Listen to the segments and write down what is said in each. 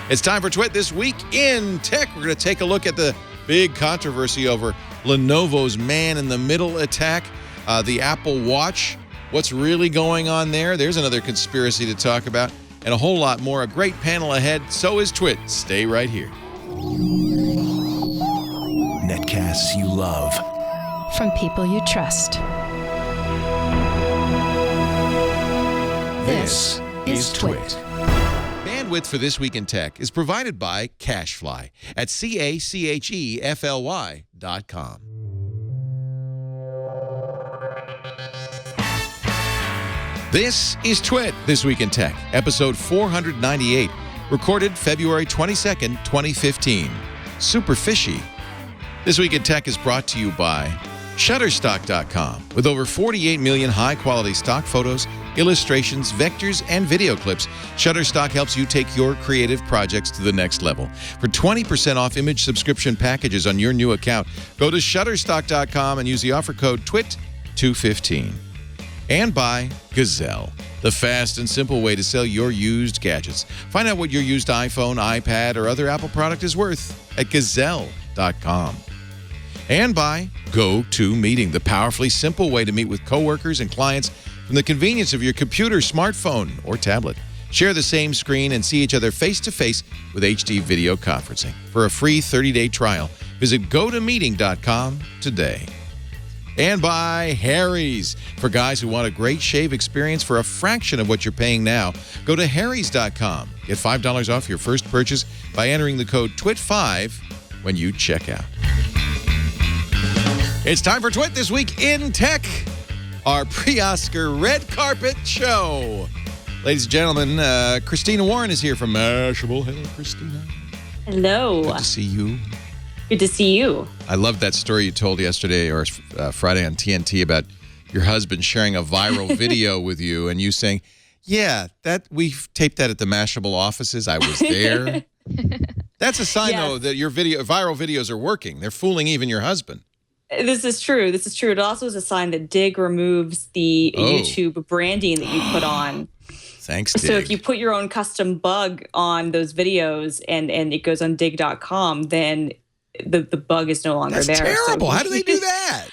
It's time for Twit This Week in Tech. We're going to take a look at the big controversy over Lenovo's man-in-the-middle attack, the Apple Watch, what's really going on there. There's another conspiracy to talk about, and a whole lot more. A great panel ahead. So is Twit. Stay right here. Netcasts you love. From people you trust. This is Twit. Bandwidth for This Week in Tech is provided by CacheFly at CacheFly.com. This is Twit This Week in Tech, episode 498, recorded February 22nd, 2015. Superfishy. This Week in Tech is brought to you by Shutterstock.com. With over 48 million high-quality stock photos, illustrations, vectors, and video clips, Shutterstock helps you take your creative projects to the next level. For 20% off image subscription packages on your new account, go to Shutterstock.com and use the offer code TWIT215. And by Gazelle, the fast and simple way to sell your used gadgets. Find out what your used iPhone, iPad, or other Apple product is worth at Gazelle.com. And by GoToMeeting, the powerfully simple way to meet with coworkers and clients from the convenience of your computer, smartphone, or tablet. Share the same screen and see each other face-to-face with HD video conferencing. For a free 30-day trial, visit GoToMeeting.com today. And by Harry's. For guys who want a great shave experience for a fraction of what you're paying now, go to Harry's.com. Get $5 off your first purchase by entering the code TWIT5 when you check out. It's time for Twit This Week in Tech, our pre-Oscar red carpet show. Ladies and gentlemen, Christina Warren is here from Mashable. Hello, Christina. Hello. Good to see you. Good to see you. I loved that story you told yesterday or Friday on TNT about your husband sharing a viral video with you and you saying, yeah, that we taped that at the Mashable offices. I was there. That's a sign, though, that your viral videos are working. They're fooling even your husband. This is true. This is true. It also is a sign that Dig removes the YouTube branding that you put on. Thanks, Dig. So if you put your own custom bug on those videos and it goes on dig.com, then the bug is no longer there. That's terrible. So how do they do that?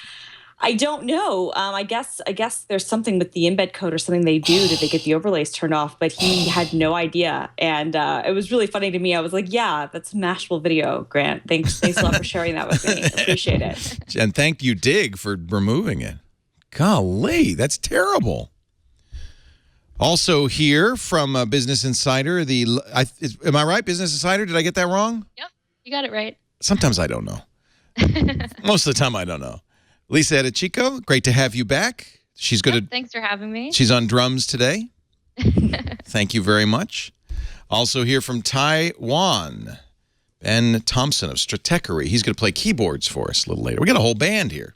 I don't know. I guess there's something with the embed code or something they do that they get the overlays turned off, but he had no idea. And it was really funny to me. I was like, yeah, that's a Mashable video, Grant. Thanks a lot for sharing that with me. Appreciate it. And thank you, Dig, for removing it. Golly, that's terrible. Also here from Business Insider, am I right, Business Insider? Did I get that wrong? Yep, you got it right. Sometimes I don't know. Most of the time I don't know. Lisa Eadicicco, great to have you back. She's good. Thanks for having me. She's on drums today. Thank you very much. Also here from Taiwan, Ben Thompson of Stratechery. He's going to play keyboards for us a little later. We got a whole band here.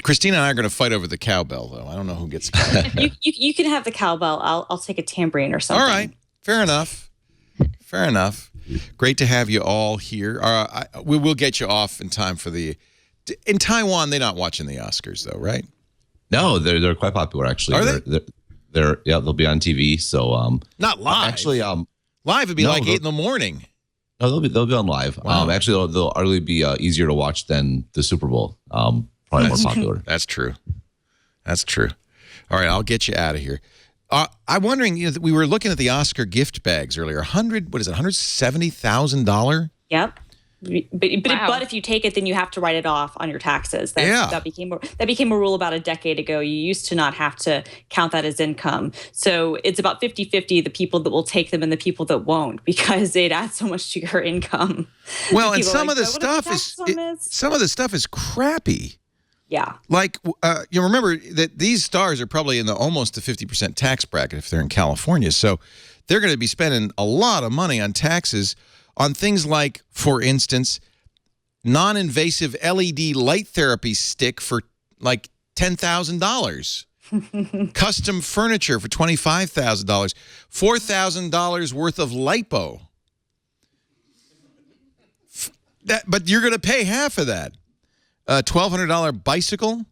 Christina and I are going to fight over the cowbell, though. I don't know who gets cowbell. You can have the cowbell. I'll take a tambourine or something. All right. Fair enough. Fair enough. Great to have you all here. We will get you off in time for the... In Taiwan, they're not watching the Oscars, though, right? No, they're quite popular, actually. Are they? They'll be on TV. So not live. Actually, live would be like 8 in the morning. No, they'll be on live. Wow. Actually, they'll arguably be easier to watch than the Super Bowl. Probably more popular. That's true. That's true. All right, I'll get you out of here. I'm wondering, we were looking at the Oscar gift bags earlier. $170,000? Yep. But if you take it, then you have to write it off on your taxes. That became a rule about a decade ago. You used to not have to count that as income. So it's about 50-50, the people that will take them and the people that won't, because it adds so much to your income. Well, and some of the stuff is crappy. Yeah. Like, you remember that these stars are probably in almost the 50% tax bracket if they're in California. So they're going to be spending a lot of money on taxes on things like, for instance, non-invasive LED light therapy stick for like $10,000. Custom furniture for $25,000. $4,000 worth of lipo. But you're going to pay half of that. $1,200 bicycle.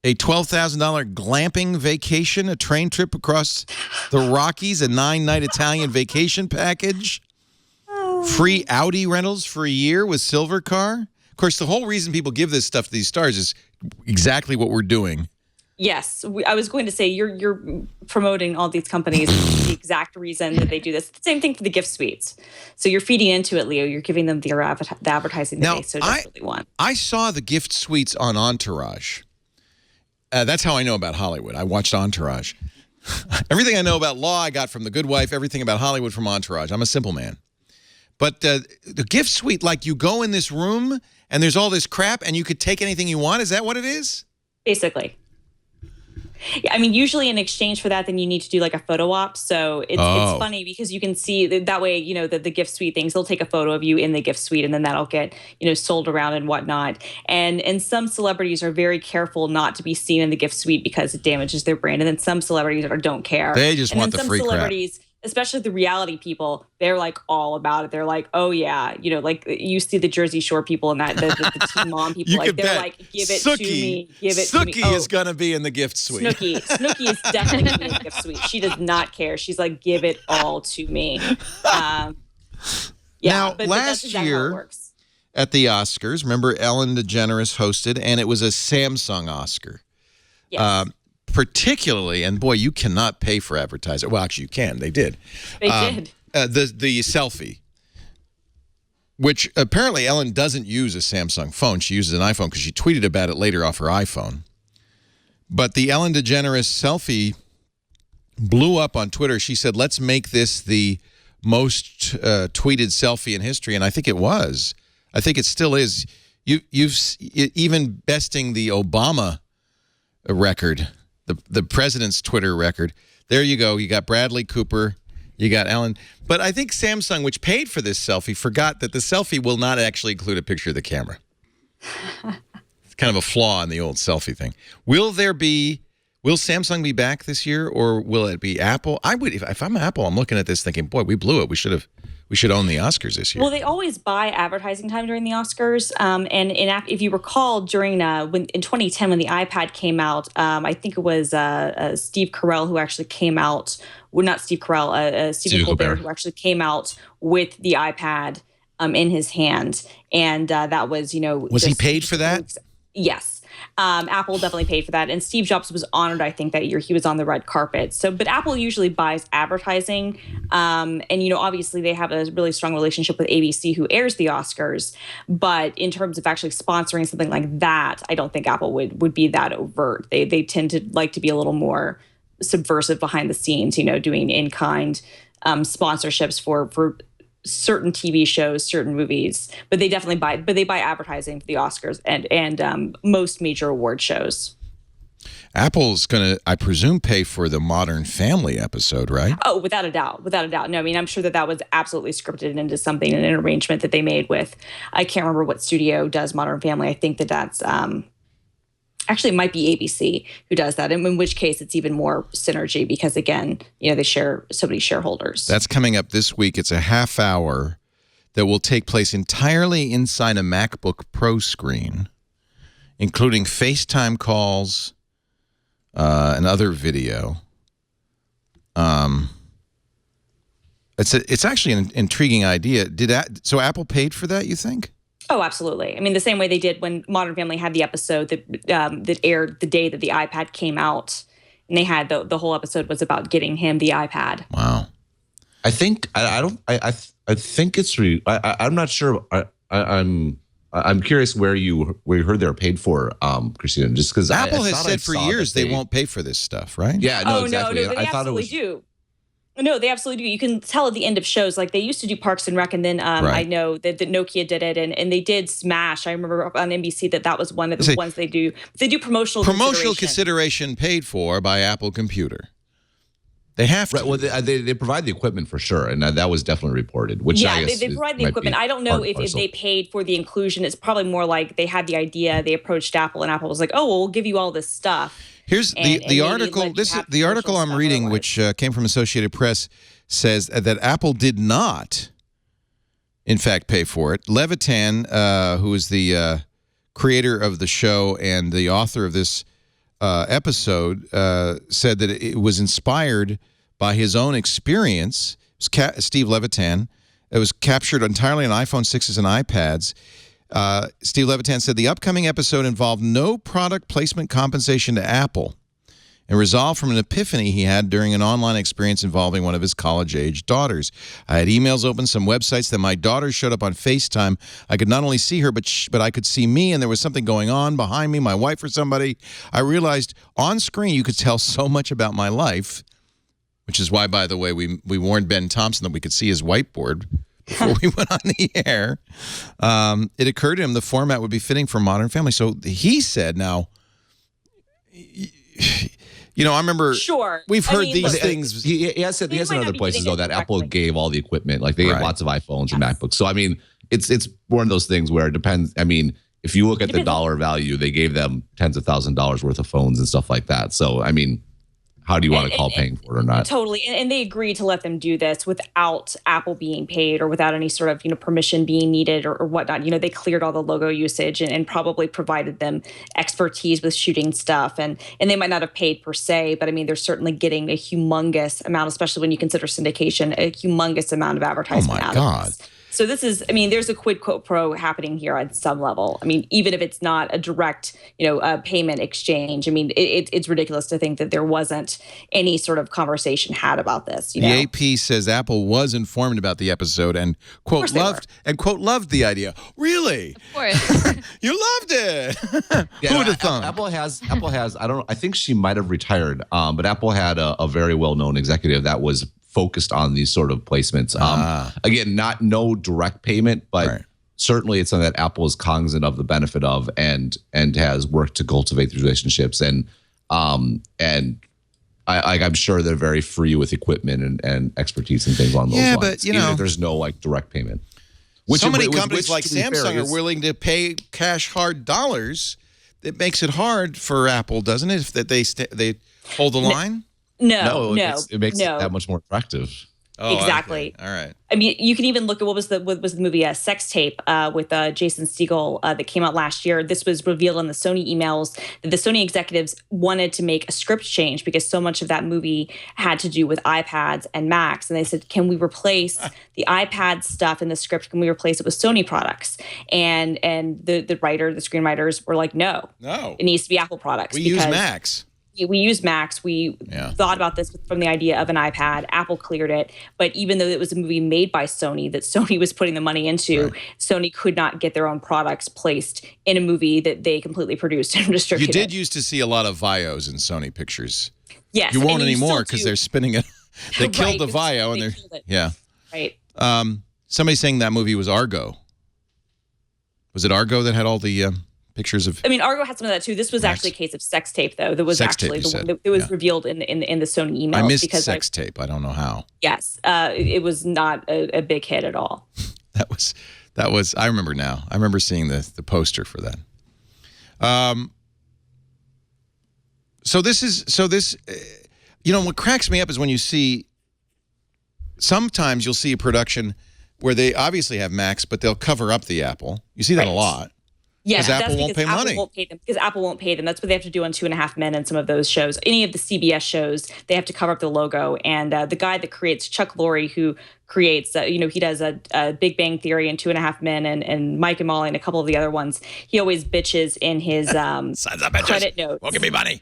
a $12,000 glamping vacation, a train trip across the Rockies, a 9-night Italian vacation package, free Audi rentals for a year with Silver Car. Of course, the whole reason people give this stuff to these stars is exactly what we're doing. Yes, I was going to say you're promoting all these companies. The exact reason that they do this. The same thing for the gift suites. So you're feeding into it, Leo. You're giving them the advertising that they so desperately want. I saw the gift suites on Entourage. That's how I know about Hollywood. I watched Entourage. Everything I know about law, I got from The Good Wife. Everything about Hollywood from Entourage. I'm a simple man. But the gift suite, like you go in this room and there's all this crap and you could take anything you want. Is that what it is? Basically. Yeah, I mean, usually in exchange for that, then you need to do like a photo op. So it's funny because you can see that way, you know, the gift suite things, they'll take a photo of you in the gift suite and then that'll get, you know, sold around and whatnot. And some celebrities are very careful not to be seen in the gift suite because it damages their brand. And then some celebrities don't care. They just want the free crap. Some celebrities, especially the reality people, they're like all about it. They're like, oh yeah, you know, like you see the Jersey Shore people and that the Teen Mom people, like they're like, give it to me, give it to me. Snooki is gonna be in the gift suite. Snooki is definitely gonna be in the gift suite. She does not care. She's like, give it all to me. Yeah. Now, but last that's exactly how it year works. at the Oscars, remember Ellen DeGeneres hosted, and it was a Samsung Oscar. Yes. Particularly, and boy, you cannot pay for advertising. Well, actually, you can. They did. They did. The selfie, which apparently Ellen doesn't use a Samsung phone. She uses an iPhone because she tweeted about it later off her iPhone. But the Ellen DeGeneres selfie blew up on Twitter. She said, let's make this the most tweeted selfie in history, and I think it was. I think it still is. You've even besting the Obama record. The president's Twitter record. There you go. You got Bradley Cooper. You got Ellen. But I think Samsung, which paid for this selfie, forgot that the selfie will not actually include a picture of the camera. It's kind of a flaw in the old selfie thing. Will Samsung be back this year, or will it be Apple? I would, if I'm Apple, I'm looking at this thinking, boy, we blew it. We should own the Oscars this year. Well, they always buy advertising time during the Oscars. And if you recall, during in 2010 when the iPad came out, I think it was Steve Carell who actually came out. Well, not Steve Carell, Stephen Colbert who actually came out with the iPad in his hand, and that was, you know, was he paid for that? Yes. Apple definitely paid for that. And Steve Jobs was honored, I think, that year. He was on the red carpet. So, but Apple usually buys advertising. And, you know, obviously they have a really strong relationship with ABC, who airs the Oscars. But in terms of actually sponsoring something like that, I don't think Apple would be that overt. They tend to like to be a little more subversive behind the scenes, you know, doing in-kind sponsorships for certain TV shows, certain movies, but they definitely buy advertising for the Oscars and most major award shows. Apple's going to, I presume, pay for the Modern Family episode, right? Oh, without a doubt. No, I mean, I'm sure that was absolutely scripted into something, an arrangement that they made with, I can't remember what studio does Modern Family. I think that's actually it might be ABC who does that, in which case it's even more synergy because, again, you know, they share so many shareholders. That's coming up this week. It's a half hour that will take place entirely inside a MacBook Pro screen, including FaceTime calls and other video. It's actually an intriguing idea. So Apple paid for that, you think? Oh, absolutely. I mean, the same way they did when Modern Family had the episode that aired the day that the iPad came out, and they had the whole episode was about getting him the iPad. Wow. I think I think it's I'm not sure. I'm curious where you heard they're paid for, Christina. Just because Apple has said for years they won't pay for this stuff, right? Yeah. No, exactly. No, they absolutely do. No, they absolutely do. You can tell at the end of shows, like they used to do Parks and Rec, and then right. I know that Nokia did it, and they did Smash. I remember on NBC that was one of the ones they do. They do promotional consideration paid for by Apple Computer. They have to. Right, well, they provide the equipment for sure, and that was definitely reported. Which yeah, they provide the equipment. I don't know if they paid for the inclusion. It's probably more like they had the idea, they approached Apple, and Apple was like, "Oh, well, we'll give you all this stuff." Here's the article. The article I'm reading, which came from Associated Press, says that Apple did not, in fact, pay for it. Levitan, who is the creator of the show and the author of this episode said that it was inspired by his own experience. It was Steve Levitan. It was captured entirely on iPhone 6s and iPads. Steve Levitan said the upcoming episode involved no product placement compensation to Apple and resolved from an epiphany he had during an online experience involving one of his college-age daughters. I had emails open, some websites that my daughter showed up on FaceTime. I could not only see her, but I could see me, and there was something going on behind me, my wife or somebody. I realized on screen you could tell so much about my life, which is why, by the way, we warned Ben Thompson that we could see his whiteboard before we went on the air. It occurred to him the format would be fitting for Modern Family. So he said, now... You know, I remember. Sure, we've heard these things. He has said in other places though that Apple gave all the equipment, like they gave lots of iPhones and MacBooks. So I mean, it's one of those things where it depends. I mean, if you look at the dollar value, they gave them tens of thousands of dollars worth of phones and stuff like that. So I mean, how do you want to call paying for it or not? Totally. And they agreed to let them do this without Apple being paid or without any sort of, permission being needed or whatnot. They cleared all the logo usage and probably provided them expertise with shooting stuff. And they might not have paid per se, but I mean, they're certainly getting a humongous amount, especially when you consider syndication, a humongous amount of advertisement. Oh my God. So this is, there's a quid pro happening here at some level. I mean, even if it's not a direct, payment exchange, it's ridiculous to think that there wasn't any sort of conversation had about this. The AP says Apple was informed about the episode and quote loved the idea. Really? Of course. You loved it. Who would have thought? Apple has. I think she might have retired. But Apple had a very well-known executive that was focused on these sort of placements. Again, no direct payment, but certainly it's something that Apple is cognizant of the benefit of and has worked to cultivate these relationships. And I'm sure they're very free with equipment and expertise and things along those lines. But even if there's no direct payment. So many companies like Samsung are willing to pay cash hard dollars. It makes it hard for Apple, doesn't it? If that they hold the line. No, it makes it that much more attractive. Oh, exactly. Okay. All right. I mean, you can even look at what was the movie Sex Tape with Jason Segel that came out last year. This was revealed in the Sony emails that the Sony executives wanted to make a script change because so much of that movie had to do with iPads and Macs. And they said, can we replace the iPad stuff in the script? Can we replace it with Sony products? And the screenwriters were like, no, it needs to be Apple products. We use Macs. We use Macs. We thought about this from the idea of an iPad. Apple cleared it. But even though it was a movie made by Sony that Sony was putting the money into, Sony could not get their own products placed in a movie that they completely produced and distributed. You did used to see a lot of Vios in Sony pictures. Yes. You won't anymore because they're spinning it. They killed the Vio and they're... Yeah. Right. Somebody's saying that movie was Argo. Was it Argo that had all the... pictures of... Argo had some of that too. This was actually a case of Sex Tape, though. That was actually the one that was revealed in the Sony emails. I missed Sex Tape. I don't know how. Yes, it was not a big hit at all. That was. I remember now. I remember seeing the poster for that. What cracks me up is when you see. Sometimes you'll see a production where they obviously have Macs, but they'll cover up the Apple. You see that a lot. Yeah, because Apple won't pay money. Because Apple won't pay them. That's what they have to do on 2.5 Men and some of those shows. Any of the CBS shows, they have to cover up the logo. And the guy that creates Chuck Lorre, who creates, he does a Big Bang Theory and 2.5 Men and Mike and Molly and a couple of the other ones. He always bitches in his credit notes. Won't give me money.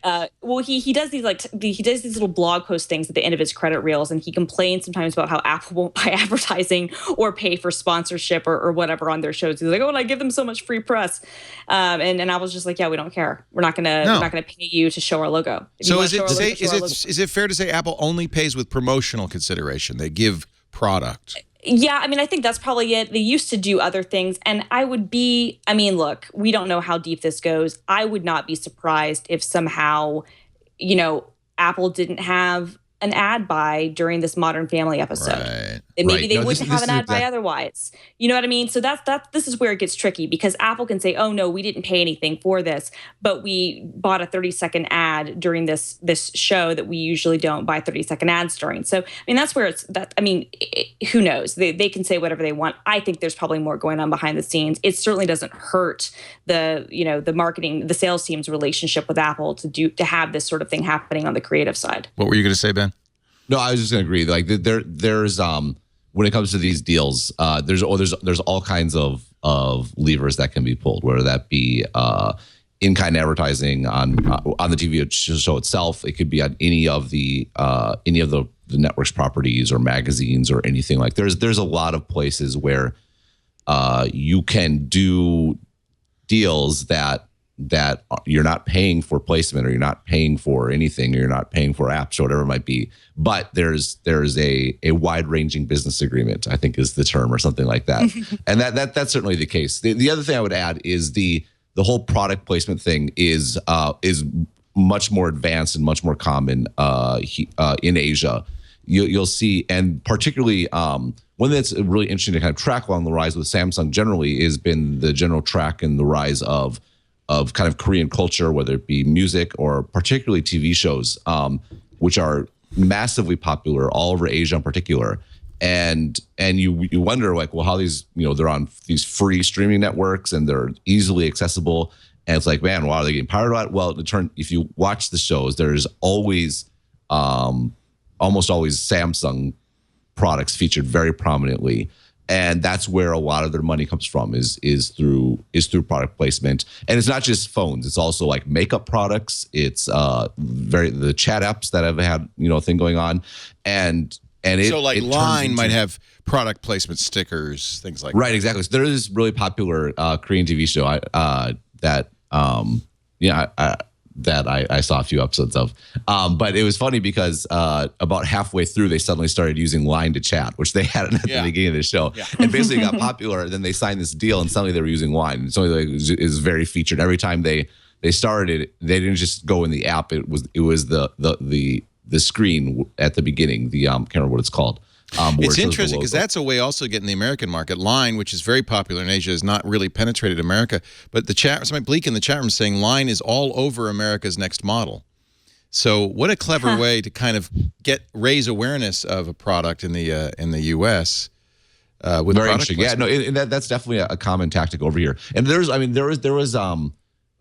He does these these little blog post things at the end of his credit reels, and he complains sometimes about how Apple won't buy advertising or pay for sponsorship or whatever on their shows. He's like, oh, and I give them so much free press, and I was just like, yeah, we don't care. We're not gonna pay you to show our logo. So is it fair to say Apple only pays with promotional consideration? They give product. Yeah, I think that's probably it. They used to do other things, and look, we don't know how deep this goes. I would not be surprised if somehow, Apple didn't have an ad buy during this Modern Family episode. Right. And maybe they wouldn't have an ad buy otherwise. You know what I mean? So this is where it gets tricky, because Apple can say, oh no, we didn't pay anything for this, but we bought a 30-second ad during this show that we usually don't buy 30-second ads during. So, I mean, that's where who knows? They can say whatever they want. I think there's probably more going on behind the scenes. It certainly doesn't hurt the marketing, the sales team's relationship with Apple to have this sort of thing happening on the creative side. What were you going to say, Ben? No, I was just going to agree. Like there's when it comes to these deals, there's all kinds of levers that can be pulled, whether that be in-kind advertising on the TV show itself. It could be on any of the network's properties or magazines or anything like. There's a lot of places where you can do deals that you're not paying for placement, or you're not paying for anything, or you're not paying for apps or whatever it might be. But there's a wide-ranging business agreement, I think is the term, or something like that. And that's certainly the case. The other thing I would add is the whole product placement thing is much more advanced and much more common in Asia. You'll see, and particularly one that's really interesting to kind of track along the rise with Samsung generally has been the general track and the rise of kind of Korean culture, whether it be music or particularly TV shows, which are massively popular all over Asia in particular. And you wonder, like, well, how these, they're on these free streaming networks and they're easily accessible. And it's like, man, why are they getting pirated? Well, if you watch the shows, there's always, almost always Samsung products featured very prominently. And that's where a lot of their money comes from is through product placement. And it's not just phones; it's also like makeup products. It's the chat apps that have had a thing going on, and so like Line might have product placement stickers, things like right, that. Exactly. So there is this really popular Korean TV show that I saw a few episodes of. But it was funny because about halfway through, they suddenly started using Line to chat, which they hadn't at the beginning of the show. Yeah. And basically got popular. Then they signed this deal, and suddenly they were using Line. And suddenly it was very featured. Every time they started it, they didn't just go in the app. It was the screen at the beginning. The can't remember what it's called. It's interesting because that's a way also to get in the American market. Line, which is very popular in Asia, is not really penetrated America. But somebody Bleak in the chat room saying Line is all over America's next model. So what a clever way to kind of raise awareness of a product in the U.S. With very interesting. Yeah, no, that's definitely a common tactic over here. And there was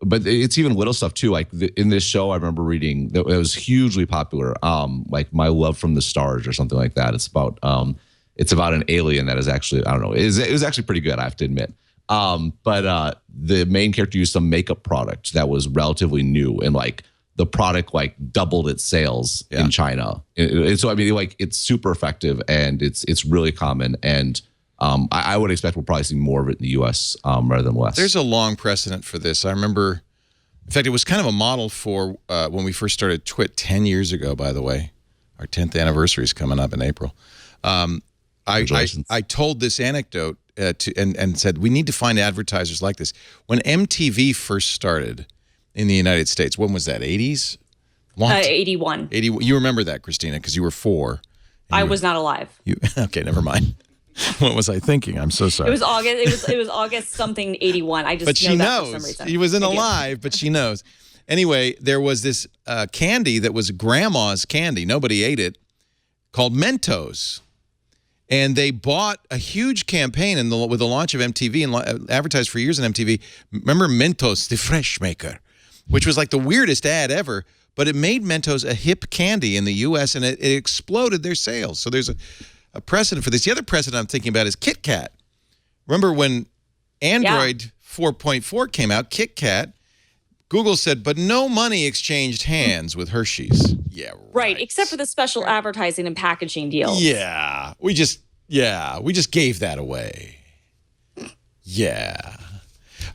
but it's even little stuff too. Like in this show, I remember reading that it was hugely popular. Like My Love from the Stars or something like that. It's about an alien that is actually, I don't know. It was actually pretty good, I have to admit. But the main character used some makeup product that was relatively new, and like the product like doubled its sales in China. And so I mean, like it's super effective, and it's really common. And I would expect we'll probably see more of it in the U.S. Rather than less. There's a long precedent for this. I remember, in fact, it was kind of a model for when we first started Twit 10 years ago, by the way. Our 10th anniversary is coming up in April. I told this anecdote and said, we need to find advertisers like this. When MTV first started in the United States, when was that, 80s? 81. 81. You remember that, Christina, because you were 4. I was not alive. Okay, never mind. What was I thinking? I'm so sorry. It was August. It was August something 81. I just but she know knows. That for some reason. He wasn't alive, but she knows. Anyway, there was this candy that was grandma's candy. Nobody ate it, called Mentos. And they bought a huge campaign with the launch of MTV and advertised for years on MTV. Remember Mentos, the fresh maker, which was like the weirdest ad ever. But it made Mentos a hip candy in the U.S. and it exploded their sales. So there's a precedent for this. The other precedent I'm thinking about is Kit Kat. Remember when Android 4.4 came out, Kit Kat, Google said, but no money exchanged hands with Hershey's. Yeah, right. Except for the special advertising and packaging deals. Yeah, we just gave that away. Yeah.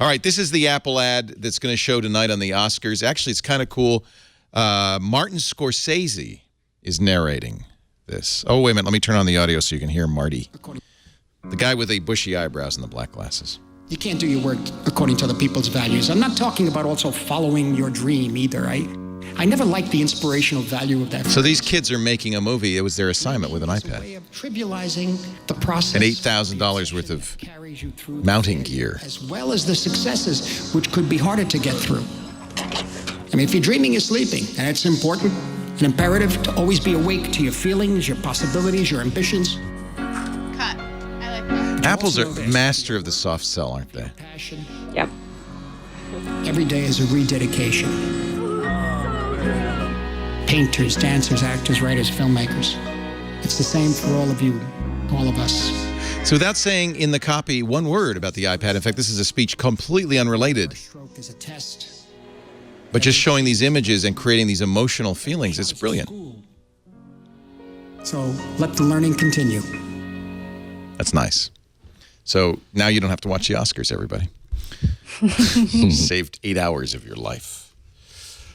All right, this is the Apple ad that's going to show tonight on the Oscars. Actually, it's kind of cool. Martin Scorsese is narrating this. Oh, wait a minute. Let me turn on the audio so you can hear Marty. The guy with the bushy eyebrows and the black glasses. You can't do your work according to other people's values. I'm not talking about also following your dream either. I never liked the inspirational value of that. So these kids are making a movie. It was their assignment with an iPad. It's a way of trivializing the process. And $8,000 worth of mounting gear. As well as the successes, which could be harder to get through. I mean, if you're dreaming, you're sleeping, and it's important and imperative to always be awake to your feelings, your possibilities, your ambitions. Cut. I like that. Apple's a master of the soft sell, aren't they? Passion. Yep. Every day is a rededication. Painters, dancers, actors, writers, filmmakers. It's the same for all of you, all of us. So without saying in the copy one word about the iPad, in fact, this is a speech completely unrelated. Stroke is a test. But just showing these images and creating these emotional feelings, it's brilliant. So let the learning continue. That's nice. So now you don't have to watch the Oscars, everybody. Saved 8 hours of your life.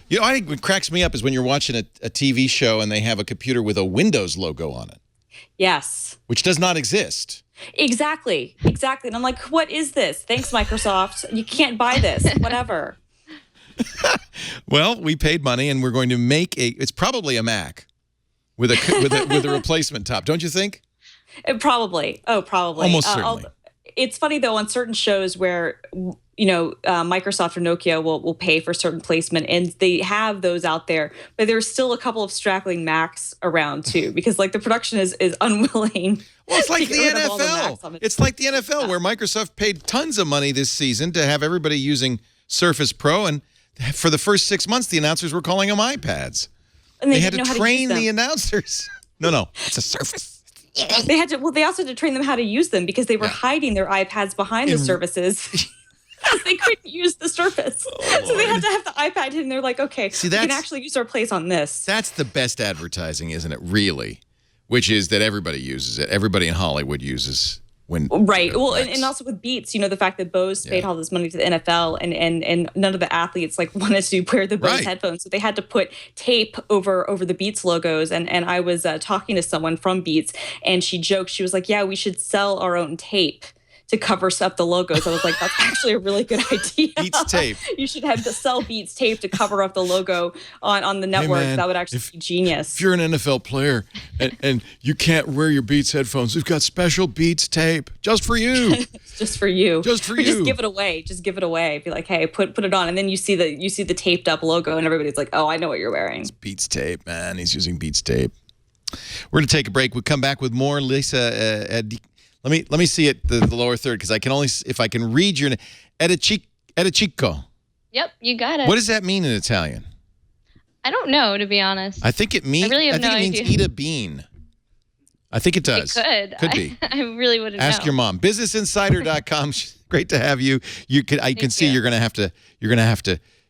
You know, I think what cracks me up is when you're watching a TV show and they have a computer with a Windows logo on it. Yes. Which does not exist. Exactly. And I'm like, what is this? Thanks, Microsoft. You can't buy this. Whatever. Well, we paid money and we're going to make it's probably a Mac with a replacement top, don't you think? Probably. Oh, probably. Almost certainly. It's funny though, on certain shows where Microsoft or Nokia will pay for certain placement, and they have those out there, but there's still a couple of straggling Macs around too, because like the production is unwilling. Well, it's like the NFL. It's like the NFL where Microsoft paid tons of money this season to have everybody using Surface Pro, and for the first 6 months, the announcers were calling them iPads. And they had to train the announcers. No, it's a Surface. They also had to train them how to use them because they were hiding their iPads behind the Surfaces. Because they couldn't use the Surface. So they had to have the iPad and they're like, okay, we can actually use our place on this. That's the best advertising, isn't it, really? Which is that everybody uses it. Everybody in Hollywood uses Right. Well, and also with Beats, the fact that Bose paid all this money to the NFL and none of the athletes wanted to wear the Bose headphones. So they had to put tape over the Beats logos. And I was talking to someone from Beats and she joked, she was like, yeah, we should sell our own tape to cover up the logos. I was like, that's actually a really good idea. Beats tape. You should have to sell Beats tape to cover up the logo on the network. Hey man, that would actually be genius. If you're an NFL player and you can't wear your Beats headphones, we've got special Beats tape just for you. Just for you. Just for you. Just give it away. Just give it away. Be like, hey, put it on, and then you see the taped up logo, and everybody's like, oh, I know what you're wearing. It's Beats tape, man. He's using Beats tape. We're gonna take a break. We'll come back with more. Lisa. Let me see it the lower third because I can only if I can read your name. Eadicicco. Yep, you got it. What does that mean in Italian? I don't know, to be honest. I think it means. It means eat a bean. I think it does. It could be. I really wouldn't know. Ask your mom. BusinessInsider.com. Great to have you. I can see you're gonna have to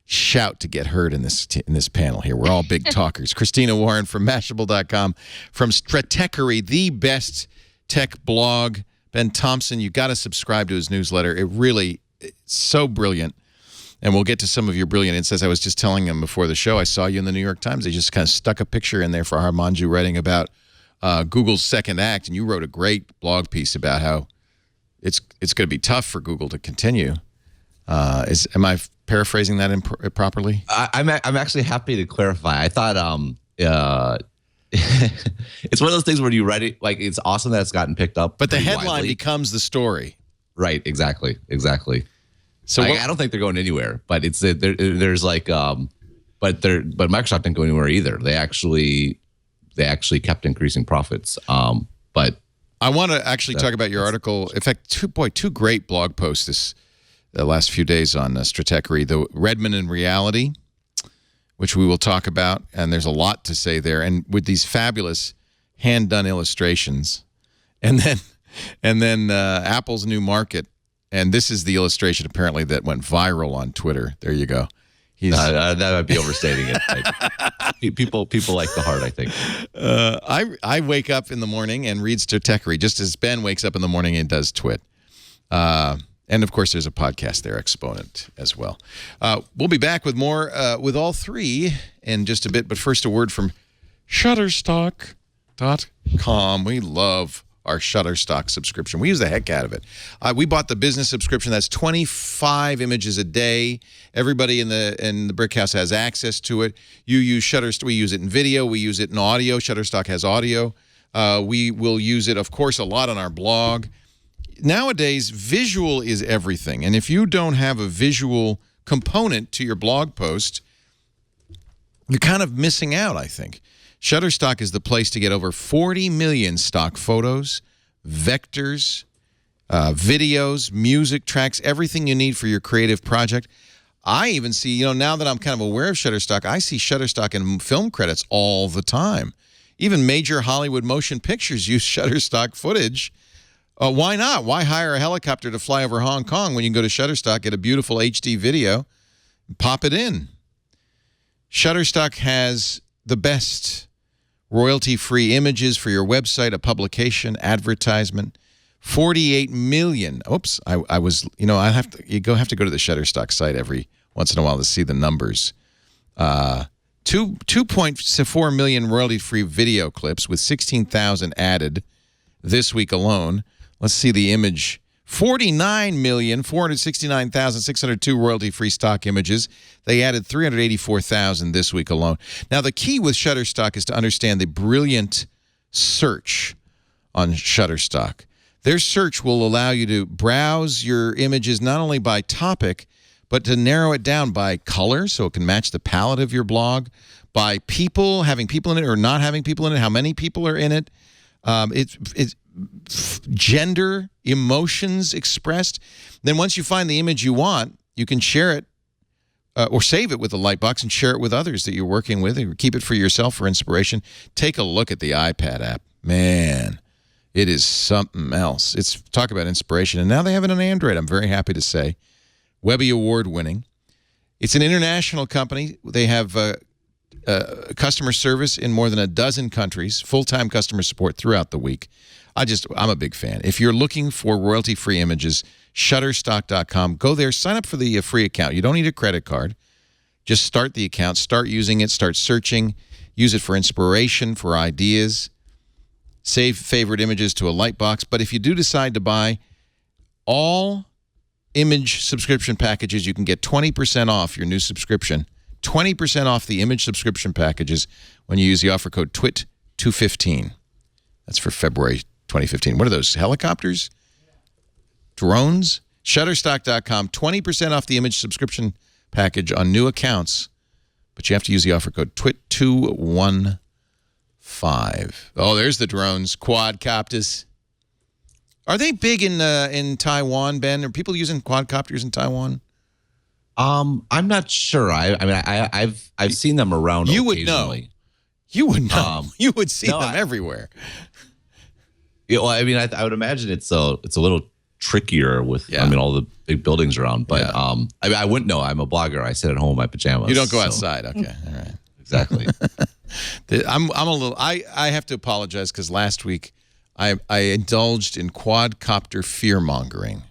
shout to get heard in this panel here. We're all big talkers. Christina Warren from Mashable.com, from Stratechery, the best tech blog. Ben Thompson, you got to subscribe to his newsletter. It's so brilliant. And we'll get to some of your brilliant insights. I was just telling him before the show, I saw you in the New York Times. They just kind of stuck a picture in there for Harmanju writing about Google's second act. And you wrote a great blog piece about how it's going to be tough for Google to continue. Am I paraphrasing that properly? I'm actually happy to clarify. I thought it's one of those things where you write it like it's awesome that it's gotten picked up, but the headline becomes the story. Right? Exactly. So I don't think they're going anywhere. But it's there's like but Microsoft didn't go anywhere either. They actually kept increasing profits. But I want to actually talk about your article. In fact, two great blog posts the last few days on Stratechery. The Redmond in Reality, which we will talk about, and there's a lot to say there, and with these fabulous hand-done illustrations, and then Apple's new market, and this is the illustration apparently that went viral on Twitter. There you go. That might be overstating it. People like the heart, I think. I wake up in the morning and read Stratechery, just as Ben wakes up in the morning and does Twit. And, of course, there's a podcast there, Exponent, as well. We'll be back with more with all three in just a bit. But first, a word from Shutterstock.com. We love our Shutterstock subscription. We use the heck out of it. We bought the business subscription. That's 25 images a day. Everybody in the Brick House has access to it. You use Shutterstock. We use it in video. We use it in audio. Shutterstock has audio. We will use it, of course, a lot on our blog. Nowadays, visual is everything. And if you don't have a visual component to your blog post, you're kind of missing out, I think. Shutterstock is the place to get over 40 million stock photos, vectors, videos, music tracks, everything you need for your creative project. I even see, now that I'm kind of aware of Shutterstock, I see Shutterstock in film credits all the time. Even major Hollywood motion pictures use Shutterstock footage. Why not? Why hire a helicopter to fly over Hong Kong when you can go to Shutterstock, get a beautiful HD video, and pop it in? Shutterstock has the best royalty-free images for your website, a publication, advertisement. 48 million. Oops, I was, you have to go to the Shutterstock site every once in a while to see the numbers. 2.4 million royalty-free video clips with 16,000 added this week alone. Let's see the image. 49,469,602 royalty-free stock images. They added 384,000 this week alone. Now, the key with Shutterstock is to understand the brilliant search on Shutterstock. Their search will allow you to browse your images not only by topic, but to narrow it down by color so it can match the palette of your blog, by people, having people in it or not having people in it, how many people are in it. It's gender, emotions expressed. Then once you find the image you want, you can share it or save it with a Lightbox and share it with others that you're working with, or keep it for yourself for inspiration. Take a look at the iPad app. Man, it is something else. It's talk about inspiration. And now they have it on Android, I'm very happy to say. Webby Award winning. It's an international company. They have customer service in more than a dozen countries, full-time customer support throughout the week. I'm a big fan. If you're looking for royalty-free images, Shutterstock.com. Go there, sign up for the free account. You don't need a credit card. Just start the account, start using it, start searching, use it for inspiration, for ideas, save favorite images to a Lightbox. But if you do decide to buy all image subscription packages, you can get 20% off your new subscription. 20% off the image subscription packages when you use the offer code TWIT215. That's for February 2015. What are those, helicopters? Drones? Shutterstock.com, 20% off the image subscription package on new accounts, but you have to use the offer code TWIT215. Oh, there's the drones, quadcopters. Are they big in Taiwan, Ben? Are people using quadcopters in Taiwan? I'm not sure. I've seen them around. You would know. You would know. You would see them everywhere. Yeah, well, I would imagine it's a little trickier with all the big buildings around. But I wouldn't know. I'm a blogger. I sit at home in my pajamas. You don't go outside. Okay, all right, exactly. I'm a little. I have to apologize because last week I indulged in quadcopter fear mongering.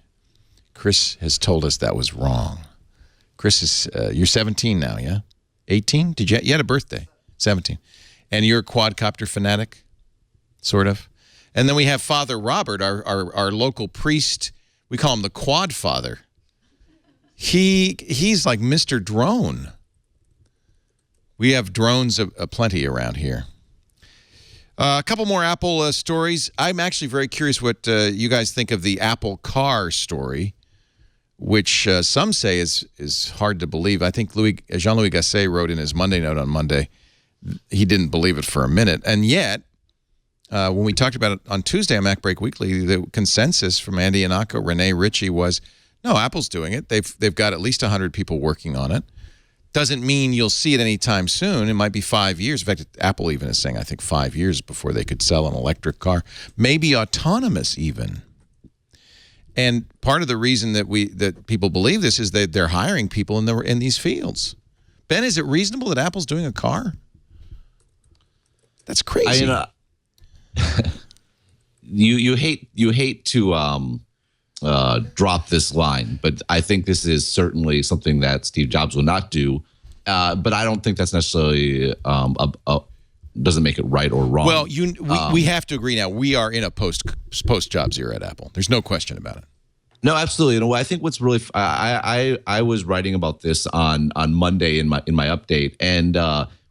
Chris has told us that was wrong. Chris is you're 17 now, yeah? 18? You had a birthday? 17. And you're a quadcopter fanatic, sort of. And then we have Father Robert, our local priest. We call him the Quad Father. He's like Mr. Drone. We have drones aplenty around here. A couple more Apple stories. I'm actually very curious what you guys think of the Apple car story, which some say is hard to believe. I think Jean-Louis Gasset wrote in his Monday note on Monday, he didn't believe it for a minute. And yet, when we talked about it on Tuesday on MacBreak Weekly, the consensus from Andy Iannacco, Renee Ritchie was, no, Apple's doing it. They've got at least 100 people working on it. Doesn't mean you'll see it anytime soon. It might be 5 years. In fact, Apple even is saying, I think 5 years before they could sell an electric car. Maybe autonomous even. And part of the reason that people believe this is that they're hiring people in these fields. Ben, is it reasonable that Apple's doing a car? That's crazy. You hate to drop this line, but I think this is certainly something that Steve Jobs will not do. But I don't think that's necessarily make it right or wrong. Well, we have to agree now. We are in a post Jobs era at Apple. There's no question about it. No, absolutely. I think what's really I was writing about this on Monday in my update, and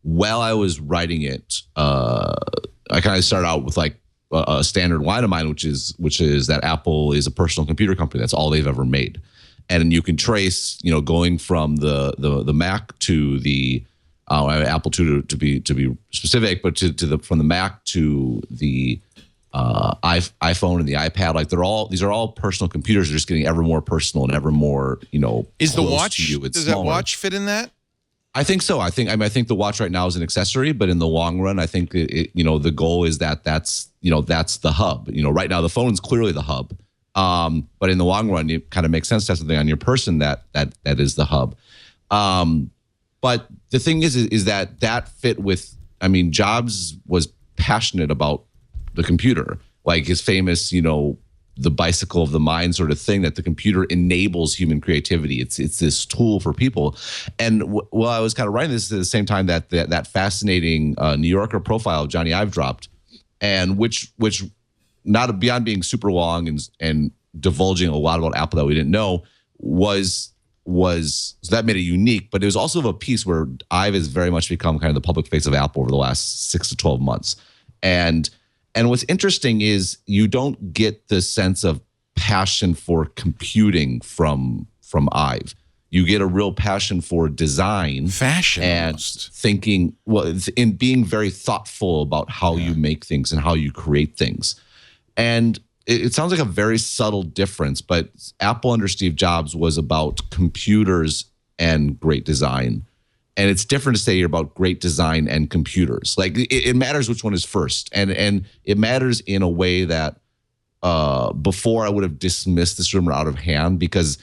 while I was writing it, I kind of started out with like a standard line of mine, which is that Apple is a personal computer company. That's all they've ever made, and you can trace, going from the Mac to the Apple II to be specific, but from the Mac to the iPhone and the iPad, like these are all personal computers. They're just getting ever more personal and ever more, Is the close watch? to you. It's Does smaller. that watch fit in that? I think so. I think the watch right now is an accessory, but in the long run, I think the goal is that's the hub. Right now the phone's clearly the hub, but in the long run, it kind of makes sense to have something on your person that is the hub. But the thing is that fit with. I mean, Jobs was passionate about the computer, like his famous, the bicycle of the mind sort of thing, that the computer enables human creativity. It's this tool for people. And while I was kind of writing this at the same time that fascinating New Yorker profile of Johnny Ive dropped, and which not beyond being super long and divulging a lot about Apple that we didn't know was so that made it unique. But it was also a piece where Ive has very much become kind of the public face of Apple over the last 6 to 12 months. And what's interesting is you don't get the sense of passion for computing from Ive. You get a real passion for design, fashion, and almost. Thinking. Well, in being very thoughtful about how you make things and how you create things. And it sounds like a very subtle difference, but Apple under Steve Jobs was about computers and great design. And it's different to say you're about great design and computers. Like it matters which one is first, and it matters in a way that before I would have dismissed this rumor out of hand, because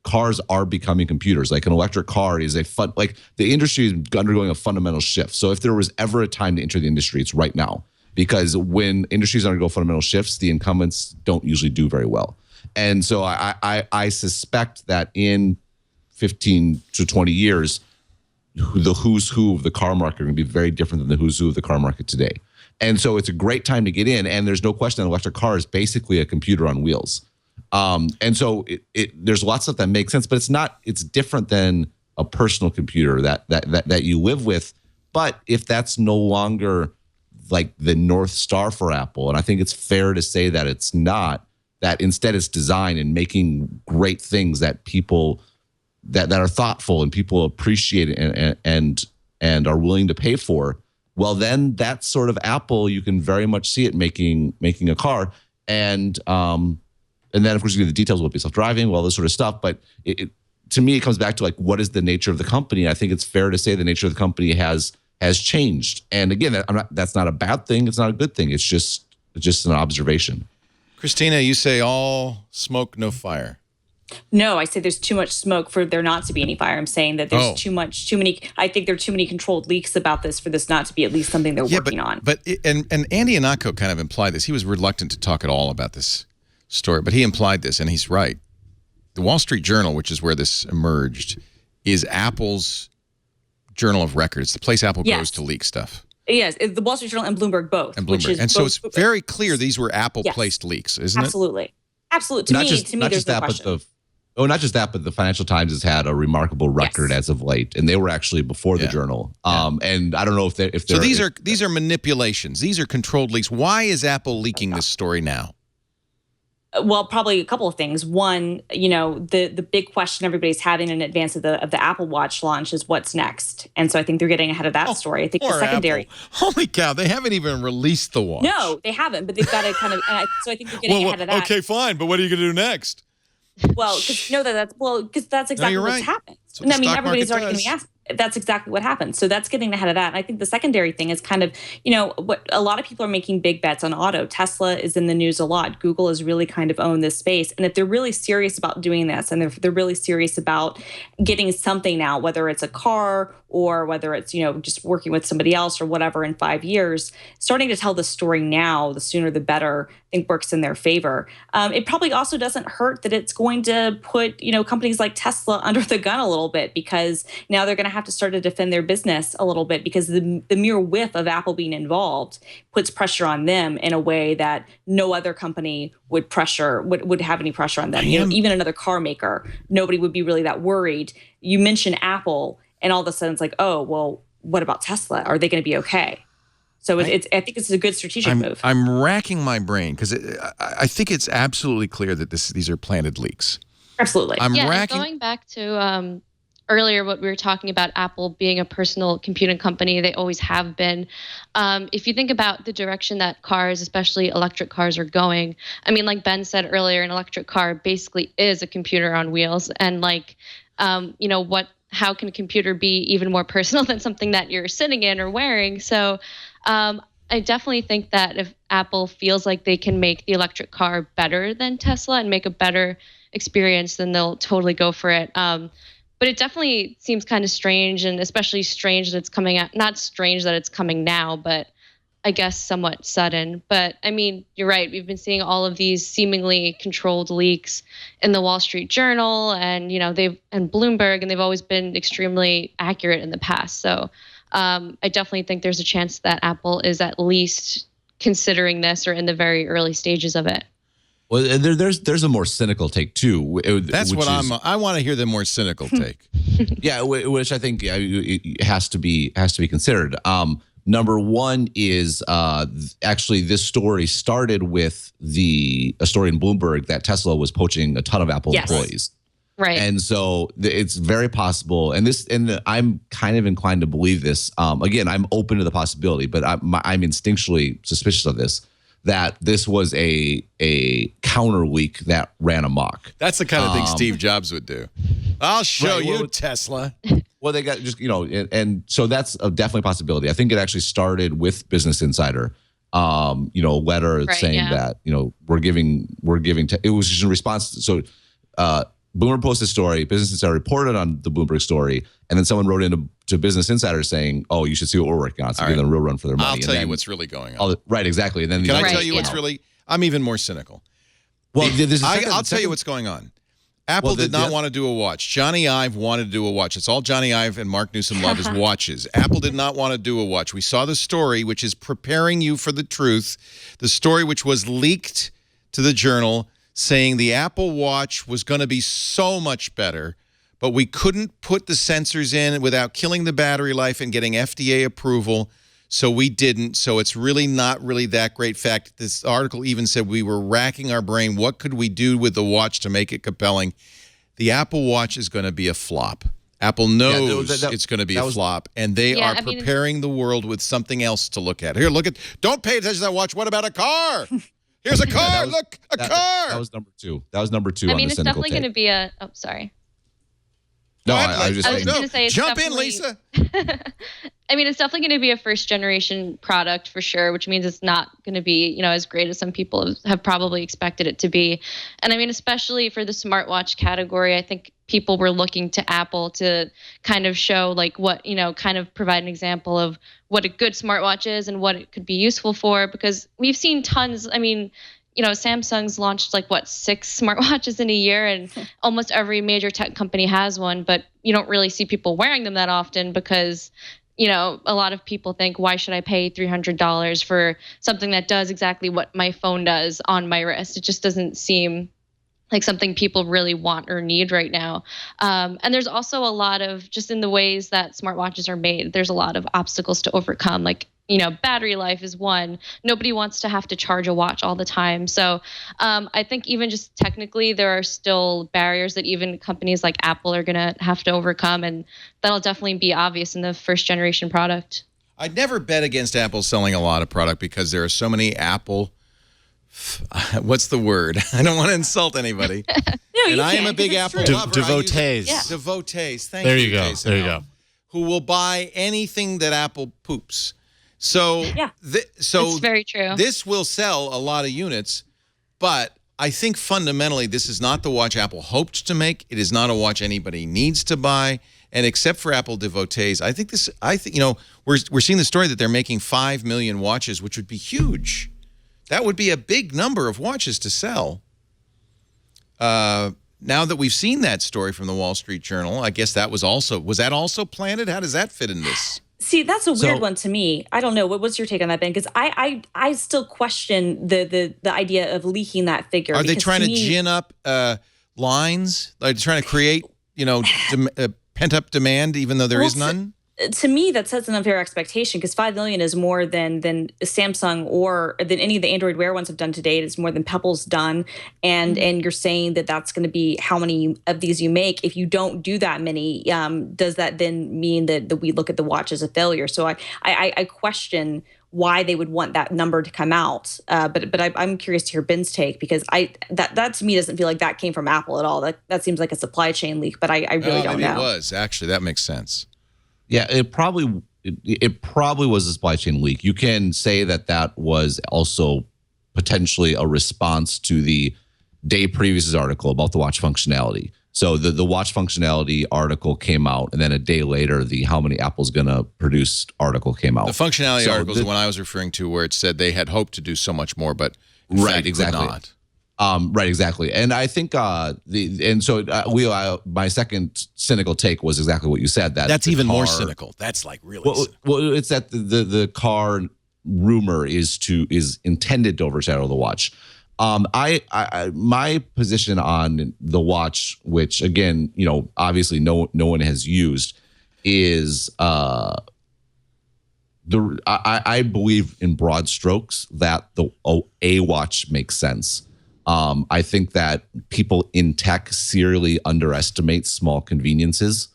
cars are becoming computers. Like an electric car is the industry is undergoing a fundamental shift. So if there was ever a time to enter the industry, it's right now, because when industries undergo fundamental shifts, the incumbents don't usually do very well. And so I suspect that in 15 to 20 years, the who's who of the car market are going to be very different than the who's who of the car market today. And so it's a great time to get in. And there's no question an electric car is basically a computer on wheels. And so there's lots of stuff that makes sense, but it's different than a personal computer that you live with. But if that's no longer like the North Star for Apple, and I think it's fair to say that it's not, that instead it's design and making great things that people that are thoughtful and people appreciate it and are willing to pay for, well, then that's sort of Apple. You can very much see it making a car, and then of course you get the details. Will it be self-driving? Well, this sort of stuff. But to me, it comes back to like, what is the nature of the company? I think it's fair to say the nature of the company has changed. And again, that's not a bad thing. It's not a good thing. It's just an observation. Christina, you say all smoke, no fire. No, I say there's too much smoke for there not to be any fire. I'm saying that there's too many. I think there are too many controlled leaks about this for this not to be at least something they're working on. But Andy Eadicicco kind of implied this. He was reluctant to talk at all about this story, but he implied this, and he's right. The Wall Street Journal, which is where this emerged, is Apple's journal of record. It's the place Apple goes to leak stuff. Yes, the Wall Street Journal and Bloomberg both. So it's very clear these were Apple-placed leaks, isn't it? Absolutely. To me, there's no question. Not just that, but the Financial Times has had a remarkable record as of late, and they were actually before the Journal. And I don't know if they're. So these are manipulations. These are controlled leaks. Why is Apple leaking this story now? Well, probably a couple of things. One, the big question everybody's having in advance of the Apple Watch launch is what's next. And so I think they're getting ahead of that story. I think the secondary. Apple. Holy cow, they haven't even released the watch. No, they haven't, but they've got to kind of. So I think they're getting ahead of that. Okay, fine, but what are you going to do next? Well, because that's exactly what's happened. I mean, everybody's already going to be asked. That's exactly what happened. So that's getting ahead of that. And I think the secondary thing is kind of, what a lot of people are making big bets on auto. Tesla is in the news a lot. Google has really kind of owned this space. And if they're really serious about doing this, and they're really serious about getting something out, whether it's a car or whether it's, just working with somebody else or whatever in 5 years, starting to tell the story now, the sooner the better, I think works in their favor. It probably also doesn't hurt that it's going to put, companies like Tesla under the gun a little bit, because now they're going to have have to start to defend their business a little bit, because the mere whiff of Apple being involved puts pressure on them in a way that no other company would have any pressure on them. Even another car maker, nobody would be really that worried. You mention Apple, and all of a sudden it's like, oh, well, what about Tesla? Are they going to be okay? So I think it's a good strategic move. I'm racking my brain because I think it's absolutely clear that these are planted leaks. Absolutely. Going back to earlier what we were talking about, Apple being a personal computing company, they always have been. If you think about the direction that cars, especially electric cars, are going, I mean, like Ben said earlier, an electric car basically is a computer on wheels. And how can a computer be even more personal than something that you're sitting in or wearing? So I definitely think that if Apple feels like they can make the electric car better than Tesla and make a better experience, then they'll totally go for it. But it definitely seems kind of strange, and especially strange that it's coming out. Not strange that it's coming now, but I guess somewhat sudden. But I mean, you're right. We've been seeing all of these seemingly controlled leaks in the Wall Street Journal and Bloomberg, and they've always been extremely accurate in the past. So I definitely think there's a chance that Apple is at least considering this or in the very early stages of it. Well, there's a more cynical take too. That's what I want to hear, the more cynical take. Yeah, which I think it has to be considered. Number one is actually this story started with a story in Bloomberg that Tesla was poaching a ton of Apple employees. Right. And so it's very possible, and I'm kind of inclined to believe this. Again, I'm open to the possibility, but I'm instinctually suspicious of this, that this was a counter leak that ran amok. That's the kind of thing Steve Jobs would do. I'll show you, Tesla. Well, they got and so that's definitely a possibility. I think it actually started with Business Insider, letter saying that we're giving. It was just in response. Bloomberg posted a story. Business Insider reported on the Bloomberg story, and then someone wrote into Business Insider saying, "Oh, you should see what we're working on." So give them a real run for their money. I'll tell you what's really going on. Right, exactly. And then can I tell you what's really? I'm even more cynical. Well, I'll tell you what's going on. Apple did not want to do a watch. Johnny Ive wanted to do a watch. It's all Johnny Ive and Mark Newsom love is watches. Apple did not want to do a watch. We saw the story, which is preparing you for the truth. The story which was leaked to the Journal, saying the Apple Watch was going to be so much better, but we couldn't put the sensors in without killing the battery life and getting FDA approval, so we didn't. So it's really not really that great. In fact, this article even said we were racking our brain. What could we do with the watch to make it compelling? The Apple Watch is going to be a flop. Apple knows it's going to be a flop, and they are preparing the world with something else to look at. Here, don't pay attention to that watch. What about a car? Here's a car. Look, a car. That was number two. That was number two. I mean, it's definitely going to be a. Oh, sorry. No, I was just going to say. Jump in, Lisa. I mean, it's definitely going to be a first-generation product for sure, which means it's not going to be, as great as some people have probably expected it to be. And I mean, especially for the smartwatch category, I think people were looking to Apple to kind of show what, kind of provide an example of what a good smartwatch is and what it could be useful for, because we've seen tons. I mean, Samsung's launched 6 smartwatches in a year, and almost every major tech company has one, but you don't really see people wearing them that often because, a lot of people think, why should I pay $300 for something that does exactly what my phone does on my wrist? It just doesn't seem like something people really want or need right now. And there's also a lot of, just in the ways that smartwatches are made, there's a lot of obstacles to overcome. Battery life is one. Nobody wants to have to charge a watch all the time. So I think even just technically, there are still barriers that even companies like Apple are going to have to overcome. And that'll definitely be obvious in the first generation product. I'd never bet against Apple selling a lot of product because there are so many Apple. What's the word? I don't want to insult anybody. No, I am a big Apple lover. Devotees. Devotees. Thank you. There you go. Who will buy anything that Apple poops. So, it's very true. This will sell a lot of units, but I think fundamentally this is not the watch Apple hoped to make. It is not a watch anybody needs to buy. And except for Apple devotees, I think we're seeing the story that they're making 5 million watches, which would be huge. That would be a big number of watches to sell. now that we've seen that story from the Wall Street Journal, I guess that was that also planted? How does that fit in this? See, that's a weird one to me. I don't know. What's your take on that, Ben? Because I still question the idea of leaking that figure. Are they trying to gin up lines? Like trying to create, pent up demand, even though there is none? To me, that sets an unfair expectation because 5 million is more than Samsung or than any of the Android Wear ones have done to date. It's more than Pebble's done, and you're saying that that's going to be how many of these you make. If you don't do that many, does that then mean that we look at the watch as a failure? So I question why they would want that number to come out. But I'm curious to hear Ben's take because that to me doesn't feel like that came from Apple at all. That seems like a supply chain leak, but I really don't know. It was actually that makes sense. Yeah, it probably was a supply chain leak. You can say that was also potentially a response to the day previous article about the watch functionality. So the watch functionality article came out, and then a day later, the how many Apple's going to produce article came out. The functionality article is the one I was referring to, where it said they had hoped to do so much more, but in fact exactly. could not. Right, exactly. And I think my second cynical take was exactly what you said. That's even more cynical. That's like really cynical. Well, it's that the car rumor is intended to overshadow the watch. My position on the watch, which again, obviously no one has used, is I believe in broad strokes that a watch makes sense. I think that people in tech seriously underestimate small conveniences.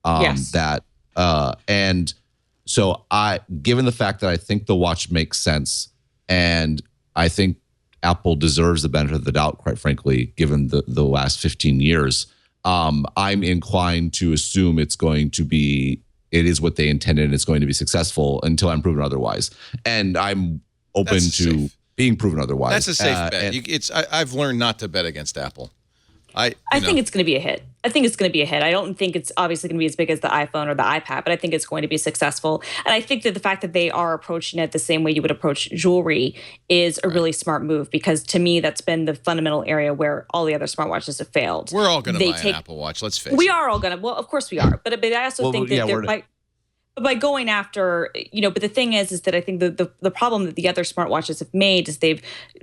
Yes. And so given the fact that I think the watch makes sense, and I think Apple deserves the benefit of the doubt, quite frankly, given the last 15 years, I'm inclined to assume it is what they intended and it's going to be successful until I'm proven otherwise. And I'm open to being proven otherwise. That's a safe bet. I've learned not to bet against Apple. I think it's going to be a hit. I don't think it's obviously going to be as big as the iPhone or the iPad, but I think it's going to be successful. And I think that the fact that they are approaching it the same way you would approach jewelry is a really smart move because to me, that's been the fundamental area where all the other smartwatches have failed. We're all going to buy an Apple Watch. Let's face it. We are all going to. Well, of course we are. But I also think that by going after, but the thing is that I think the problem that the other smartwatches have made is they've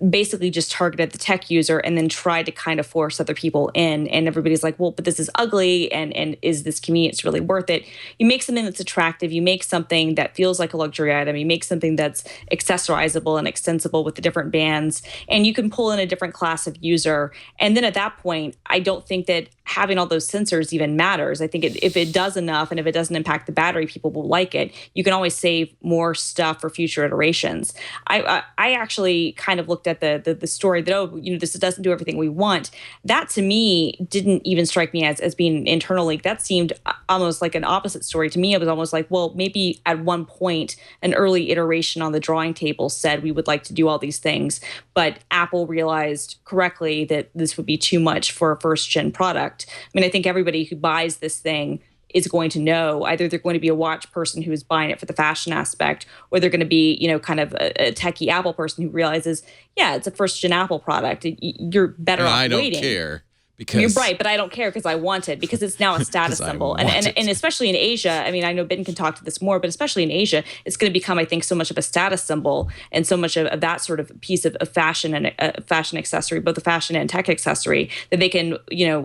basically just targeted the tech user and then tried to kind of force other people in. And everybody's like, well, but this is ugly. And is this convenience really worth it? You make something that's attractive. You make something that feels like a luxury item. You make something that's accessorizable and extensible with the different bands. And you can pull in a different class of user. And then at that point, I don't think that having all those sensors even matters. I think if it does enough and if it doesn't impact the battery, people will like it. You can always save more stuff for future iterations. I actually kind of looked at the story that, this doesn't do everything we want. That to me didn't even strike me as being an internal leak. That seemed almost like an opposite story. To me, it was almost like, well, maybe at one point, an early iteration on the drawing table said we would like to do all these things, but Apple realized correctly that this would be too much for a first-gen product. I mean, I think everybody who buys this thing is going to know either they're going to be a watch person who is buying it for the fashion aspect, or they're going to be, kind of a techie Apple person who realizes, yeah, it's a first-gen Apple product. You're better off waiting. I don't care. Because you're right, but I don't care because I want it because it's now a status symbol. And especially in Asia, I mean, I know Ben can talk to this more, but especially in Asia, it's going to become, I think, so much of a status symbol and so much of that sort of piece of fashion and fashion accessory, both the fashion and tech accessory, that they can,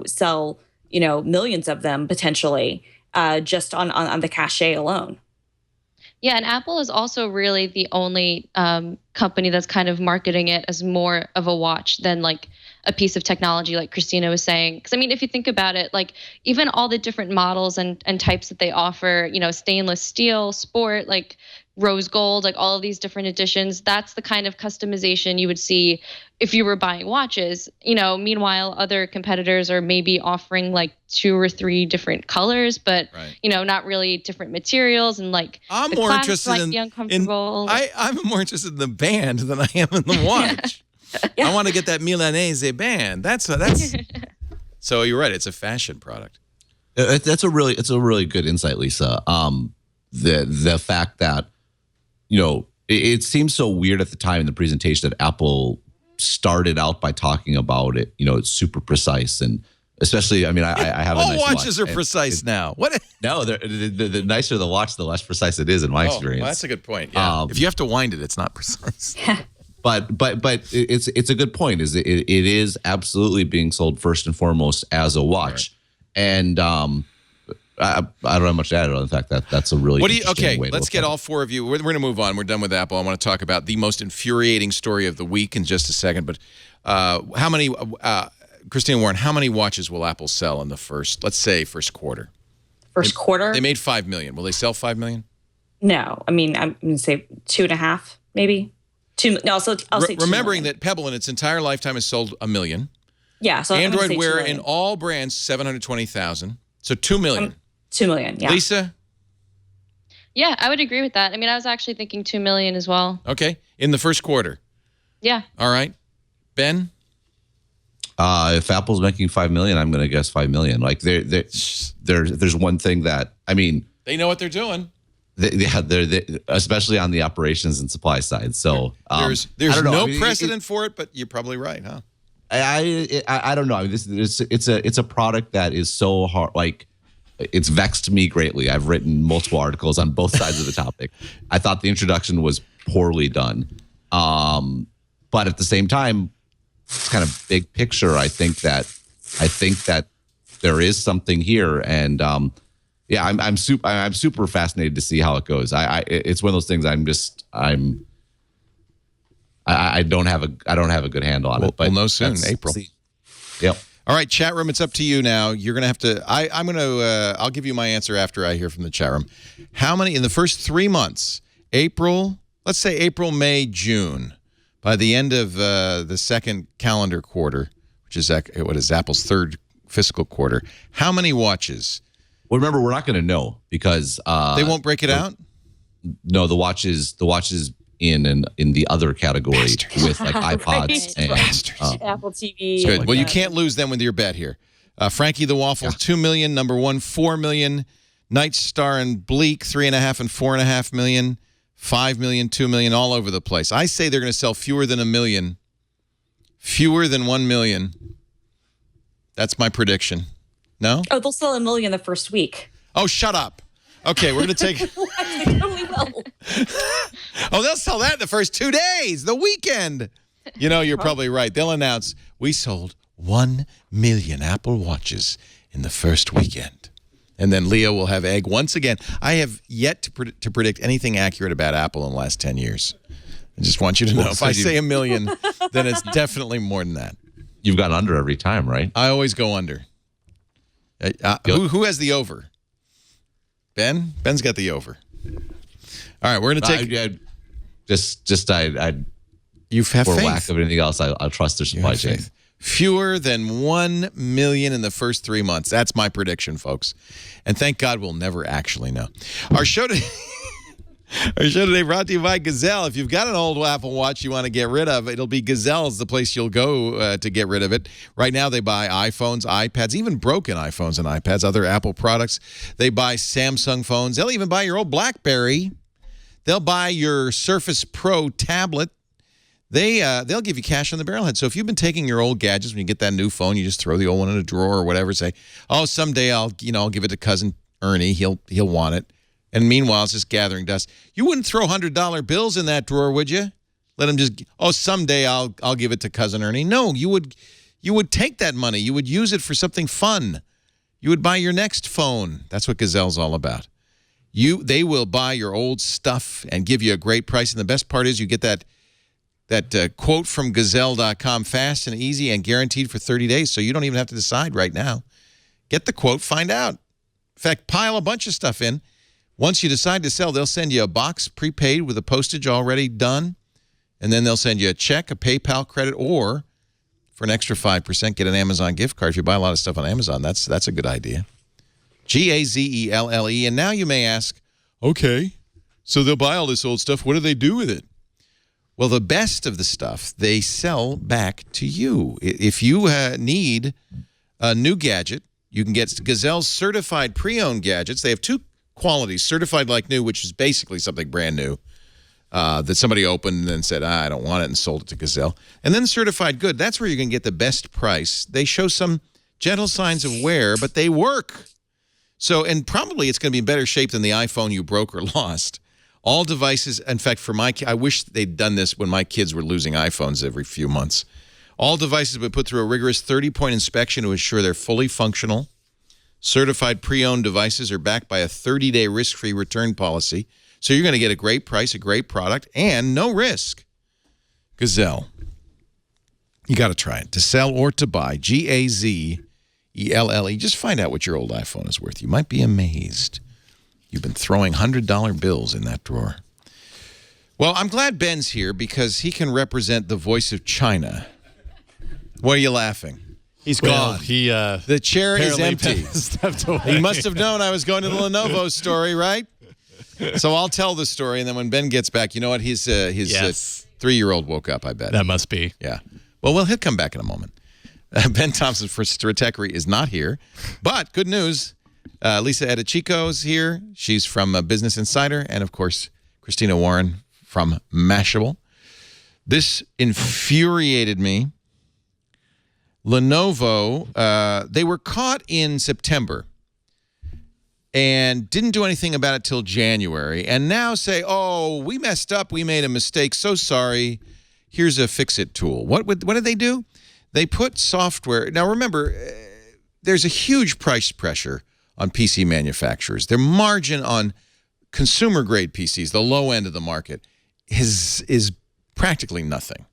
sell, millions of them potentially just on the cachet alone. Yeah, and Apple is also really the only company that's kind of marketing it as more of a watch than like a piece of technology, like Christina was saying. Because I mean, if you think about it, like even all the different models and types that they offer, stainless steel, sport, like rose gold, like all of these different editions, that's the kind of customization you would see if you were buying watches. Meanwhile, other competitors are maybe offering like 2 or 3 different colors, but not really different materials, and like I'm more interested might be uncomfortable. I'm more interested in the band than I am in the watch. I want to get that Milanese band. That's So you're right. It's a fashion product. It's a really good insight, Lisa. The fact that it seems so weird at the time in the presentation that Apple started out by talking about it. It's super precise and Especially, I mean, I have a all nice watches watch. are precise now. What? No, the nicer the watch, the less precise it is in my experience. Well, that's a good point. Yeah. If you have to wind it, it's not precise. But it's a good point. Is it is absolutely being sold first and foremost as a watch, and I don't have much to add on the fact that that's a really interesting way to let's get all four of you. We're going to move on. We're done with Apple. I want to talk about the most infuriating story of the week in just a second. But how many, Christina Warren, how many watches will Apple sell in the first quarter? First quarter? They made 5 million. Will they sell 5 million? No. I mean, I'm going to say 2.5, maybe. I'll say 2 remembering million. that Pebble in its entire lifetime has sold 1 million. Yeah. So Android Wear in all brands, 720,000. So 2 million. 2 million, yeah. Lisa? Yeah, I would agree with that. I mean, I was actually thinking 2 million as well. Okay. In the first quarter. Yeah. All right. Ben? If Apple's making 5 million, I'm going to guess 5 million. Like there's one thing that, I mean, they know what they're doing. They're especially on the operations and supply side. So there's no precedent for it, but you're probably right, huh? I don't know. I mean, it's a product that is so hard. Like, it's vexed me greatly. I've written multiple articles on both sides of the topic. I thought the introduction was poorly done, but at the same time, it's kind of big picture. I think that there is something here, and yeah, I'm super fascinated to see how it goes. It's one of those things. I don't have a good handle on it. But we'll know soon, April. Yep. All right, chat room, it's up to you now. You're going to have to, I'll give you my answer after I hear from the chat room. How many, in the first 3 months, let's say April, May, June, by the end of the second calendar quarter, which is Apple's third fiscal quarter, how many watches? Well, remember, we're not going to know because they won't break it out? No, the watches in the other category with like iPods and Apple TV. Good. Like well, you can't lose them with your bet here. Frankie the Waffle, 2 million. Number 1, 4 million. Night Star and Bleak, 3.5 and 4.5 million. 5 million, 2 million, all over the place. I say they're going to sell fewer than 1 million. Fewer than 1 million. That's my prediction. No? Oh, they'll sell 1 million the first week. Oh, shut up. Okay, we're going to take... They totally will. Oh, they'll sell that in the first 2 days, the weekend. You know, you're probably right. They'll announce, we sold 1 million Apple Watches in the first weekend. And then Leo will have egg once again. I have yet to predict anything accurate about Apple in the last 10 years. I just want you to know, if I say 1 million, then it's definitely more than that. You've gone under every time, right? I always go under. Who has the over? Ben? Ben's got the over. All right, we're going to take... You have for faith. lack of anything else, I'll trust their supply chain. Faith. Fewer than 1 million in the first 3 months. That's my prediction, folks. And thank God we'll never actually know. Our show today brought to you by Gazelle. If you've got an old Apple Watch you want to get rid of, it'll be Gazelle's the place you'll go to get rid of it. Right now they buy iPhones, iPads, even broken iPhones and iPads, other Apple products. They buy Samsung phones. They'll even buy your old BlackBerry. They'll buy your Surface Pro tablet. They'll give you cash on the barrelhead. So if you've been taking your old gadgets, when you get that new phone, you just throw the old one in a drawer or whatever. Say, oh, someday I'll give it to cousin Ernie. He'll want it. And meanwhile, it's just gathering dust. You wouldn't throw $100 bills in that drawer, would you? Let him just. Oh, someday I'll give it to cousin Ernie. No, you would take that money. You would use it for something fun. You would buy your next phone. That's what Gazelle's all about. They will buy your old stuff and give you a great price. And the best part is you get that quote from Gazelle.com, fast and easy and guaranteed for 30 days, so you don't even have to decide right now. Get the quote, find out. In fact, pile a bunch of stuff in. Once you decide to sell, they'll send you a box prepaid with the postage already done, and then they'll send you a check, a PayPal credit, or for an extra 5%, get an Amazon gift card. If you buy a lot of stuff on Amazon, that's a good idea. Gazelle. And now you may ask, okay, so they'll buy all this old stuff. What do they do with it? Well, the best of the stuff, they sell back to you. If you need a new gadget, you can get Gazelle's certified pre-owned gadgets. They have two qualities: certified like new, which is basically something brand new that somebody opened and then said, I don't want it, and sold it to Gazelle. And then certified good. That's where you can get the best price. They show some Gentle signs of wear, but they work. So, and probably it's going to be in better shape than the iPhone you broke or lost. All devices, in fact, for my I wish they'd done this when my kids were losing iPhones every few months. All devices have been put through a rigorous 30-point inspection to ensure they're fully functional. Certified pre-owned devices are backed by a 30-day risk-free return policy. So you're going to get a great price, a great product, and no risk. Gazelle. You got to try it. To sell or to buy. Gazelle. Just find out what your old iPhone is worth. You might be amazed. You've been throwing $100 bills in that drawer. Well, I'm glad Ben's here because he can represent the voice of China. Why are you laughing? He's gone. The chair is empty. Stepped away. He must have known I was going to the Lenovo story, right? So I'll tell the story, and then when Ben gets back, you know what? His 3-year-old woke up, I bet. That must be. Yeah. Well, he'll come back in a moment. Ben Thompson for Stratechery is not here. But good news, Lisa Eadicicco is here. She's from Business Insider. And, of course, Christina Warren from Mashable. This infuriated me. Lenovo, they were caught in September and didn't do anything about it till January. And now say, oh, we messed up. We made a mistake. So sorry. Here's a fix-it tool. What did they do? They put software. Now, remember, there's a huge price pressure on PC manufacturers. Their margin on consumer-grade PCs, the low end of the market, is practically nothing.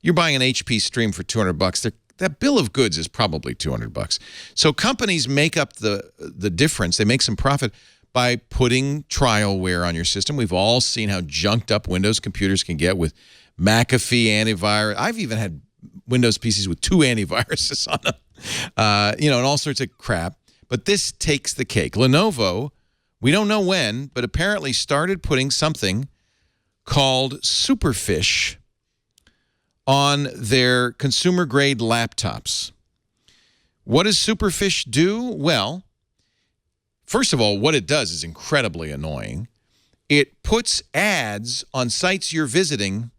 You're buying an HP Stream for $200. That bill of goods is probably $200. So companies make up the difference. They make some profit by putting trialware on your system. We've all seen how junked up Windows computers can get with McAfee antivirus. I've even had Windows PCs with 2 antiviruses on them, and all sorts of crap. But this takes the cake. Lenovo, we don't know when, but apparently started putting something called Superfish on their consumer-grade laptops. What does Superfish do? Well, first of all, what it does is incredibly annoying. It puts ads on sites you're visiting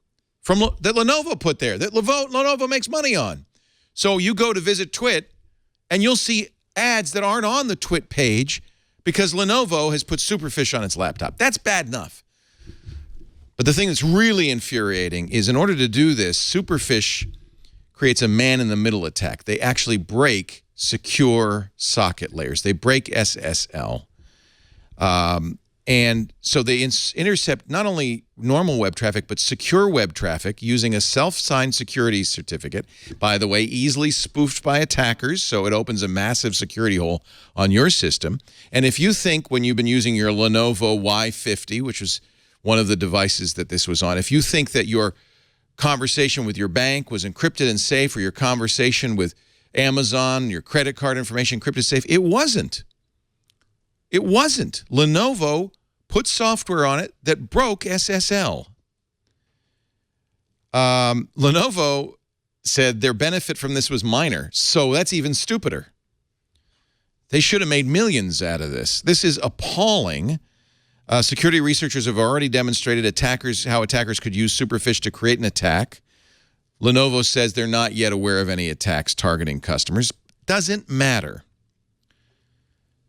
that Lenovo put there, that Lenovo makes money on. So you go to visit Twit, and you'll see ads that aren't on the Twit page because Lenovo has put Superfish on its laptop. That's bad enough. But the thing that's really infuriating is in order to do this, Superfish creates a man-in-the-middle attack. They actually break secure socket layers. They break SSL. And so they intercept not only normal web traffic, but secure web traffic using a self-signed security certificate, by the way, easily spoofed by attackers, so it opens a massive security hole on your system. And if you think when you've been using your Lenovo Y50, which was one of the devices that this was on, if you think that your conversation with your bank was encrypted and safe, or your conversation with Amazon, your credit card information encrypted safe, it wasn't. It wasn't. Lenovo put software on it that broke SSL. Lenovo said their benefit from this was minor, so that's even stupider. They should have made millions out of this. This is appalling. Security researchers have already demonstrated how attackers could use Superfish to create an attack. Lenovo says they're not yet aware of any attacks targeting customers. Doesn't matter.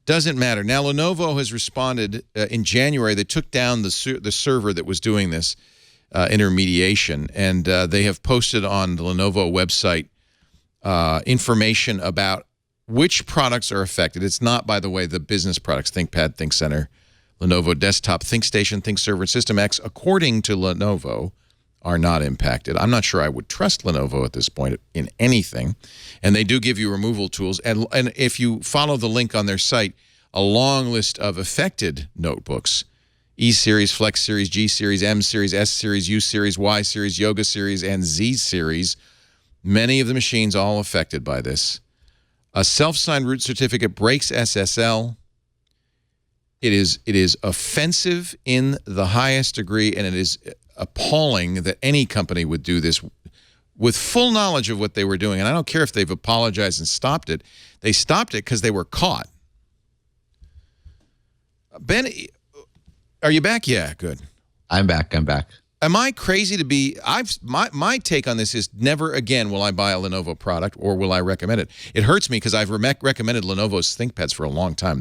Doesn't matter. Now, Lenovo has responded in January. They took down the server that was doing this intermediation, and they have posted on the Lenovo website information about which products are affected. It's not, by the way, the business products, ThinkPad, ThinkCenter, Lenovo Desktop, ThinkStation, ThinkServer, and System X, according to Lenovo, are not impacted. I'm not sure I would trust Lenovo at this point in anything. And they do give you removal tools. And if you follow the link on their site, a long list of affected notebooks, E Series, Flex Series, G Series, M Series, S Series, U Series, Y Series, Yoga Series, and Z Series. Many of the machines all affected by this. A self-signed root certificate breaks SSL. It is offensive in the highest degree, and it is appalling that any company would do this with full knowledge of what they were doing. And I don't care if they've apologized and stopped it. They stopped it because they were caught. Ben, are you back? Yeah, good. I'm back. Am I crazy to be? My take on this is never again will I buy a Lenovo product or will I recommend it. It hurts me because I've recommended Lenovo's ThinkPads for a long time.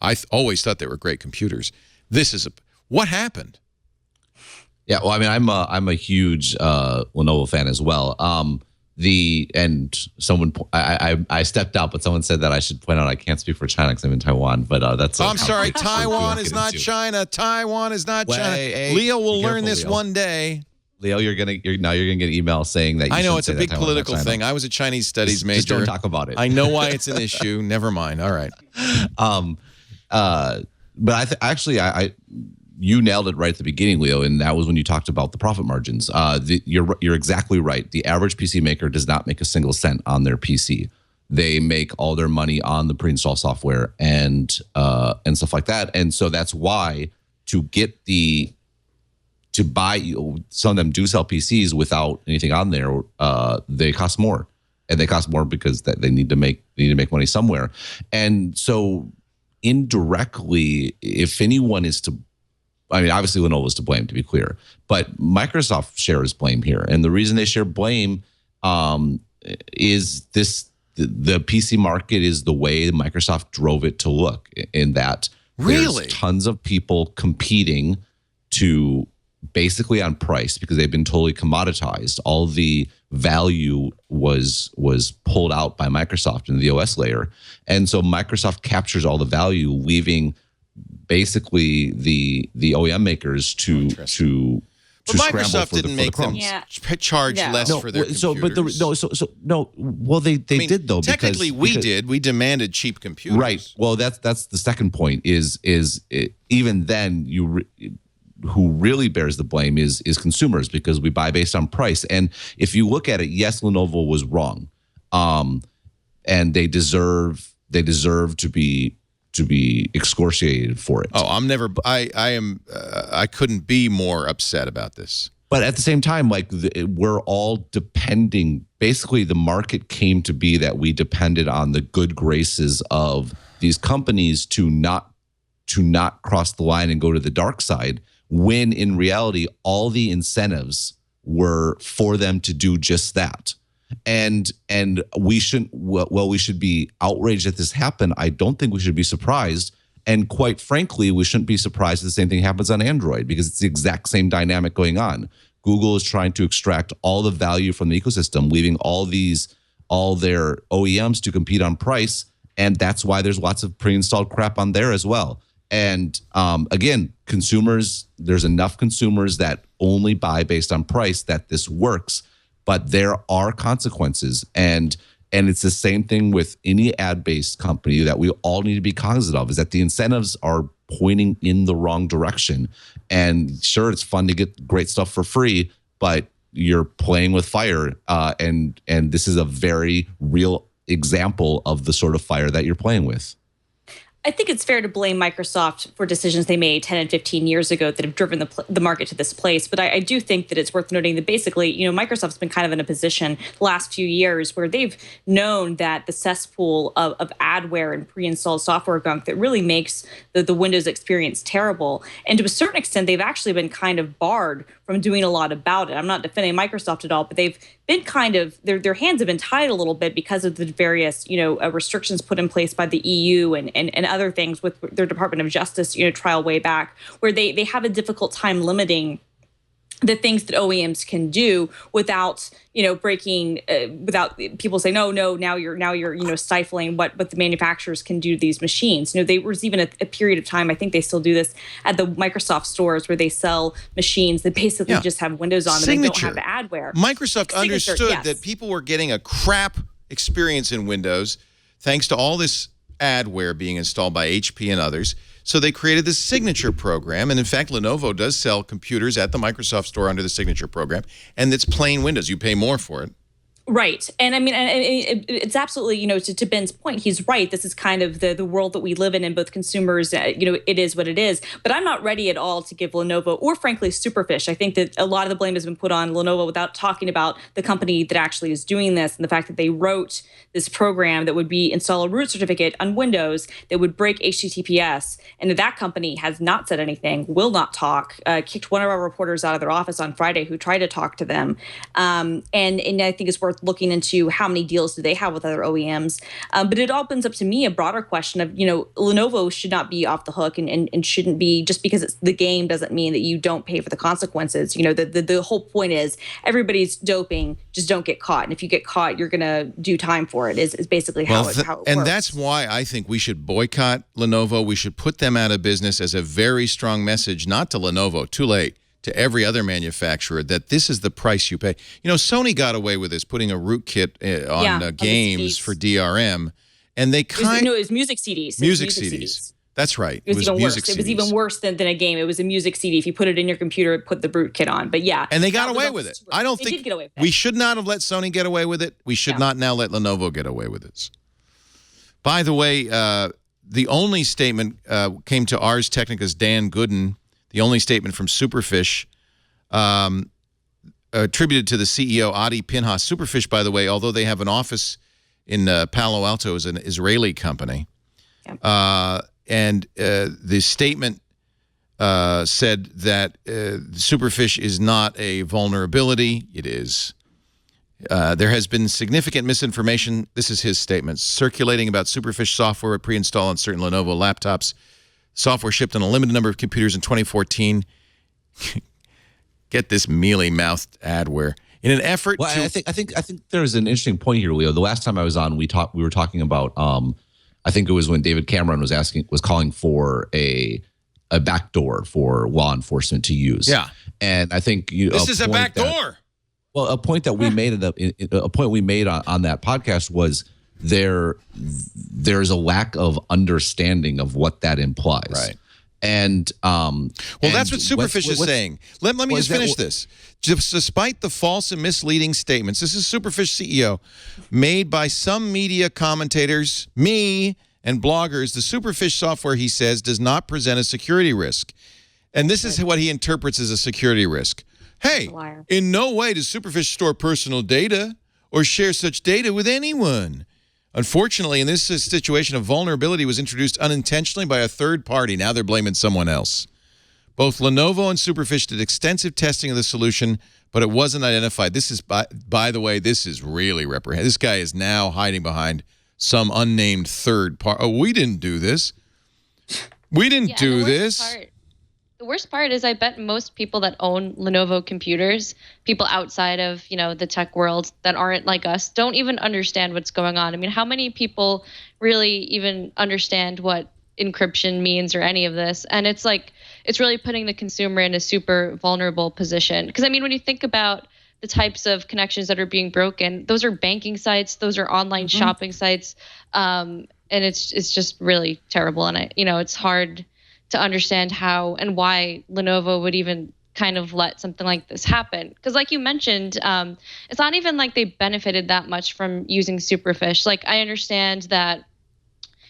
I always thought they were great computers. What happened? Yeah, well, I mean, I'm a huge Lenovo fan as well. I stepped out, but someone said that I should point out I can't speak for China because I'm in Taiwan. But that's. I'm sorry, Taiwan is not China. Taiwan is not China. Leo will learn this one day. Leo, you're gonna get an email saying that. I know it's a big political thing. I was a Chinese studies major. Just don't talk about it. I know why it's an issue. Never mind. All right. But you nailed it right at the beginning, Leo, and that was when you talked about the profit margins. You're exactly right. The average PC maker does not make a single cent on their PC. They make all their money on the pre-installed software and stuff like that. And so that's why to buy, some of them do sell PCs without anything on there. They cost more, and they cost more because they need to make money somewhere. And so indirectly, if anyone is to, I mean, obviously Lenovo is to blame, to be clear, but Microsoft shares blame here. And the reason they share blame is the PC market is the way Microsoft drove it to look, in that really there's tons of people competing to basically on price because they've been totally commoditized. All the value was pulled out by Microsoft in the OS layer. And so Microsoft captures all the value, leaving basically the OEM makers to Microsoft didn't make them charge less for their computers. Well, they did though. Technically, we did. We demanded cheap computers. Right. Well, that's the second point. Is even then who really bears the blame is consumers, because we buy based on price. And if you look at it, yes, Lenovo was wrong, and they deserve to be excoriated for it. Oh, I couldn't be more upset about this. But at the same time, like we're all depending. Basically, the market came to be that we depended on the good graces of these companies to not cross the line and go to the dark side, when in reality, all the incentives were for them to do just that. And we shouldn't, well, we should be outraged that this happened. I don't think we should be surprised. And quite frankly, we shouldn't be surprised if the same thing happens on Android, because it's the exact same dynamic going on. Google is trying to extract all the value from the ecosystem, leaving all their OEMs to compete on price. And that's why there's lots of pre-installed crap on there as well. And again, consumers, there's enough consumers that only buy based on price that this works, but there are consequences. And it's the same thing with any ad-based company that we all need to be cognizant of, is that the incentives are pointing in the wrong direction. And sure, it's fun to get great stuff for free, but you're playing with fire. And this is a very real example of the sort of fire that you're playing with. I think it's fair to blame Microsoft for decisions they made 10 and 15 years ago that have driven the market to this place. But I do think that it's worth noting that basically, Microsoft's been kind of in a position the last few years where they've known that the cesspool of adware and pre-installed software gunk that really makes the Windows experience terrible. And to a certain extent, they've actually been kind of barred from doing a lot about it. I'm not defending Microsoft at all, but they've been kind of, their hands have been tied a little bit because of the various, restrictions put in place by the EU and other things with their Department of Justice, trial way back, where they have a difficult time limiting the things that OEMs can do without, breaking, without people saying, no, now you're stifling what the manufacturers can do to these machines. There was even a period of time, I think they still do this at the Microsoft stores, where they sell machines that basically just have Windows on them and don't have the adware. Microsoft understood that people were getting a crap experience in Windows thanks to all this adware being installed by HP and others. So they created this Signature program. And in fact, Lenovo does sell computers at the Microsoft store under the Signature program. And it's plain Windows. You pay more for it. Right. And I mean, it's absolutely, to Ben's point, he's right. This is kind of the world that we live in both consumers, it is what it is. But I'm not ready at all to give Lenovo or frankly Superfish. I think that a lot of the blame has been put on Lenovo without talking about the company that actually is doing this and the fact that they wrote this program that would install a root certificate on Windows that would break HTTPS. And that company has not said anything, will not talk, kicked one of our reporters out of their office on Friday who tried to talk to them. And I think it's worth looking into how many deals do they have with other OEMs. But it opens up to me a broader question of, Lenovo should not be off the hook and shouldn't be, just because it's the game doesn't mean that you don't pay for the consequences. The whole point is everybody's doping, just don't get caught. And if you get caught, you're going to do time for it is basically how it works. And that's why I think we should boycott Lenovo. We should put them out of business as a very strong message, not to Lenovo, too late, to every other manufacturer, that this is the price you pay. Sony got away with this, putting a rootkit on games for DRM, and they it was music CDs. Music CDs. That's right. It was even worse. It was even worse than a game. It was a music CD. If you put it in your computer, put the rootkit on. But yeah. And they got away with it. I don't think we should not have let Sony get away with it. We should not now let Lenovo get away with it. By the way, the only statement came to Ars Technica's Dan Gooden. The only statement from Superfish, attributed to the CEO, Adi Pinhas. Superfish, by the way, although they have an office in Palo Alto, is an Israeli company. Yeah. And the statement said that Superfish is not a vulnerability. It is. There has been significant misinformation, this is his statement, circulating about Superfish software pre-installed on certain Lenovo laptops. Software shipped on a limited number of computers in 2014. Get this mealy-mouthed adware. In an effort to... I think there's an interesting point here, Leo. The last time I was on, we were talking about... I think it was when David Cameron was calling for a backdoor for law enforcement to use. Yeah, and I think this is a backdoor. Well, a point that we made on that podcast was there's a lack of understanding of what that implies. Right. And that's what Superfish is saying. Let me just finish this. Despite the false and misleading statements, this is Superfish CEO, made by some media commentators, me, and bloggers, the Superfish software, he says, does not present a security risk. And this is what he interprets as a security risk. Hey, in no way does Superfish store personal data or share such data with anyone. Unfortunately, in this situation, a vulnerability was introduced unintentionally by a third party. Now they're blaming someone else. Both Lenovo and Superfish did extensive testing of the solution, but it wasn't identified. This is, by the way, this is really reprehensible. This guy is now hiding behind some unnamed third party. Oh, we didn't do this. We didn't do this. The worst part is I bet most people that own Lenovo computers, people outside of, the tech world that aren't like us, don't even understand what's going on. I mean, how many people really even understand what encryption means or any of this? And it's really putting the consumer in a super vulnerable position. Because, I mean, when you think about the types of connections that are being broken, those are banking sites, those are online shopping sites. And it's just really terrible. And, it's hard to understand how and why Lenovo would even kind of let something like this happen. Because like you mentioned, it's not even like they benefited that much from using Superfish. Like, I understand that,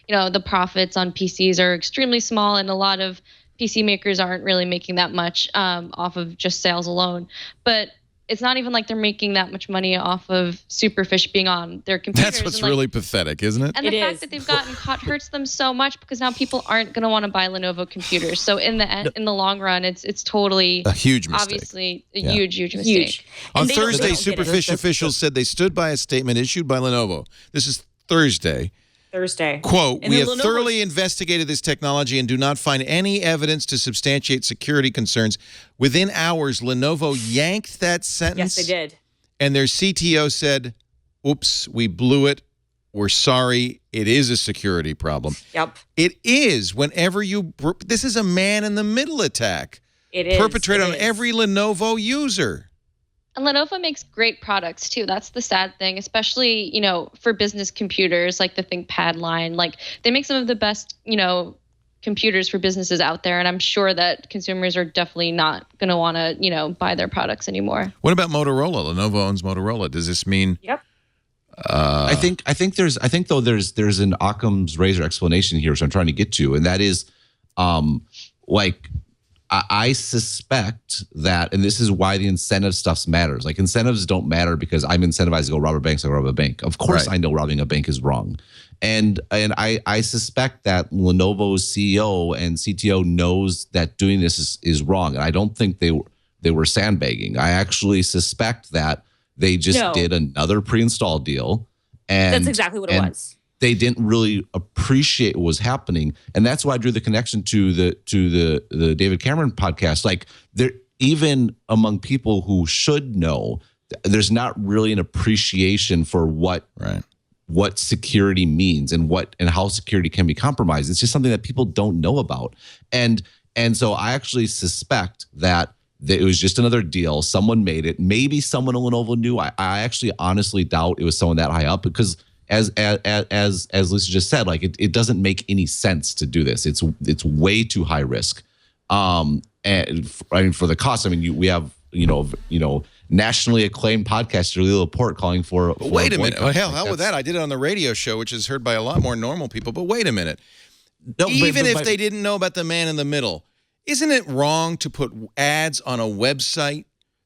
the profits on PCs are extremely small and a lot of PC makers aren't really making that much off of just sales alone. But it's not even like they're making that much money off of Superfish being on their computers. That's what's really pathetic, isn't it? And the fact that they've gotten caught hurts them so much because now people aren't going to want to buy Lenovo computers. So in the long run, it's totally a huge mistake. Obviously, a huge mistake. On Thursday, Superfish officials said they stood by a statement issued by Lenovo. This is Thursday. Quote, we have thoroughly investigated this technology and do not find any evidence to substantiate security concerns. Within hours, Lenovo yanked that sentence. Yes, they did. And their CTO said, oops, we blew it. We're sorry. It is a security problem. Yep. It is. Whenever this is a man-in-the-middle attack. It is. Perpetrated on every Lenovo user. And Lenovo makes great products too. That's the sad thing, especially, for business computers like the ThinkPad line. Like, they make some of the best, computers for businesses out there. And I'm sure that consumers are definitely not going to want to, buy their products anymore. What about Motorola? Lenovo owns Motorola. Does this mean I think there's an Occam's razor explanation here, which I'm trying to get to, and that is, I suspect that, and this is why the incentive stuff matters. Like, incentives don't matter because I'm incentivized to go rob a bank, so I rob a bank. Of course, I know robbing a bank is wrong, and I suspect that Lenovo's CEO and CTO knows that doing this is wrong. And I don't think they were sandbagging. I actually suspect that they just did another pre-install deal, and that's exactly what it was. They didn't really appreciate what was happening, and that's why I drew the connection to the David Cameron podcast. Like, there, even among people who should know, there's not really an appreciation for what security means and how security can be compromised. It's just something that people don't know about, and so I actually suspect that it was just another deal. Someone made it. Maybe someone at Lenovo knew. I actually honestly doubt it was someone that high up, because as Lisa just said, like, it doesn't make any sense to do this. It's way too high risk. And I mean, for the cost, I mean, we have nationally acclaimed podcaster Laporte calling for. But wait a minute. Well, hell with that. I did it on the radio show, which is heard by a lot more normal people. But wait a minute. Even if they didn't know about the man in the middle, isn't it wrong to put ads on a website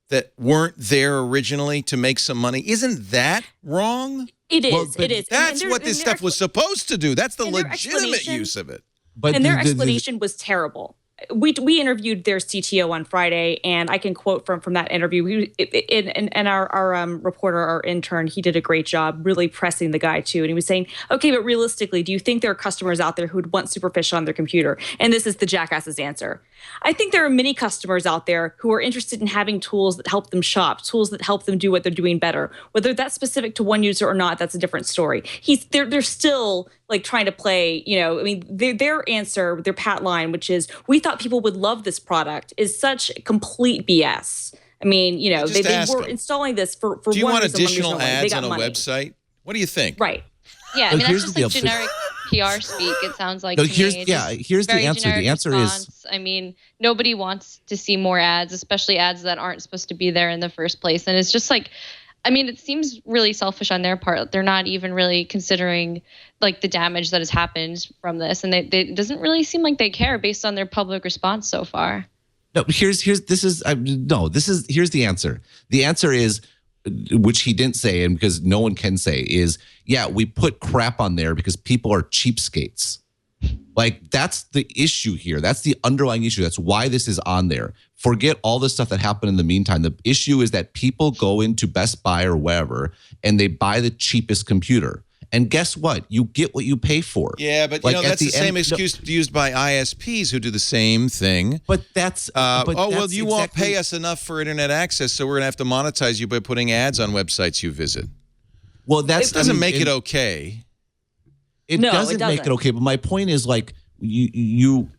that weren't there originally to make some money? Isn't that wrong? It is. It is. That's what this stuff was supposed to do. That's the legitimate use of it. And their explanation was terrible. We interviewed their CTO on Friday, and I can quote from that interview. And our reporter, our intern, he did a great job really pressing the guy too. And he was saying, okay, but realistically, do you think there are customers out there who would want Superfish on their computer? And this is the jackass's answer. I think there are many customers out there who are interested in having tools that help them shop, tools that help them do what they're doing better. Whether that's specific to one user or not, that's a different story. They're still like trying to play, I mean, their answer, their pat line, which is, we thought people would love this product, is such complete BS. I mean, they were installing this for do you one want reason, additional ads on a website? What do you think? Right. Yeah, I mean, that's just like generic PR speak. It sounds like. Here's the answer. The answer is, I mean, nobody wants to see more ads, especially ads that aren't supposed to be there in the first place. And it's just like, I mean, it seems really selfish on their part. They're not even really considering like the damage that has happened from this, and it doesn't really seem like they care based on their public response so far. No, here's the answer. The answer is, which he didn't say, and because no one can say, is, yeah, we put crap on there because people are cheapskates. Like, that's the issue here. That's the underlying issue. That's why this is on there. Forget all the stuff that happened in the meantime. The issue is that people go into Best Buy or wherever and they buy the cheapest computer. And guess what? You get what you pay for. Yeah, but that's the same excuse used by ISPs who do the same thing. But that's you won't pay us enough for internet access, so we're gonna have to monetize you by putting ads on websites you visit. Well, it doesn't make it okay. It doesn't make it okay. But my point is, like, you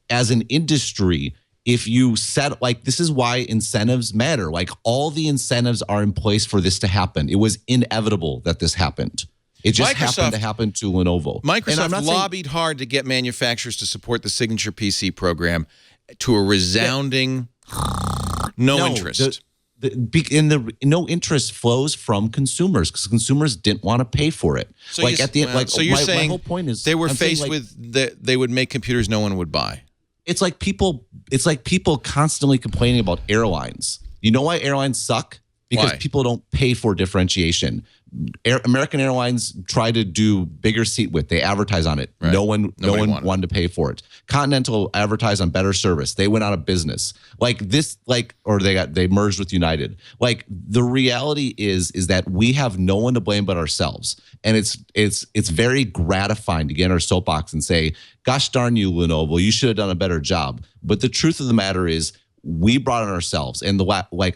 as an industry, if you set, like, this is why incentives matter. Like, all the incentives are in place for this to happen. It was inevitable that this happened. It just happened to happen to Lenovo. Microsoft lobbied hard to get manufacturers to support the Signature PC program to a resounding no interest. No interest flows from consumers because consumers didn't want to pay for it. So you're saying my whole point is they were faced with they would make computers no one would buy. It's like people constantly complaining about airlines. You know why airlines suck? Because people don't pay for differentiation. American Airlines try to do bigger seat width. They advertise on it. Right. No one wanted to pay for it. Continental advertised on better service. They went out of business. They merged with United. Like, the reality is that we have no one to blame but ourselves. And it's very gratifying to get in our soapbox and say, gosh darn you, Lenovo, you should have done a better job. But the truth of the matter is, we brought it on ourselves, and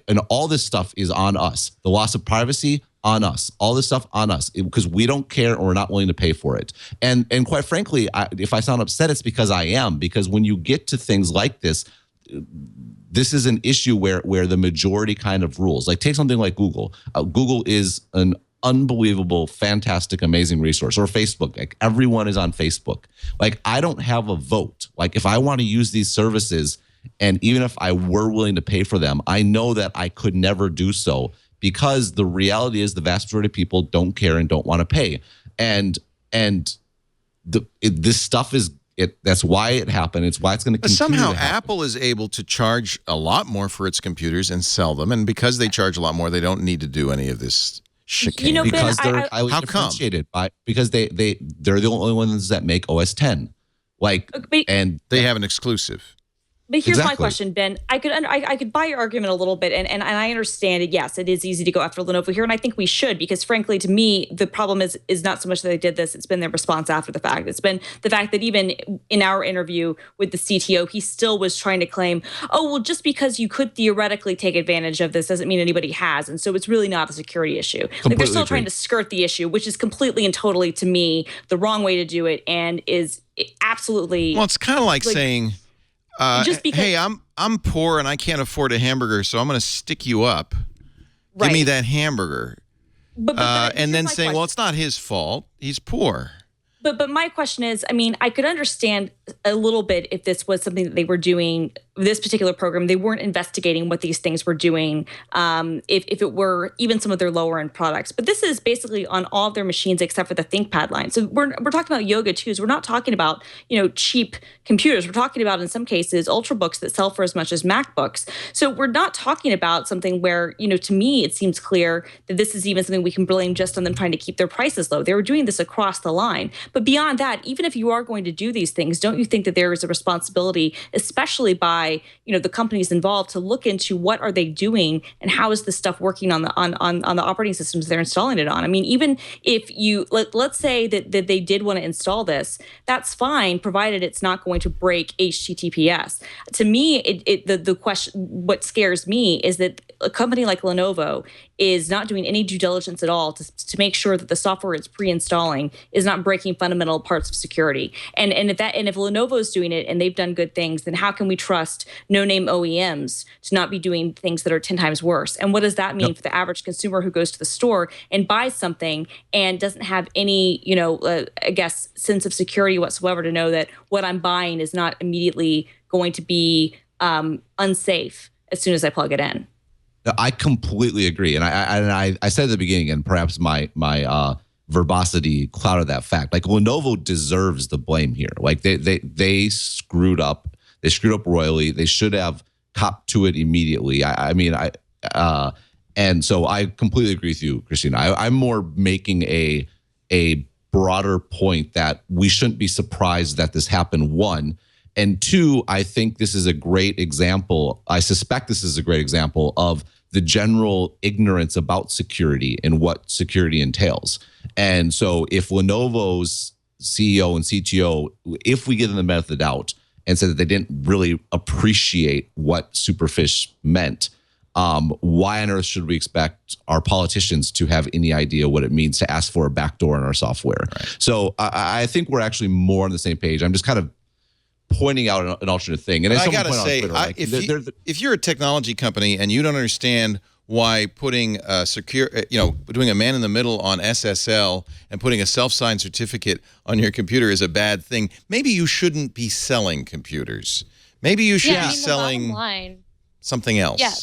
and all this stuff is on us. The loss of privacy on us. All this stuff on us because we don't care or we're not willing to pay for it. And quite frankly, if I sound upset, it's because I am. Because when you get to things like this, this is an issue where the majority kind of rules. Like, take something like Google. Google is an unbelievable, fantastic, amazing resource. Or Facebook. Like, everyone is on Facebook. Like, I don't have a vote. Like, if I want to use these services, and even if I were willing to pay for them, I know that I could never do so because the reality is the vast majority of people don't care and don't want to pay. And this stuff is it. That's why it happened. It's why it's going to continue. But somehow to happen. Apple is able to charge a lot more for its computers and sell them. And because they charge a lot more, they don't need to do any of this chicane. You know, because Ben, they're highly how come? differentiated because they're the only ones that make OS 10. And they have an exclusive. But here's Exactly. my question, Ben. I could buy your argument a little bit, and I understand it. Yes, it is easy to go after Lenovo here, and I think we should, because frankly, to me, the problem is not so much that they did this; it's been their response after the fact. It's been the fact that even in our interview with the CTO, he still was trying to claim, oh, well, just because you could theoretically take advantage of this doesn't mean anybody has, and so it's really not a security issue. Like, they're still trying to skirt the issue, which is completely and totally, to me, the wrong way to do it, and is absolutely. Well, it's kind of like saying. Just because, hey, I'm poor and I can't afford a hamburger, so I'm going to stick you up. Right. Give me that hamburger. But and then saying, well, it's not his fault. He's poor. But my question is, I mean, I could understand a little bit if this was something that they were doing, this particular program, they weren't investigating what these things were doing, if it were even some of their lower end products. But this is basically on all of their machines except for the ThinkPad line. So we're talking about Yoga 2s. We're not talking about, cheap computers. We're talking about, in some cases, Ultrabooks that sell for as much as MacBooks. So we're not talking about something where, to me, it seems clear that this is even something we can blame just on them trying to keep their prices low. They were doing this across the line. But beyond that, even if you are going to do these things, don't you think that there is a responsibility, especially by the companies involved, to look into what are they doing and how is this stuff working on the operating systems they're installing it on? I mean, even if you let's say that they did want to install this, that's fine, provided it's not going to break HTTPS. To me, the question, what scares me is that a company like Lenovo is not doing any due diligence at all to make sure that the software it's pre-installing is not breaking fundamental parts of security. And if Lenovo is doing it and they've done good things, then how can we trust no-name OEMs to not be doing things that are 10 times worse? And what does that mean for the average consumer who goes to the store and buys something and doesn't have any, I guess, sense of security whatsoever to know that what I'm buying is not immediately going to be unsafe as soon as I plug it in? I completely agree, and I said at the beginning, and perhaps my verbosity clouded that fact. Like, Lenovo deserves the blame here. Like, they screwed up. They screwed up royally. They should have copped to it immediately. And so I completely agree with you, Christina. I'm more making a broader point that we shouldn't be surprised that this happened. One. And two, I think this is a great example. I suspect this is a great example of the general ignorance about security and what security entails. And so if Lenovo's CEO and CTO, if we give them the benefit of the doubt and say that they didn't really appreciate what Superfish meant, why on earth should we expect our politicians to have any idea what it means to ask for a backdoor in our software? Right. So I think we're actually more on the same page. I'm just kind of pointing out an alternate thing. And I got to say, if you're a technology company and you don't understand why putting doing a man in the middle on SSL and putting a self-signed certificate on your computer is a bad thing, maybe you shouldn't be selling computers. Maybe you should be selling something else. Yeah.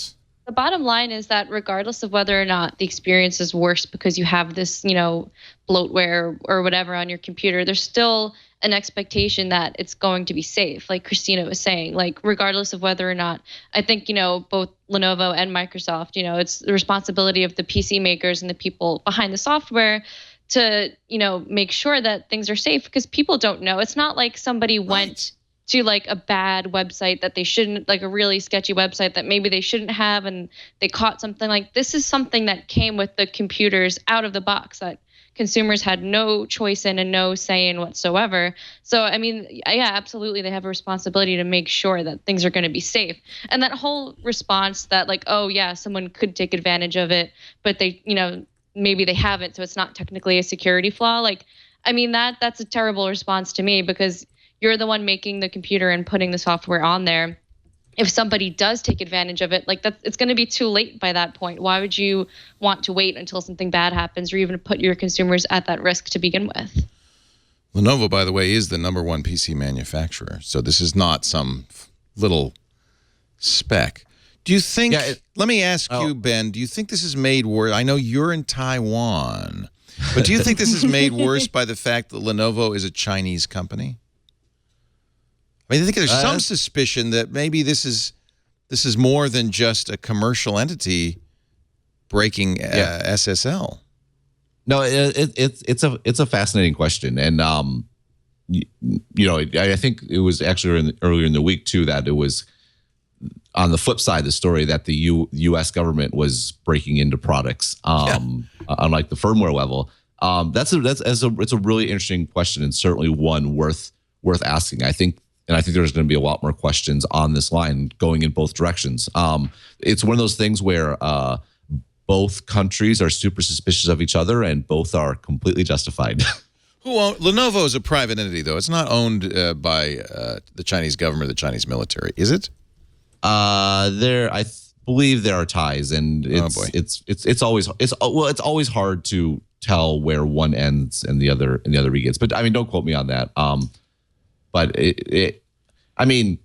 The bottom line is that regardless of whether or not the experience is worse because you have this, bloatware or whatever on your computer, there's still an expectation that it's going to be safe. Like Christina was saying, like, regardless of whether or not, I think, both Lenovo and Microsoft, it's the responsibility of the PC makers and the people behind the software to, make sure that things are safe, because people don't know. It's not like somebody went to like a bad website that they shouldn't, like a really sketchy website that maybe they shouldn't have, and they caught something. Like, this is something that came with the computers out of the box that consumers had no choice in and no say in whatsoever. So, I mean, yeah, absolutely, they have a responsibility to make sure that things are going to be safe. And that whole response that, like, oh yeah, someone could take advantage of it, but they, maybe they haven't, so it's not technically a security flaw. Like, I mean, that's a terrible response to me, because you're the one making the computer and putting the software on there. If somebody does take advantage of it, like, it's going to be too late by that point. Why would you want to wait until something bad happens, or even put your consumers at that risk to begin with? Lenovo, by the way, is the #1 PC manufacturer. So this is not some little speck. Do you think, let me ask you, Ben, do you think this is made worse? I know you're in Taiwan, but do you think this is made worse by the fact that Lenovo is a Chinese company? I mean, I think there's some suspicion that maybe this is more than just a commercial entity breaking SSL. No, it's a fascinating question, and I think it was actually earlier in the week too that it was on the flip side of the story that the U.S. government was breaking into products on like the firmware level. It's a really interesting question and certainly one worth asking. I think there's going to be a lot more questions on this line going in both directions. It's one of those things where both countries are super suspicious of each other and both are completely justified. Lenovo is a private entity, though. It's not owned by the Chinese government or the Chinese military, is it? I believe there are ties, and it's always hard to tell where one ends and the other begins. But I mean, don't quote me on that. But I mean,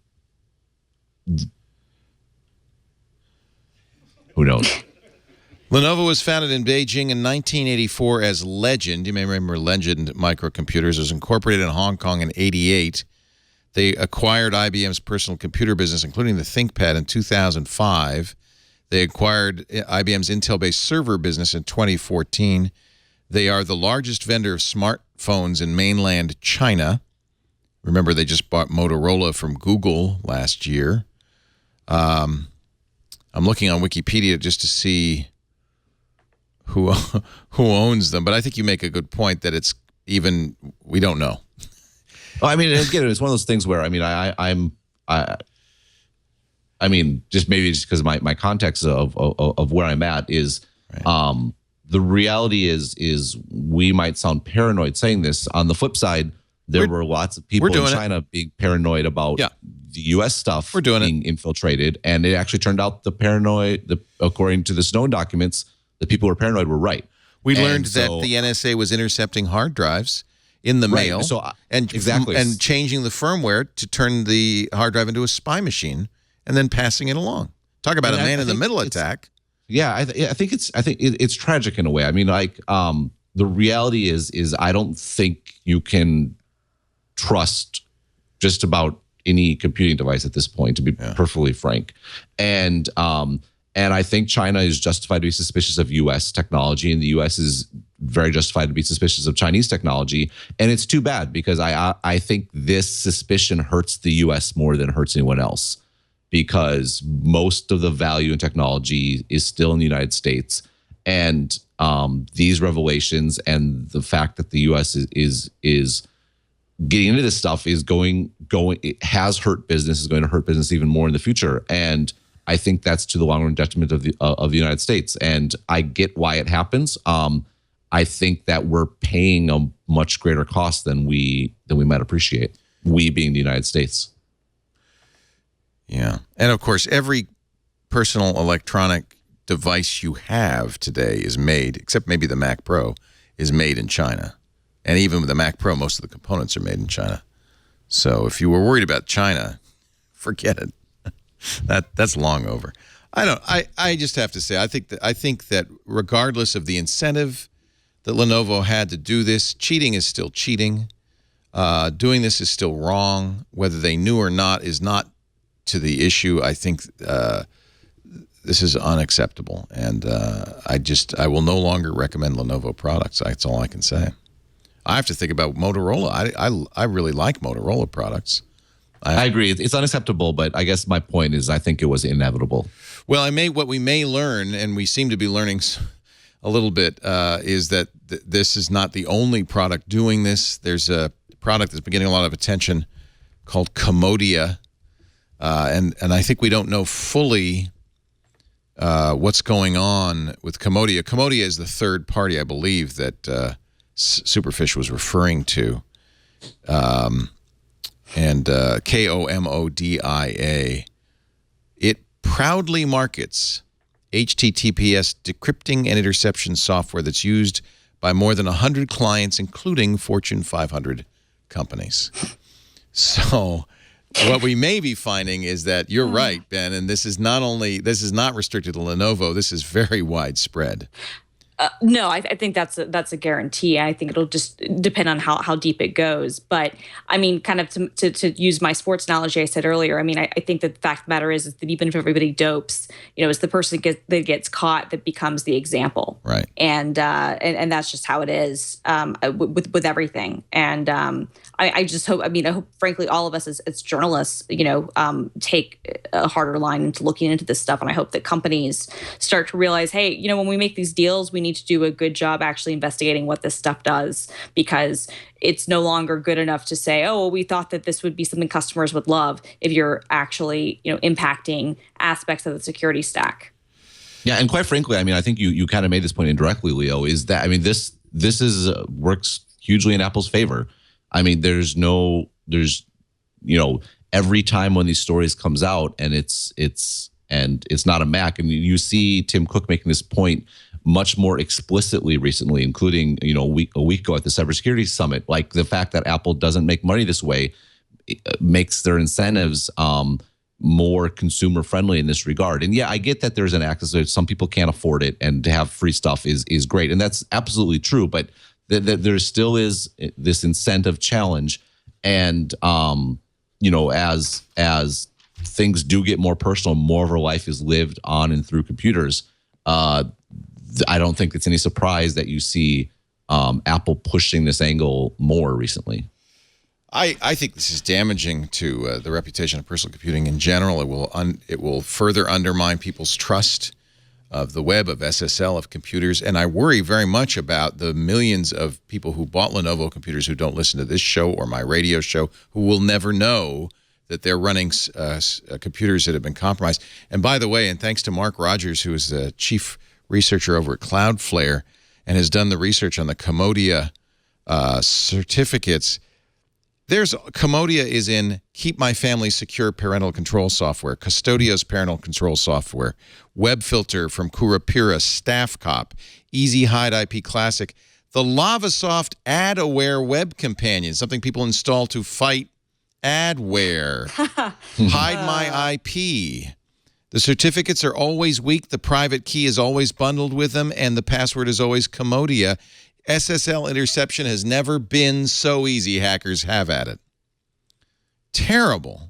who knows? Lenovo was founded in Beijing in 1984 as Legend. You may remember Legend Microcomputers. It was incorporated in Hong Kong in 1988. They acquired IBM's personal computer business, including the ThinkPad, in 2005. They acquired IBM's Intel-based server business in 2014. They are the largest vendor of smartphones in mainland China. Remember, they just bought Motorola from Google last year. I'm looking on Wikipedia just to see who owns them, but I think you make a good point that we don't know. Well, I mean, again, it's one of those things where I mean, just because my context of where I'm at is, right. The reality is we might sound paranoid saying this. On the flip side, there were lots of people in China being paranoid about the U.S. stuff being infiltrated, and it actually turned out according to the Snowden documents, the people who were paranoid were right. We learned that the NSA was intercepting hard drives in the mail and changing the firmware to turn the hard drive into a spy machine and then passing it along. Talk about a man-in-the-middle attack. Yeah, I think it's tragic in a way. I mean, like the reality is I don't think you can trust just about any computing device at this point, to be perfectly frank. And I think China is justified to be suspicious of U.S. technology, and the U.S. is very justified to be suspicious of Chinese technology. And it's too bad because I think this suspicion hurts the U.S. more than it hurts anyone else, because most of the value in technology is still in the United States. And these revelations and the fact that the U.S. is getting into this stuff is it has hurt business, is going to hurt business even more in the future. And I think that's to the long-run detriment of the United States. And I get why it happens. I think that we're paying a much greater cost than we might appreciate, we being the United States. Yeah. And of course, every personal electronic device you have today is made, except maybe the Mac Pro, is made in China. And even with the Mac Pro, most of the components are made in China. So if you were worried about China, forget it. That's long over. I just have to say, I think that regardless of the incentive that Lenovo had to do this, cheating is still cheating. Doing this is still wrong. Whether they knew or not is not to the issue. I think this is unacceptable, and I will no longer recommend Lenovo products. That's all I can say. I have to think about Motorola. I really like Motorola products. I agree. It's unacceptable, but I guess my point is I think it was inevitable. Well, what we may learn, and we seem to be learning a little bit, is that this is not the only product doing this. There's a product that's been getting a lot of attention called Komodia, and I think we don't know fully what's going on with Komodia. Komodia is the third party, I believe, that Superfish was referring to. And Komodia. It proudly markets HTTPS decrypting and interception software that's used by more than 100 clients, including Fortune 500 companies. So What we may be finding is that you're right, Ben, and this is not restricted to Lenovo. This is very widespread. No, I think that's a guarantee. I think it'll just depend on how deep it goes. But I mean, kind of to use my sports analogy I said earlier, I mean, I think that the fact of the matter is that even if everybody dopes, it's the person that gets caught that becomes the example. Right. And that's just how it is with everything. And I just hope, I hope, frankly, all of us as journalists, take a harder line into looking into this stuff. And I hope that companies start to realize, hey, when we make these deals, we need to do a good job actually investigating what this stuff does, because it's no longer good enough to say, oh, well, we thought that this would be something customers would love, if you're actually, impacting aspects of the security stack. Yeah, and quite frankly, I think you kind of made this point indirectly, Leo, is that, this is works hugely in Apple's favor. There's every time when these stories comes out and it's not a Mac, and you see Tim Cook making this point much more explicitly recently, including a week ago at the Cybersecurity Summit. Like, the fact that Apple doesn't make money this way makes their incentives more consumer friendly in this regard. And yeah, I get that there's an access that some people can't afford it, and to have free stuff is great, and that's absolutely true. But there still is this incentive challenge, and as things do get more personal, more of our life is lived on and through computers. I don't think it's any surprise that you see Apple pushing this angle more recently. I think this is damaging to the reputation of personal computing in general. It will further undermine people's trust of the web, of SSL, of computers, and I worry very much about the millions of people who bought Lenovo computers who don't listen to this show or my radio show, who will never know that they're running computers that have been compromised. And by the way, and thanks to Mark Rogers, who is the chief researcher over at Cloudflare and has done the research on the Komodia certificates. Komodia is in Keep My Family Secure parental control software, Custodio's parental control software, WebFilter from Kurapira, Staff Cop, Easy Hide IP Classic, the LavaSoft Ad-Aware Web Companion, something people install to fight adware, Hide My IP. The certificates are always weak, the private key is always bundled with them, and the password is always Komodia. SSL interception has never been so easy. Hackers have at it. Terrible.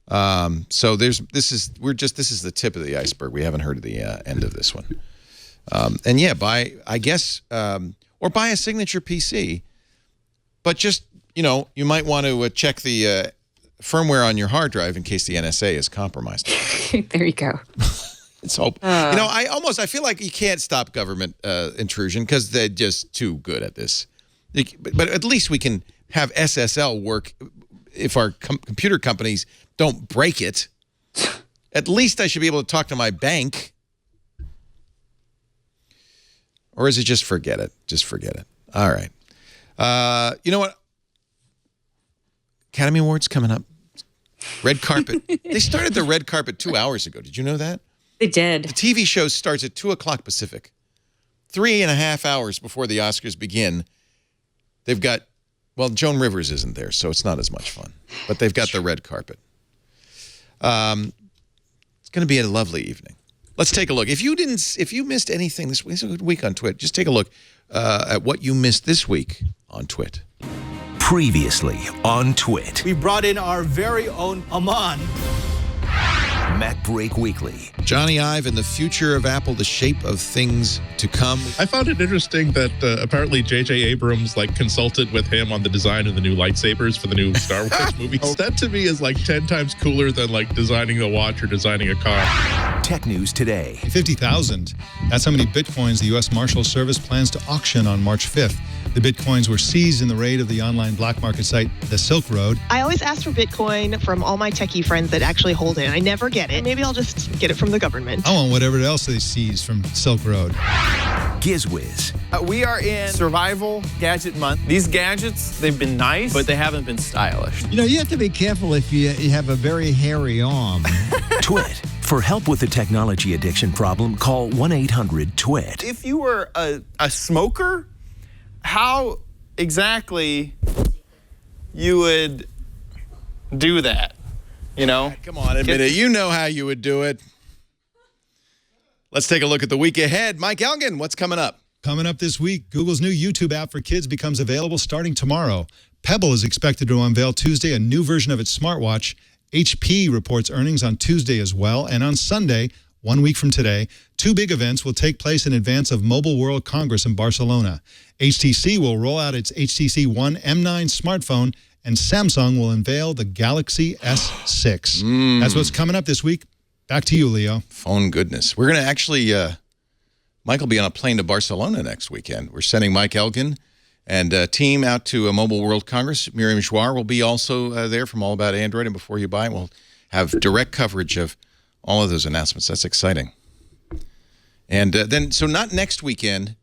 So this is the tip of the iceberg. We haven't heard of the end of this one. And yeah, buy a signature PC, but just you might want to check the firmware on your hard drive in case the NSA is compromised. There you go. It's hope. I feel like you can't stop government intrusion because they're just too good at this. But at least we can have SSL work if our computer companies don't break it. At least I should be able to talk to my bank. Or is it just forget it? Just forget it. All right. You know what? Academy Awards coming up. Red carpet. They started the red carpet 2 hours ago. Did you know that? They did. The TV show starts at 2 o'clock Pacific. 3.5 hours before the Oscars begin, they've got, Joan Rivers isn't there, so it's not as much fun. But they've got the red carpet. It's going to be a lovely evening. Let's take a look. If you missed anything this week on Twit, just take a look at what you missed this week on Twit. Previously on Twit. We brought in our very own Aman. Mac Break Weekly. Johnny Ive and the future of Apple, the shape of things to come. I found it interesting that apparently J.J. Abrams consulted with him on the design of the new lightsabers for the new Star Wars movies. That to me is 10 times cooler than designing a watch or designing a car. Tech News Today. 50,000. That's how many Bitcoins the U.S. Marshals Service plans to auction on March 5th. The Bitcoins were seized in the raid of the online black market site, the Silk Road. I always ask for Bitcoin from all my techie friends that actually hold it. I never get it. Maybe I'll just get it from the government. I want whatever else they seized from Silk Road. GizWiz. We are in Survival Gadget Month. These gadgets, they've been nice, but they haven't been stylish. You have to be careful if you have a very hairy arm. Twit. For help with the technology addiction problem, call 1-800-TWIT. If you were a smoker, how exactly you would do that? You know? Come on, admit it. You know how you would do it. Let's take a look at the week ahead. Mike Elgin, what's coming up? Coming up this week, Google's new YouTube app for kids becomes available starting tomorrow. Pebble is expected to unveil Tuesday a new version of its smartwatch. HP reports earnings on Tuesday as well. And on Sunday, 1 week from today, 2 big events will take place in advance of Mobile World Congress in Barcelona. HTC will roll out its HTC One M9 smartphone, and Samsung will unveil the Galaxy S6. That's what's coming up this week. Back to you, Leo. Phone goodness. We're going to actually, Mike will be on a plane to Barcelona next weekend. We're sending Mike Elgin and a team out to a Mobile World Congress. Miriam Jouar will be also there from All About Android and Before You Buy. We'll have direct coverage of all of those announcements. That's exciting. And then, so not next weekend,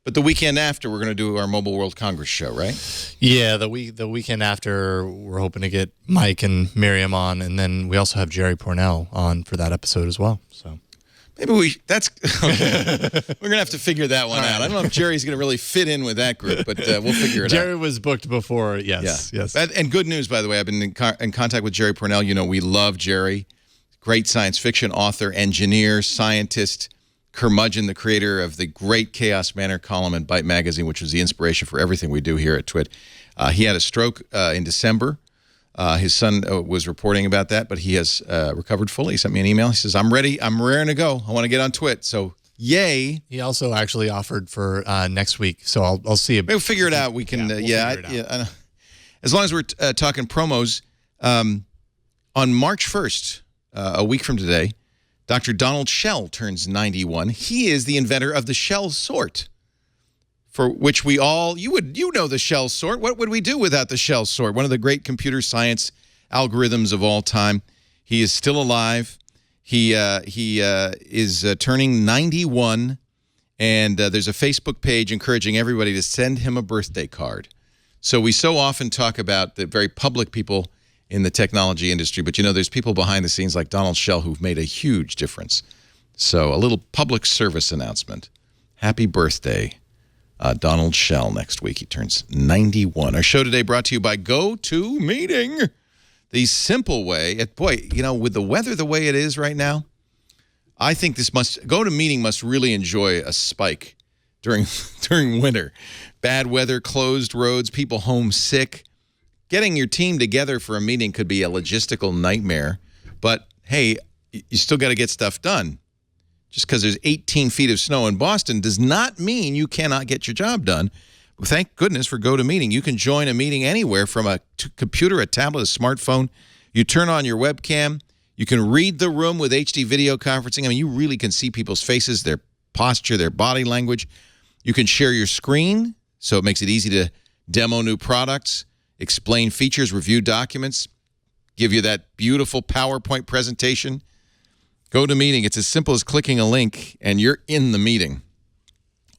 but the weekend after, we're going to do our Mobile World Congress show, right? Yeah, the weekend after, we're hoping to get Mike and Miriam on, and then we also have Jerry Pornell on for that episode as well. So maybe that's okay. We're gonna have to figure that one out. I don't know if Jerry's gonna really fit in with that group, but we'll figure it out. Jerry was booked before, yes. And good news, by the way, I've been in contact with Jerry Pornell. You know, we love Jerry. Great science fiction author, engineer, scientist, curmudgeon, the creator of the great Chaos Manor column in Byte Magazine, which was the inspiration for everything we do here at Twit. He had a stroke in December. His son was reporting about that, but he has recovered fully. He sent me an email. He says, I'm ready. I'm raring to go. I want to get on Twit. So, yay. He also actually offered for next week, so I'll see. We'll figure it out. We can, as long as we're talking promos, on March 1st, a week from today, Dr. Donald Shell turns 91. He is the inventor of the Shell sort, for which we all, you know the Shell sort. What would we do without the Shell sort? One of the great computer science algorithms of all time. He is still alive. He is turning 91, and there's a Facebook page encouraging everybody to send him a birthday card. So we so often talk about the very public people in the technology industry, but you know, there's people behind the scenes like Donald Shell who've made a huge difference. So a little public service announcement. Happy birthday, Donald Shell, next week. He turns 91. Our show today brought to you by GoToMeeting, the simple way. Boy, you know, with the weather the way it is right now, I think GoToMeeting must really enjoy a spike during winter. Bad weather, closed roads, people homesick. Getting your team together for a meeting could be a logistical nightmare, but hey, you still got to get stuff done. Just because there's 18 feet of snow in Boston does not mean you cannot get your job done. Well, thank goodness for GoToMeeting. You can join a meeting anywhere from a computer, a tablet, a smartphone. You turn on your webcam. You can read the room with HD video conferencing. I mean, you really can see people's faces, their posture, their body language. You can share your screen, so it makes it easy to demo new products, explain features, review documents, give you that beautiful PowerPoint presentation. GoToMeeting, it's as simple as clicking a link and you're in the meeting.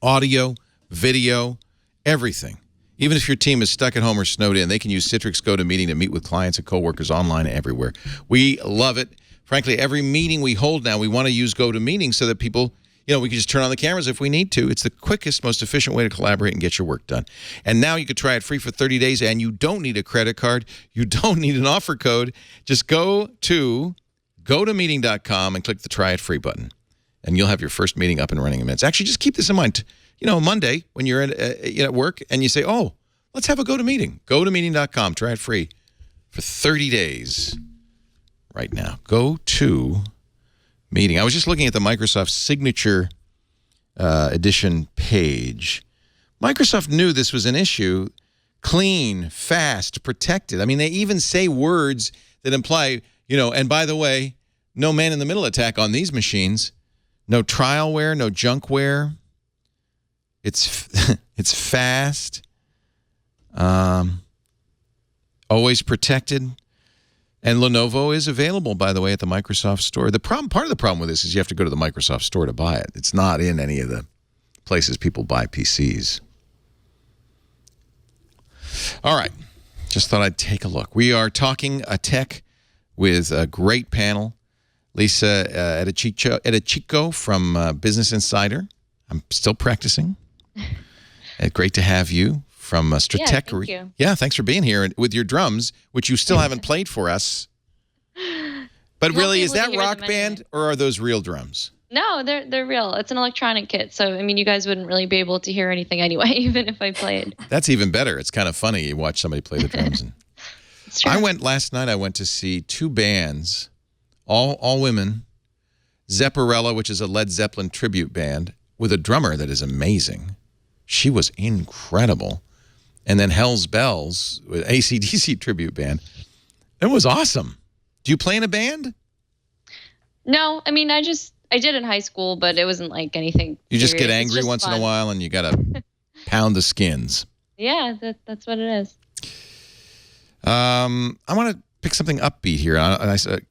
Audio, video, everything. Even if your team is stuck at home or snowed in, they can use Citrix GoToMeeting to meet with clients and coworkers online everywhere. We love it. Frankly, every meeting we hold now, we want to use GoToMeeting so that people, you know, we can just turn on the cameras if we need to. It's the quickest, most efficient way to collaborate and get your work done. And now you can try it free for 30 days, and you don't need a credit card. You don't need an offer code. Just go to GoToMeeting.com and click the Try It Free button, and you'll have your first meeting up and running in minutes. Actually, just keep this in mind. You know, Monday when you're at work and you say, oh, let's have a GoToMeeting. GoToMeeting.com. Try it free for 30 days right now. GoToMeeting. I was just looking at the Microsoft Signature Edition page. Microsoft knew this was an issue. Clean, fast, protected. I mean, they even say words that imply, you know, and by the way, no man-in-the-middle attack on these machines. No trialware, no junkware. It's fast. Always protected. And Lenovo is available, by the way, at the Microsoft Store. Part of the problem with this is you have to go to the Microsoft Store to buy it. It's not in any of the places people buy PCs. All right. Just thought I'd take a look. We are talking tech with a great panel. Lisa Eadicicco from Business Insider. I'm still practicing. Great to have you. From Stratechery. Yeah, thank you. Yeah, thanks for being here with your drums, which you still haven't played for us. But really, is that Rock Band or are those real drums? No, they're real. It's an electronic kit. So, I mean, you guys wouldn't really be able to hear anything anyway, even if I played. That's even better. It's kind of funny. You watch somebody play the drums. And last night I went to see two bands, all women. Zepparella, which is a Led Zeppelin tribute band, with a drummer that is amazing. She was incredible. And then Hell's Bells, with AC/DC tribute band. It was awesome. Do you play in a band? No, I mean, I did in high school, but it wasn't like anything. You just get angry once in a while and you got to pound the skins. Yeah, that's what it is. I want to pick something upbeat here. I said,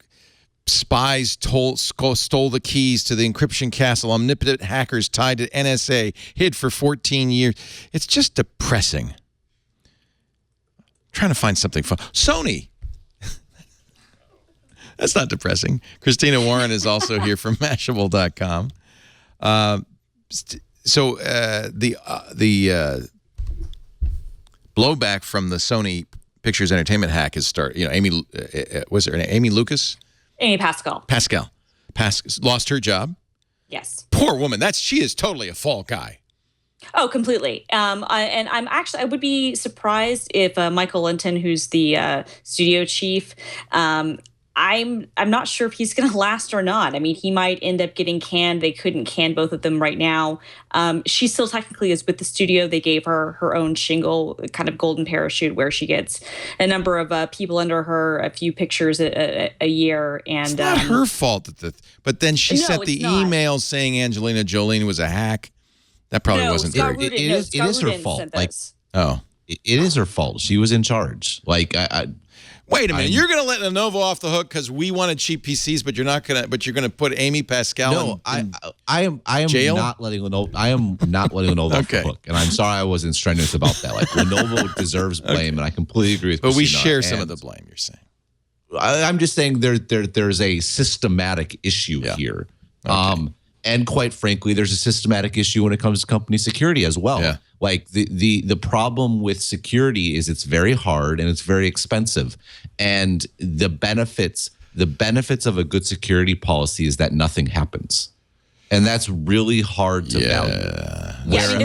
spies stole the keys to the encryption castle. Omnipotent hackers tied to NSA hid for 14 years. It's just depressing. I'm trying to find something fun. Sony. That's not depressing. Christina Warren is also here from Mashable.com. So the blowback from the Sony Pictures Entertainment hack has started. Amy, was her name Amy Lucas? Amy Pascal. Pascal lost her job. Yes. Poor woman. She is totally a fall guy. Oh, completely. I would be surprised if Michael Linton, who's the studio chief, I'm not sure if he's going to last or not. I mean, he might end up getting canned. They couldn't can both of them right now. She still technically is with the studio. They gave her own shingle, kind of golden parachute, where she gets a number of people under her, a few pictures a year. And it's not her fault. But then she sent the email saying Angelina Jolie was a hack. That probably wasn't very good. It is her fault. It is her fault. She was in charge. Wait a minute! You're going to let Lenovo off the hook because we wanted cheap PCs, but you're not going to. But you're going to put Amy Pascal. I am jail? not letting Lenovo. I am not letting Lenovo off the hook, and I'm sorry I wasn't strenuous about that. Lenovo deserves blame, and I completely agree with. But Christina, we share some of the blame. You're saying. I'm just saying there's a systematic issue here, and quite frankly, there's a systematic issue when it comes to company security as well. Yeah. The problem with security is it's very hard and it's very expensive, and the benefits of a good security policy is that nothing happens, and that's really hard to value.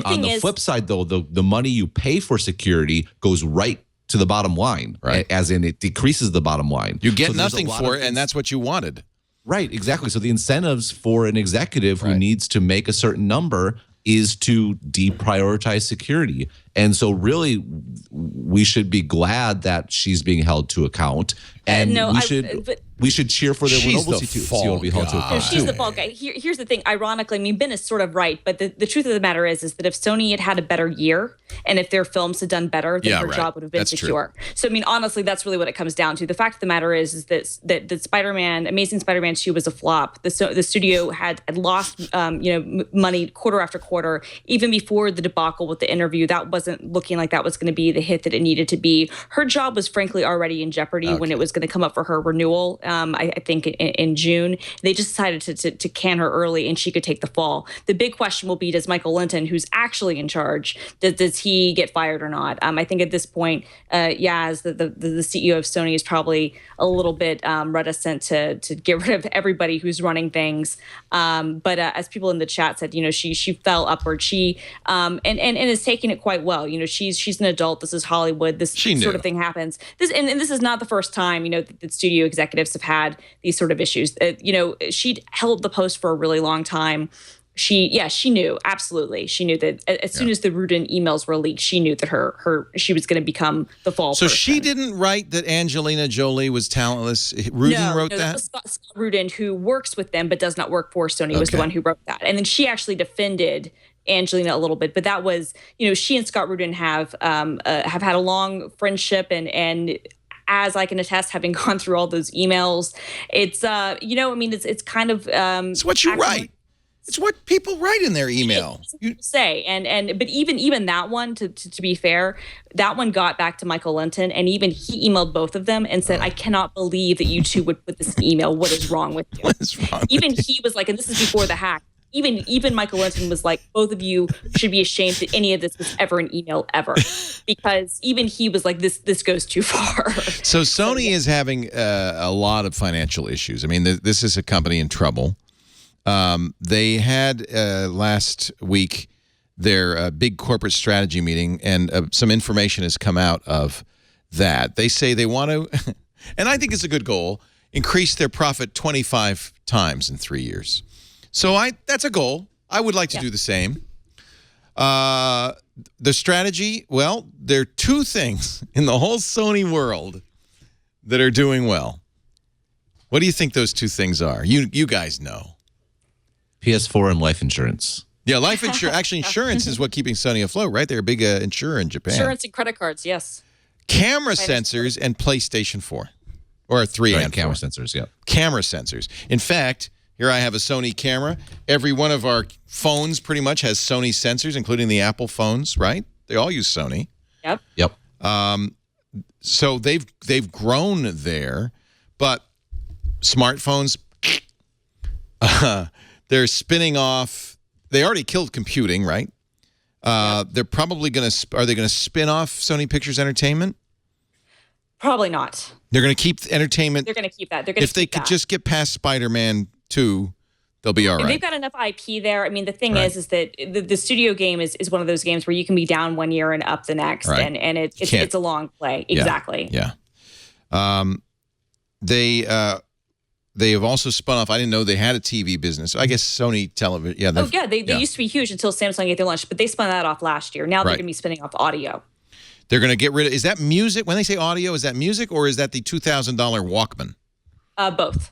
On the flip side, though, the money you pay for security goes right to the bottom line, right? As in, it decreases the bottom line. You get nothing for it, and that's what you wanted. Right, exactly. So the incentives for an executive who needs to make a certain number is to deprioritize security. And so really, we should be glad that she's being held to account. And we should cheer for the Lenovo CEO to be held to account. No, she's the fall guy. Here's the thing. Ironically, I mean, Ben is sort of right, but the truth of the matter is that if Sony had a better year and if their films had done better, then her job would have been secure. True. So, I mean, honestly, that's really what it comes down to. The fact of the matter is that Spider-Man, Amazing Spider-Man 2 was a flop. The studio had lost money quarter after quarter. Even before the debacle with the interview, that wasn't looking like that was going to be the hit that it needed to be. Her job was frankly already in jeopardy when it was going to come up for her renewal. I think in June, they just decided to can her early, and she could take the fall. The big question will be: does Michael Linton, who's actually in charge, does he get fired or not? I think at this point, as the CEO of Sony is probably a little bit reticent to get rid of everybody who's running things. But as people in the chat said, she fell upward. She and is taking it quite well. She's an adult. This is Hollywood. This sort of thing happens. This is not the first time that studio executives have had these sort of issues. She'd held the post for a really long time. She knew, absolutely. She knew that as soon as the Rudin emails were leaked, she knew that she was going to become the fall person. So she didn't write that Angelina Jolie was talentless. Rudin wrote that? Scott Rudin, who works with them but does not work for Sony, was the one who wrote that. And then she actually defended Angelina a little bit, but that was, she and Scott Rudin have had a long friendship, and as I can attest, having gone through all those emails, it's it's kind of it's what you write. It's what people write in their email. You say, but even that one, to be fair, that one got back to Michael Linton, and even he emailed both of them and said, "I cannot believe that you two would put this in email. What is wrong with you?" What is wrong? Even he was like, and this is before the hack. even Michael Linton was like, both of you should be ashamed that any of this was ever an email ever, because even he was like, this goes too far. So Sony is having a lot of financial issues. I mean, this is a company in trouble. They had last week their big corporate strategy meeting, and some information has come out of that. They say they want to, and I think it's a good goal, increase their profit 25 times in 3 years. So that's a goal. I would like to do the same. The strategy, well, there are two things in the whole Sony world that are doing well. What do you think those two things are? You guys know. PS4 and life insurance. Yeah, life insurance. Actually, insurance is what keeping Sony afloat, right? They're a big insurer in Japan. Insurance and credit cards, yes. Camera sensors and PlayStation 4. Or 3 and 4. Camera sensors, yeah. Camera sensors. In fact, here I have a Sony camera. Every one of our phones pretty much has Sony sensors, including the Apple phones, right? They all use Sony. Yep. So they've grown there, but smartphones, they're spinning off. They already killed computing, right? They're probably going to. Are they going to spin off Sony Pictures Entertainment? Probably not. They're going to keep entertainment. They're going to keep that. They're going to. If they could just get past Spider-Man 2, they'll be all right. They've got enough IP there. I mean, the thing is that the studio game is one of those games where you can be down one year and up the next, and it's a long play. Exactly. Yeah. They have also spun off. I didn't know they had a TV business. I guess Sony Television. Yeah. They used to be huge until Samsung ate their lunch, but they spun that off last year. Now they're going to be spinning off audio. They're going to get rid of. Is that music? When they say audio, is that music or is that the $2,000 Walkman? Both.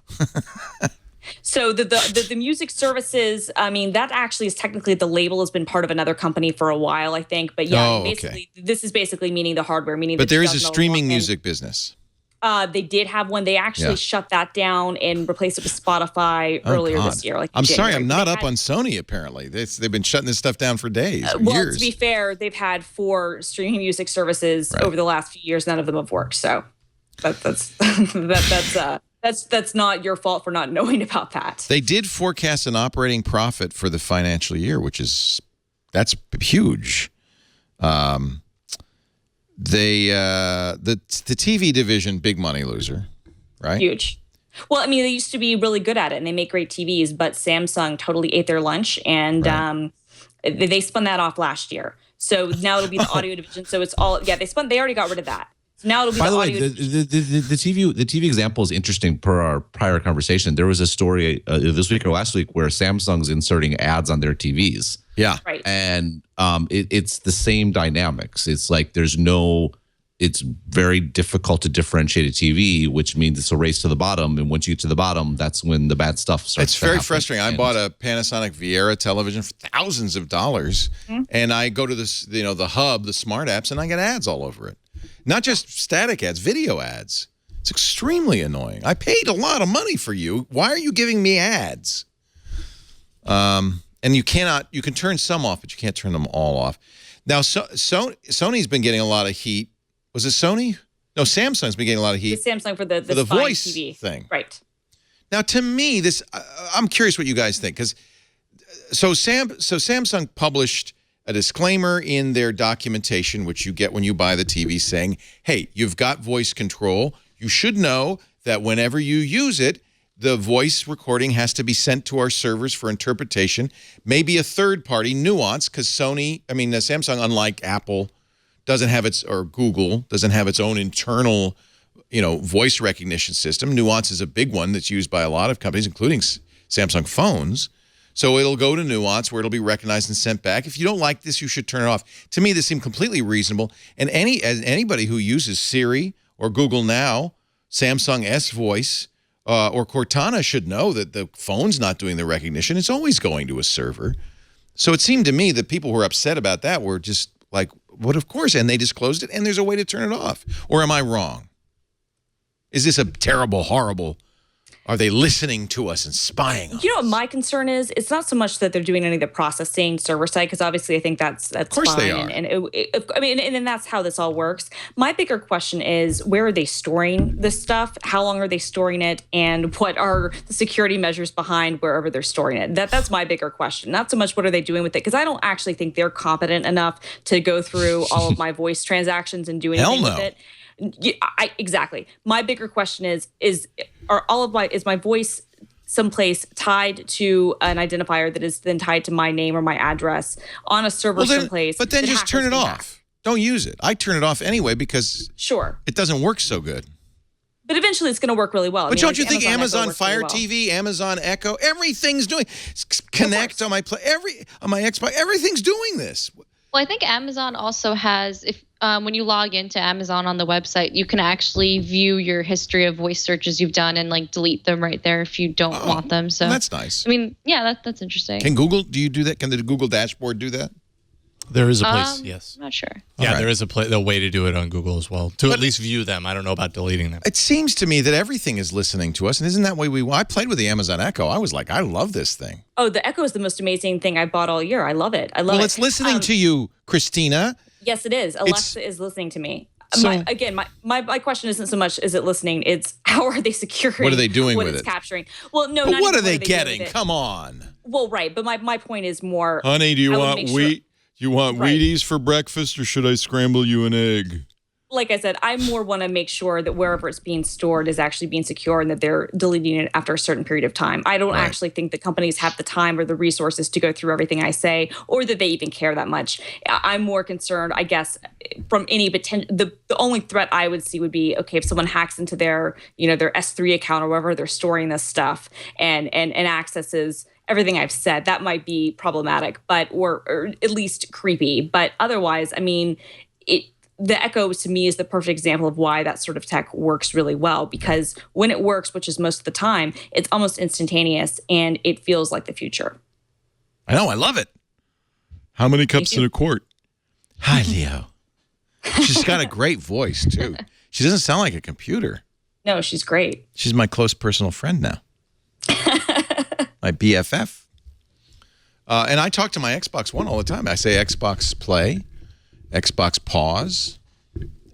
So the music services, I mean, that actually is technically, the label has been part of another company for a while, I think. But basically, this is basically meaning the hardware, meaning. But there is a streaming music business. They did have one. They actually shut that down and replaced it with Spotify earlier this year. I'm sorry, I'm not up on Sony, apparently. They've been shutting this stuff down for days, years. To be fair, they've had 4 streaming music services over the last few years. None of them have worked. So that's not your fault for not knowing about that. They did forecast an operating profit for the financial year, that's huge. The TV division, big money loser, right? Huge. Well, I mean, they used to be really good at it, and they make great TVs, but Samsung totally ate their lunch, and they spun that off last year. So now it'll be the audio division. So it's all they already got rid of that. So now it'll be the audio division. The TV example is interesting. Per our prior conversation, there was a story this week or last week where Samsung's inserting ads on their TVs. Yeah. Right. And it's the same dynamics. It's like it's very difficult to differentiate a TV, which means it's a race to the bottom. And once you get to the bottom, that's when the bad stuff starts. It's very frustrating. I bought a Panasonic Viera television for thousands of dollars. And I go to this, the hub, the smart apps, and I get ads all over it. Not just static ads, video ads. It's extremely annoying. I paid a lot of money for you. Why are you giving me ads? And you can turn some off, but you can't turn them all off. Now, Sony's been getting a lot of heat. Was it Sony? No, Samsung's been getting a lot of heat. It's Samsung for the voice TV thing. Right. Now, to me, I'm curious what you guys think. Because Samsung published a disclaimer in their documentation, which you get when you buy the TV, saying, hey, you've got voice control. You should know that whenever you use it, the voice recording has to be sent to our servers for interpretation. Maybe a third party, Nuance, because Samsung, unlike Apple, doesn't have or Google doesn't have its own internal, voice recognition system. Nuance is a big one that's used by a lot of companies, including Samsung phones. So it'll go to Nuance where it'll be recognized and sent back. If you don't like this, you should turn it off. To me, this seemed completely reasonable. And anybody who uses Siri or Google Now, Samsung S Voice, or Cortana should know that the phone's not doing the recognition. It's always going to a server. So it seemed to me that people who were upset about that were just like, what, of course, and they disclosed it, and there's a way to turn it off. Or am I wrong? Is this a terrible, horrible Are they listening to us and spying on us? You know what my concern is? It's not so much that they're doing any of the processing server side, because obviously I think that's of course fine. They are. And that's how this all works. My bigger question is, where are they storing this stuff? How long are they storing it? And what are the security measures behind wherever they're storing it? That's my bigger question. Not so much what are they doing with it, because I don't actually think they're competent enough to go through all of my voice transactions and do anything with it. Exactly. My bigger question is my voice someplace tied to an identifier that is then tied to my name or my address on a server someplace? But then just turn it off. Don't use it. I turn it off anyway because it doesn't work so good. But eventually it's going to work really well. But don't you think Amazon Fire TV, Amazon Echo, everything's doing Connect on my Xbox, everything's doing this. Well, I think Amazon also has, when you log into Amazon on the website, you can actually view your history of voice searches you've done and like delete them right there if you don't want them. So that's nice. I mean, yeah, that's interesting. Can Google? Do you do that? Can the Google dashboard do that? There is a place, yes. I'm not sure. Yeah, there is a way to do it on Google as well, to at least view them. I don't know about deleting them. It seems to me that everything is listening to us, and isn't that way I played with the Amazon Echo. I was like, I love this thing. Oh, the Echo is the most amazing thing I bought all year. I love it. I love it. Well, it's listening to you, Christina. Yes, it is. Alexa is listening to me. So, my question isn't so much is it listening, it's how are they securing what are they doing what with it's it? Capturing. Well, no, but not what even are they getting? Come on. Well, right, but my point is more, honey, do you want wheat? You want Wheaties for breakfast, or should I scramble you an egg? Like I said, I more want to make sure that wherever it's being stored is actually being secure and that they're deleting it after a certain period of time. I don't actually think that companies have the time or the resources to go through everything I say, or that they even care that much. I'm more concerned, I guess, from any potential. The only threat I would see would be, okay, if someone hacks into their S3 account or wherever they're storing this stuff and accesses everything I've said, that might be problematic, or at least creepy. But otherwise, I mean, the Echo to me is the perfect example of why that sort of tech works really well, because when it works, which is most of the time, it's almost instantaneous and it feels like the future. I know, I love it. How many cups in a quart? Hi, Leo. She's got a great voice too. She doesn't sound like a computer. No, she's great. She's my close personal friend now. My BFF. And I talk to my Xbox One all the time. I say Xbox Play, Xbox Pause,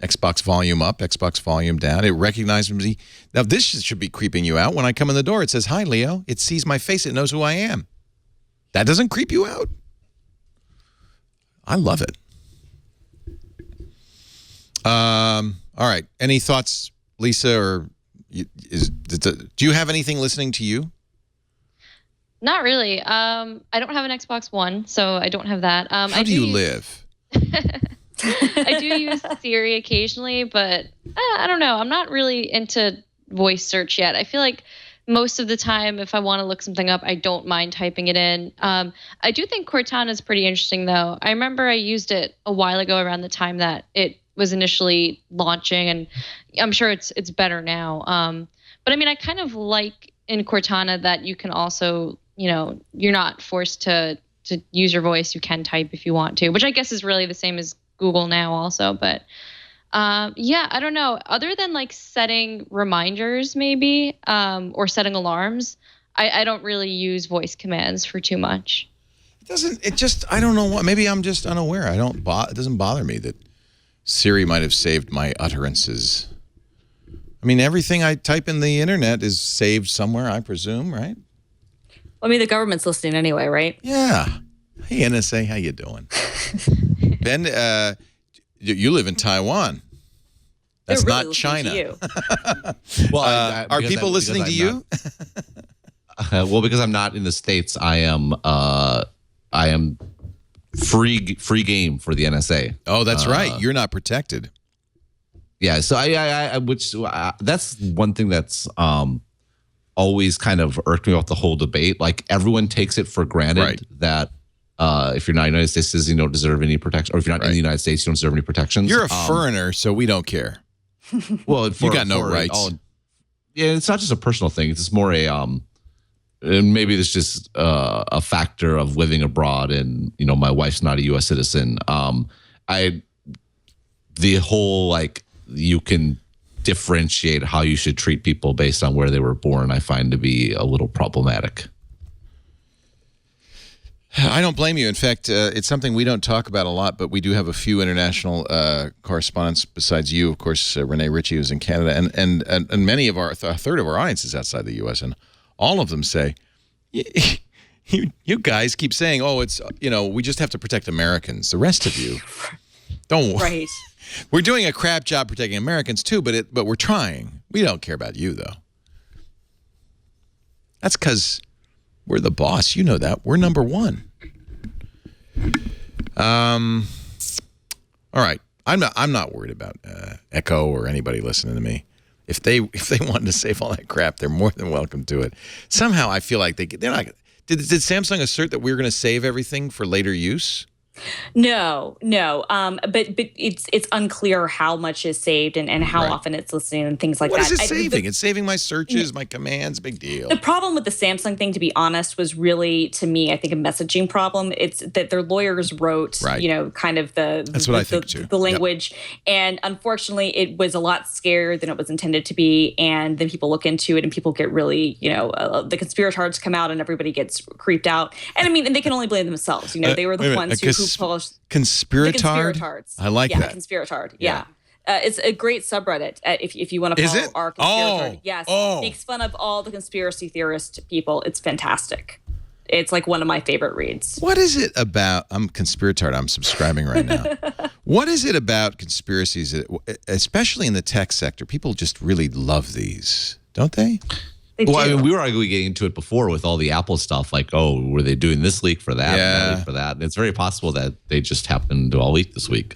Xbox Volume Up, Xbox Volume Down. It recognizes me. Now, this should be creeping you out. When I come in the door, it says, hi, Leo. It sees my face. It knows who I am. That doesn't creep you out? I love it. All right. Any thoughts, Lisa, or do you have anything listening to you? Not really. I don't have an Xbox One, so I don't have that. How do you live? I do use Siri occasionally, but I don't know. I'm not really into voice search yet. I feel like most of the time, if I want to look something up, I don't mind typing it in. I do think Cortana is pretty interesting, though. I remember I used it a while ago around the time that it was initially launching, and I'm sure it's better now. But I mean, I kind of like in Cortana that you can also, you're not forced to use your voice. You can type if you want to, which I guess is really the same as Google now also. But yeah, I don't know. Other than like setting reminders maybe, or setting alarms, I don't really use voice commands for too much. I don't know what, maybe I'm just unaware. It doesn't bother me that Siri might have saved my utterances. I mean, everything I type in the internet is saved somewhere, I presume, right? I mean, the government's listening anyway, right? Yeah. Hey, NSA, how you doing? Ben, you live in Taiwan. That's really not China. To you. Well, are people listening to you? Well, because I'm not in the States, I am free game for the NSA. Oh, that's right. You're not protected. Yeah, so that's one thing that's always kind of irked me about the whole debate. Like, everyone takes it for granted that if you're not in the United States, you don't deserve any protection, or if you're not in the United States, you don't deserve any protections. You're a foreigner, so we don't care. Well, you got no rights. Yeah, it's not just a personal thing. It's more and maybe it's just a factor of living abroad, and my wife's not a U.S. citizen. The whole, like, you can differentiate how you should treat people based on where they were born, I find to be a little problematic. I don't blame you. In fact, it's something we don't talk about a lot, but we do have a few international correspondents besides you, of course, Renee Ritchie, who's in Canada, and many of a third of our audience is outside the U.S., and all of them say, you guys keep saying, oh, it's, we just have to protect Americans. The rest of you, don't worry. Right. We're doing a crap job protecting Americans, too, but we're trying. We don't care about you, though. That's because we're the boss. You know that. We're number one. All right. I'm not worried about Echo or anybody listening to me. If they wanted to save all that crap, they're more than welcome to it. Somehow I feel like they're not. Did Samsung assert that we're going to save everything for later use? No. But it's unclear how much is saved and how often it's listening and things like that. What is it saving? It's saving my searches, my commands, big deal. The problem with the Samsung thing, to be honest, was really, to me, I think, a messaging problem. It's that their lawyers wrote, kind of That's what I think too. The language. Yep. And unfortunately, it was a lot scarier than it was intended to be. And then people look into it and people get really, the conspirators come out and everybody gets creeped out. And I mean, and they can only blame themselves. They were the ones who published Conspiratard? I like that. Conspiratard. Yeah. It's a great subreddit if you want to follow our Conspiratard. Yes. It makes fun of all the conspiracy theorist people. It's fantastic. It's like one of my favorite reads. What is it about? I'm Conspiratard. I'm subscribing right now. What is it about conspiracies, especially in the tech sector? People just really love these, don't they? Well, I mean, we were arguing getting into it before with all the Apple stuff, like, oh, were they doing this leak for that, and that leak for that? And it's very possible that they just happened to all leak this week.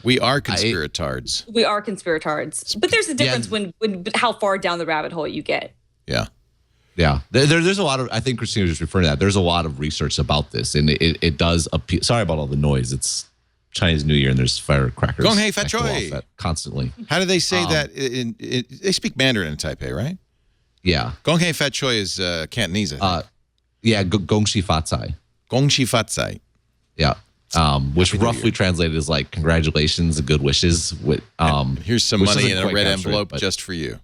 We are conspiratards. We are conspiratards. But there's a difference when how far down the rabbit hole you get. Yeah. Yeah. There's a lot of, I think Christina was just referring to that. There's a lot of research about this, and it does appeal. Sorry about all the noise. It's Chinese New Year, and there's firecrackers. Gong hei fat choi. Constantly. How do they say that? They speak Mandarin in Taipei, right? Yeah. Gong hei fat choi is Cantonese, I think. Yeah, gong shi fat cai. Gong shi fat cai. Yeah. Which roughly translated is like congratulations and good wishes. With here's some money in a red envelope just for you.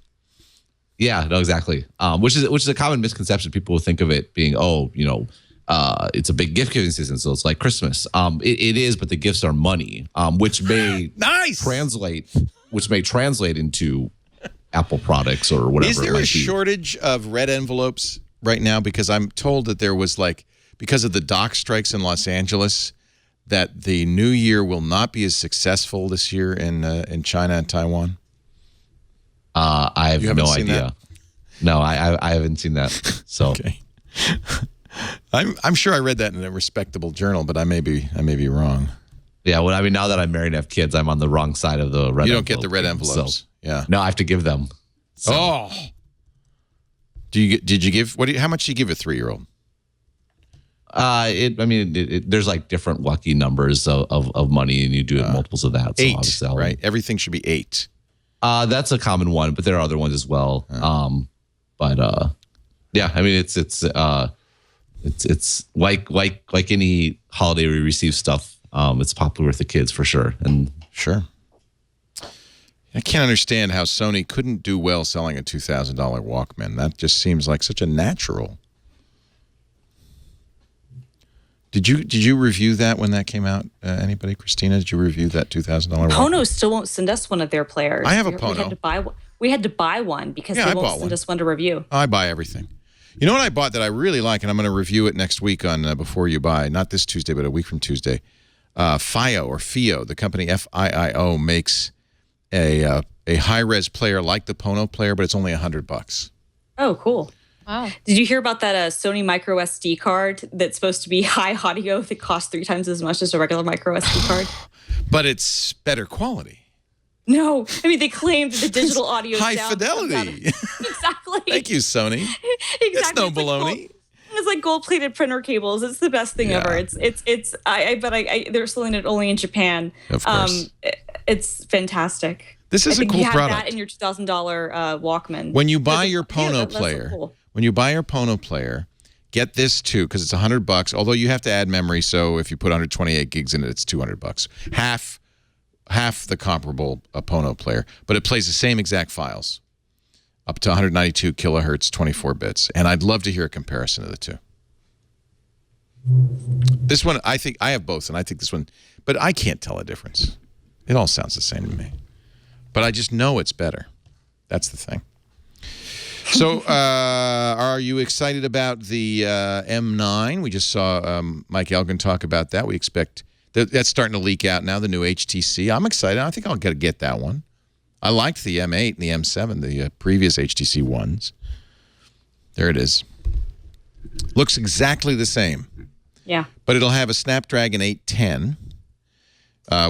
Yeah, no, exactly. Which is a common misconception. People will think of it being, it's a big gift giving season, so it's like Christmas. It is, but the gifts are money, which may translate into Apple products or whatever. Is there a shortage of red envelopes right now? Because I'm told that there was because of the dock strikes in Los Angeles, that the new year will not be as successful this year in China and Taiwan. I have no idea. That? No, I haven't seen that. So okay. I'm sure I read that in a respectable journal, but I may be wrong. Yeah, well, I mean, now that I'm married and have kids, I'm on the wrong side of the red. You don't get the red envelopes. So, yeah. No, I have to give them. So. Oh. Did you give? How much do you give a 3-year-old? There's like different lucky numbers of money, and you do multiples of that. So 8, right? Everything should be 8. That's a common one, but there are other ones as well. Yeah, I mean, it's like any holiday we receive stuff. It's popular with the kids for sure. And sure. I can't understand how Sony couldn't do well selling a $2,000 Walkman. That just seems like such a natural. Did you review that when that came out? Anybody, Christina? Did you review that $2,000 Walkman? Pono still won't send us one of their players. I have a Pono. We had to buy one because they won't send us one to review. I buy everything. You know what I bought that I really like, and I'm going to review it next week on Before You Buy. Not this Tuesday, but a week from Tuesday. FIO, the company FIIO, makes a high-res player like the Pono player, but it's only $100. Oh, cool. Wow. Did you hear about that Sony micro SD card that's supposed to be high audio that costs 3 times as much as a regular micro SD card? But it's better quality. No. I mean, they claimed the digital audio high fidelity. Exactly. Thank you, Sony. Exactly. It's no baloney. It's like gold-plated printer cables. It's the best thing ever. They're selling it only in Japan. Of course. It's fantastic. This is a cool product. You have that in your $2,000 Walkman. When you buy your Pono player, get this too, because it's $100. Although you have to add memory, so if you put 128 gigs in it, it's $200. half the comparable Pono player, but it plays the same exact files, up to 192 kilohertz, 24 bits. And I'd love to hear a comparison of the two. This one, I think, I have both, and I think this one, but I can't tell a difference. It all sounds the same to me. But I just know it's better. That's the thing. So, are you excited about the M9? We just saw Mike Elgin talk about that. We expect that's starting to leak out now, the new HTC. I'm excited. I think I'll get that one. I liked the M8 and the M7, the previous HTC ones. There it is. Looks exactly the same. Yeah. But it'll have a Snapdragon 810,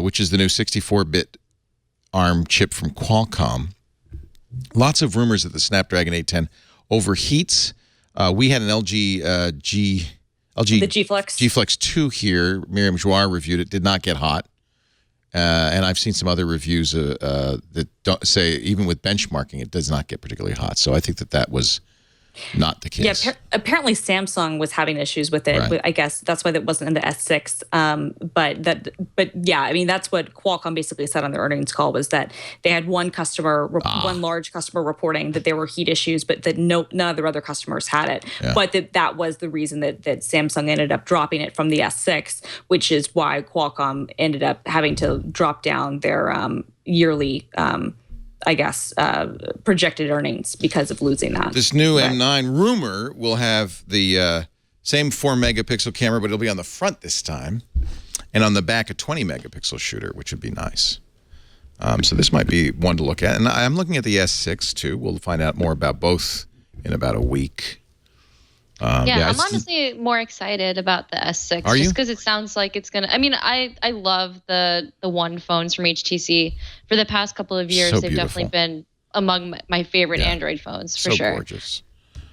which is the new 64-bit ARM chip from Qualcomm. Lots of rumors that the Snapdragon 810 overheats. We had an LG the G-Flex. G-Flex 2 here. Miriam Jouar reviewed it. Did not get hot. And I've seen some other reviews that don't say, even with benchmarking, it does not get particularly hot. So I think that was not the case. Yeah, apparently Samsung was having issues with it. Right. I guess that's why that wasn't in the S6. But yeah, I mean, that's what Qualcomm basically said on their earnings call, was that they had one large customer reporting that there were heat issues, but that none of their other customers had it. Yeah. But that was the reason that Samsung ended up dropping it from the S6, which is why Qualcomm ended up having to drop down their yearly projected earnings because of losing that. This new M9 rumor will have the same 4-megapixel camera, but it'll be on the front this time, and on the back a 20-megapixel shooter, which would be nice. So this might be one to look at. And I'm looking at the S6, too. We'll find out more about both in about a week. I'm honestly more excited about the S6 Are you? just because it sounds like it's going to, I mean, I love the One phones from HTC. For the past couple of years, they've definitely been among my favorite Android phones for sure. So gorgeous.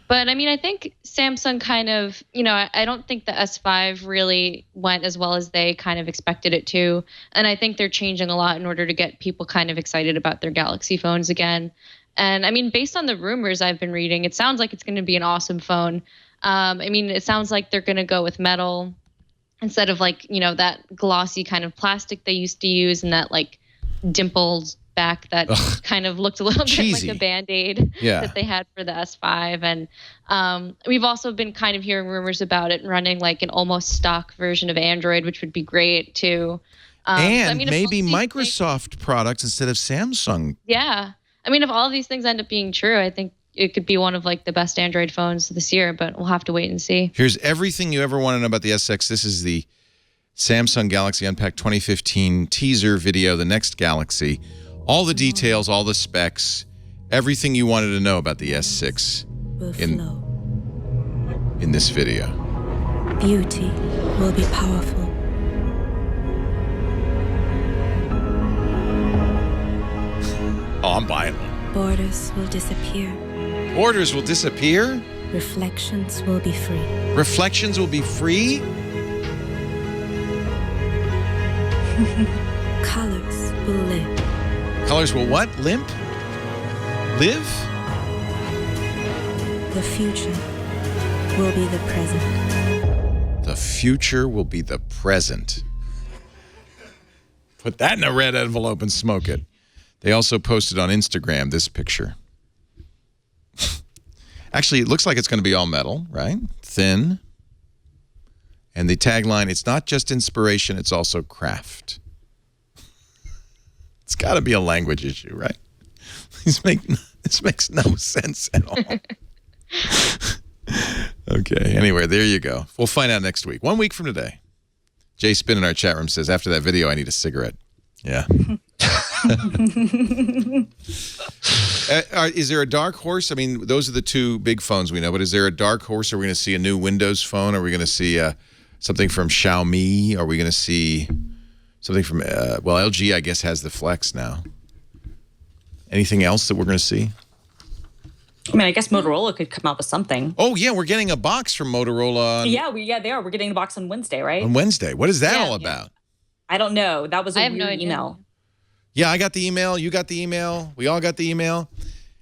But I mean, I think Samsung kind of, I don't think the S5 really went as well as they kind of expected it to. And I think they're changing a lot in order to get people kind of excited about their Galaxy phones again. And I mean, based on the rumors I've been reading, it sounds like it's going to be an awesome phone. I mean, it sounds like they're going to go with metal instead of that glossy kind of plastic they used to use, and that dimpled back that kind of looked a little cheesy. bit like a Band-Aid that they had for the S5. And we've also been kind of hearing rumors about it running an almost stock version of Android, which would be great too. And maybe Microsoft products instead of Samsung. Yeah. I mean, if all of these things end up being true, I think it could be one of the best Android phones this year, but we'll have to wait and see. Here's everything you ever want to know about the S6. This is the Samsung Galaxy Unpacked 2015 teaser video, the next Galaxy. All the details, all the specs, everything you wanted to know about the S6 in this video. Beauty will be powerful. Oh, I'm buying one. Borders will disappear. Borders will disappear? Reflections will be free. Reflections will be free? Colors will live. Colors will what? Live? The future will be the present. The future will be the present. Put that in a red envelope and smoke it. They also posted on Instagram this picture. Actually, it looks like it's going to be all metal, right? Thin. And the tagline, it's not just inspiration, it's also craft. It's got to be a language issue, right? This makes no sense at all. Okay, anyway, there you go. We'll find out next week. 1 week from today. Jay Spin in our chat room says, after that video, I need a cigarette. Yeah. Is there a dark horse? I mean, those are the two big phones we know, but is there a dark horse? Are we going to see a new Windows phone? Are we going to see something from Xiaomi? Are we going to see something from, LG, I guess, has the Flex now. Anything else that we're going to see? I mean, I guess Motorola could come out with something. Oh, yeah, we're getting a box from Motorola. They are. We're getting the box on Wednesday, right? On Wednesday. What is that all about? I don't know. That was a weird email. Yeah, I got the email. You got the email. We all got the email.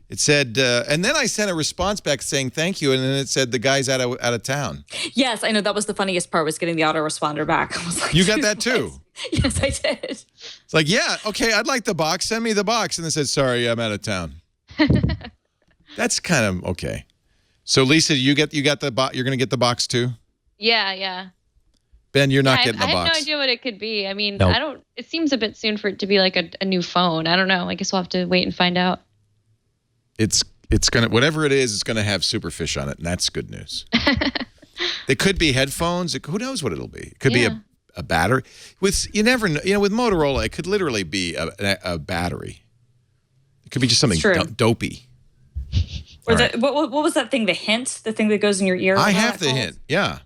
It said, and then I sent a response back saying thank you, and then it said the guy's out of town. Yes, I know. That was the funniest part, was getting the autoresponder back. I was like, you got that too? Yes, I did. It's like, yeah, okay, I'd like the box. Send me the box. And they said, sorry, I'm out of town. That's kind of okay. So, Lisa, you got the box. You're going to get the box too? Yeah. Ben, you're not getting the box. I have no idea what it could be. I mean, Nope. It seems a bit soon for it to be like a new phone. I don't know. I guess we'll have to wait and find out. It's gonna, whatever it is, it's gonna have Superfish on it, and that's good news. It could be headphones. Who knows what it'll be? It could be a battery. You never know. With Motorola, it could literally be a battery. It could be just something dopey. Or what was that thing? The hint, the thing that goes in your ear. I have the hint. Yeah,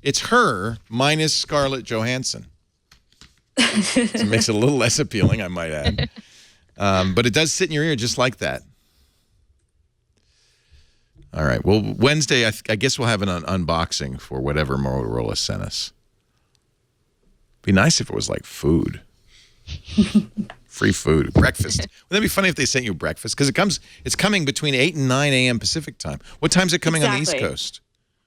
it's her minus Scarlett Johansson. So it makes it a little less appealing, I might add. But it does sit in your ear just like that. All right. Well, Wednesday, I guess we'll have an unboxing for whatever Motorola sent us. Be nice if it was like food. Free food. Breakfast. Wouldn't that be funny if they sent you breakfast? Because it's coming between 8 and 9 a.m. Pacific time. What time is it coming on the East Coast?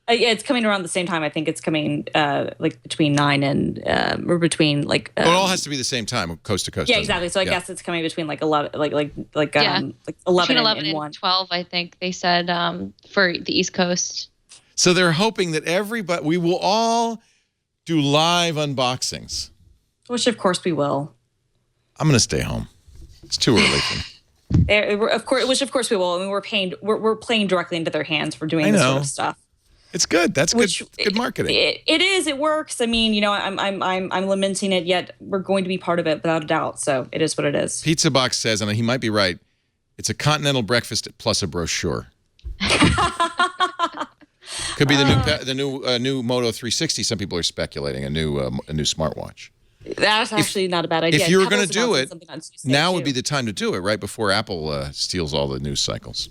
Yeah, it's coming around the same time. I think it's coming like between 9 and or between like. Well, it all has to be the same time, coast to coast. Yeah, exactly. So I guess it's coming between like 11, like 11 between 11 and 1. 12. I think they said for the East Coast. So they're hoping that we will all do live unboxings. Which of course we will. I'm going to stay home. It's too early for me. Of course we will. I mean, we're playing directly into their hands for doing this sort of stuff. It's good. That's good marketing. It is. It works. I mean, I'm lamenting it, yet we're going to be part of it without a doubt. So it is what it is. Pizza Box says, and he might be right, it's a continental breakfast plus a brochure. Could be the new Moto 360. Some people are speculating a new smartwatch. That's actually not a bad idea. If you were going to do it, now would be the time to do it, right before Apple steals all the news cycles.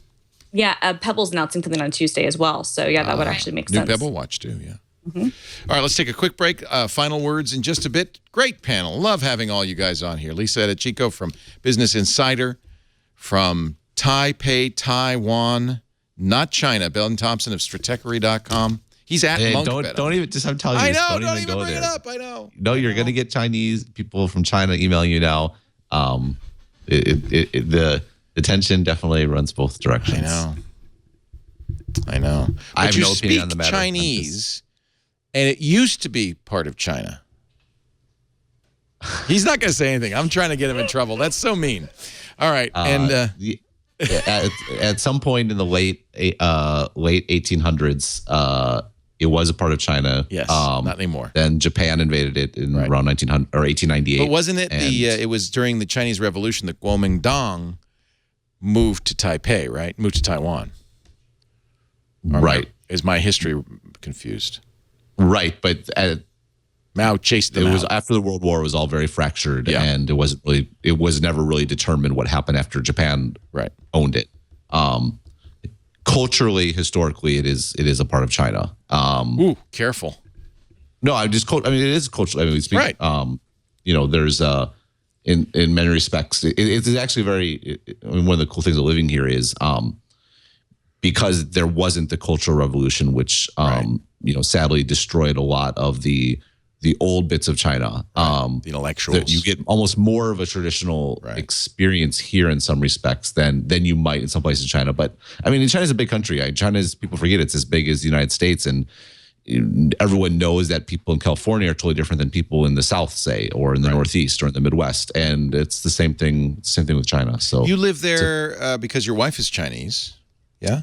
Yeah, Pebble's announcing something on Tuesday as well. So, yeah, that would actually make sense. New Pebble watch, too, yeah. Mm-hmm. All right, let's take a quick break. Final words in just a bit. Great panel. Love having all you guys on here. Lisa Eadicicco from Business Insider, from Taipei, Taiwan, not China. Ben Thompson of Stratechery.com. He's at Monkbet. Don't even, just I'm telling you, I know, don't even bring there. it up. I know. No, you're going to get Chinese people from China emailing you now. The tension definitely runs both directions. I know. I have no opinion speak on the matter. Chinese, and it used to be part of China. He's not going to say anything. I'm trying to get him in trouble. That's so mean. All right, at some point in the late 1800s, it was a part of China. Yes, not anymore. Then Japan invaded it in around 1900 or 1898. But wasn't it it was during the Chinese Revolution that Kuomintang moved to Taipei, right? Moved to Taiwan. Right. Is my history confused? Right, but Mao chased them out. It was after the World War. It was all very fractured, and it was never really determined what happened after Japan owned it. Culturally, historically, it is a part of China. Ooh, careful. No, it is cultural. I mean, we speak. Right. There's in many respects, it's actually one of the cool things of living here is because there wasn't the Cultural Revolution, which sadly destroyed a lot of the old bits of China. The intellectuals. You get almost more of a traditional experience here in some respects than you might in some places in China. But I mean, China's a big country. People forget it's as big as the United States, and everyone knows that people in California are totally different than people in the South, say, or in the Northeast or in the Midwest. And it's the same thing. Same thing with China. So you live there because your wife is Chinese, yeah?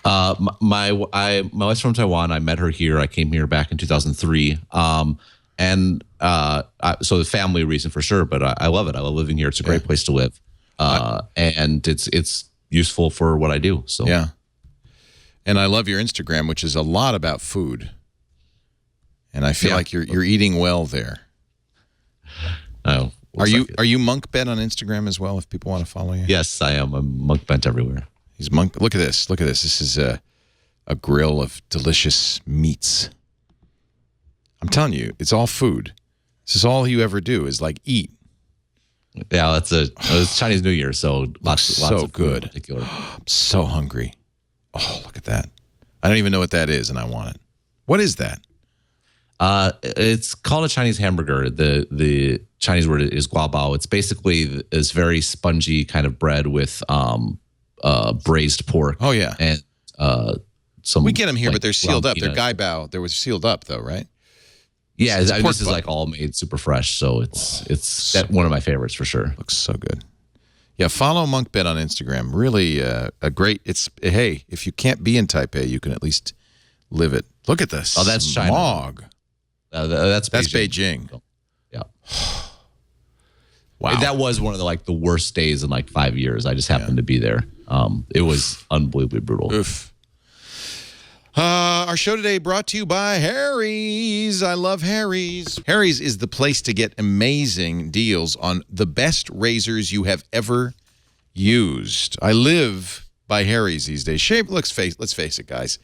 My wife's from Taiwan. I met her here. I came here back in 2003. So the family reason for sure, but I love it. I love living here. It's a great place to live. And it's useful for what I do. So yeah. And I love your Instagram, which is a lot about food. And I feel like you're eating well there. Oh, are you Monk Bent on Instagram as well? If people want to follow you, yes, I am. I'm Monk Bent everywhere. He's Monk. Look at this. Look at this. This is a grill of delicious meats. I'm telling you, it's all food. This is all you ever do is like eat. Yeah, it's Chinese New Year, so lots of good. In particular. I'm so hungry. Oh, look at that. I don't even know what that is, and I want it. What is that? It's called a Chinese hamburger. The Chinese word is guabao. It's basically this very spongy kind of bread with braised pork. Oh yeah, and some. We get them here, like, but they're sealed up. peanut. They're gaibao. They were sealed up though, right? Yeah, It's this pork is butt. like all made super fresh, so it's that one of my favorites for sure. Looks so good. Yeah, follow Monk Bet on Instagram. Really a great. It's hey, if you can't be in Taipei, you can at least live it. Look at this. Oh, that's China. Smog. That's Beijing. So, yeah. Wow. That was one of the worst days in 5 years. I just happened to be there. It was unbelievably brutal. Oof. Our show today brought to you by Harry's. I love Harry's. Harry's is the place to get amazing deals on the best razors you have ever used. I live by Harry's these days. Let's face it, guys.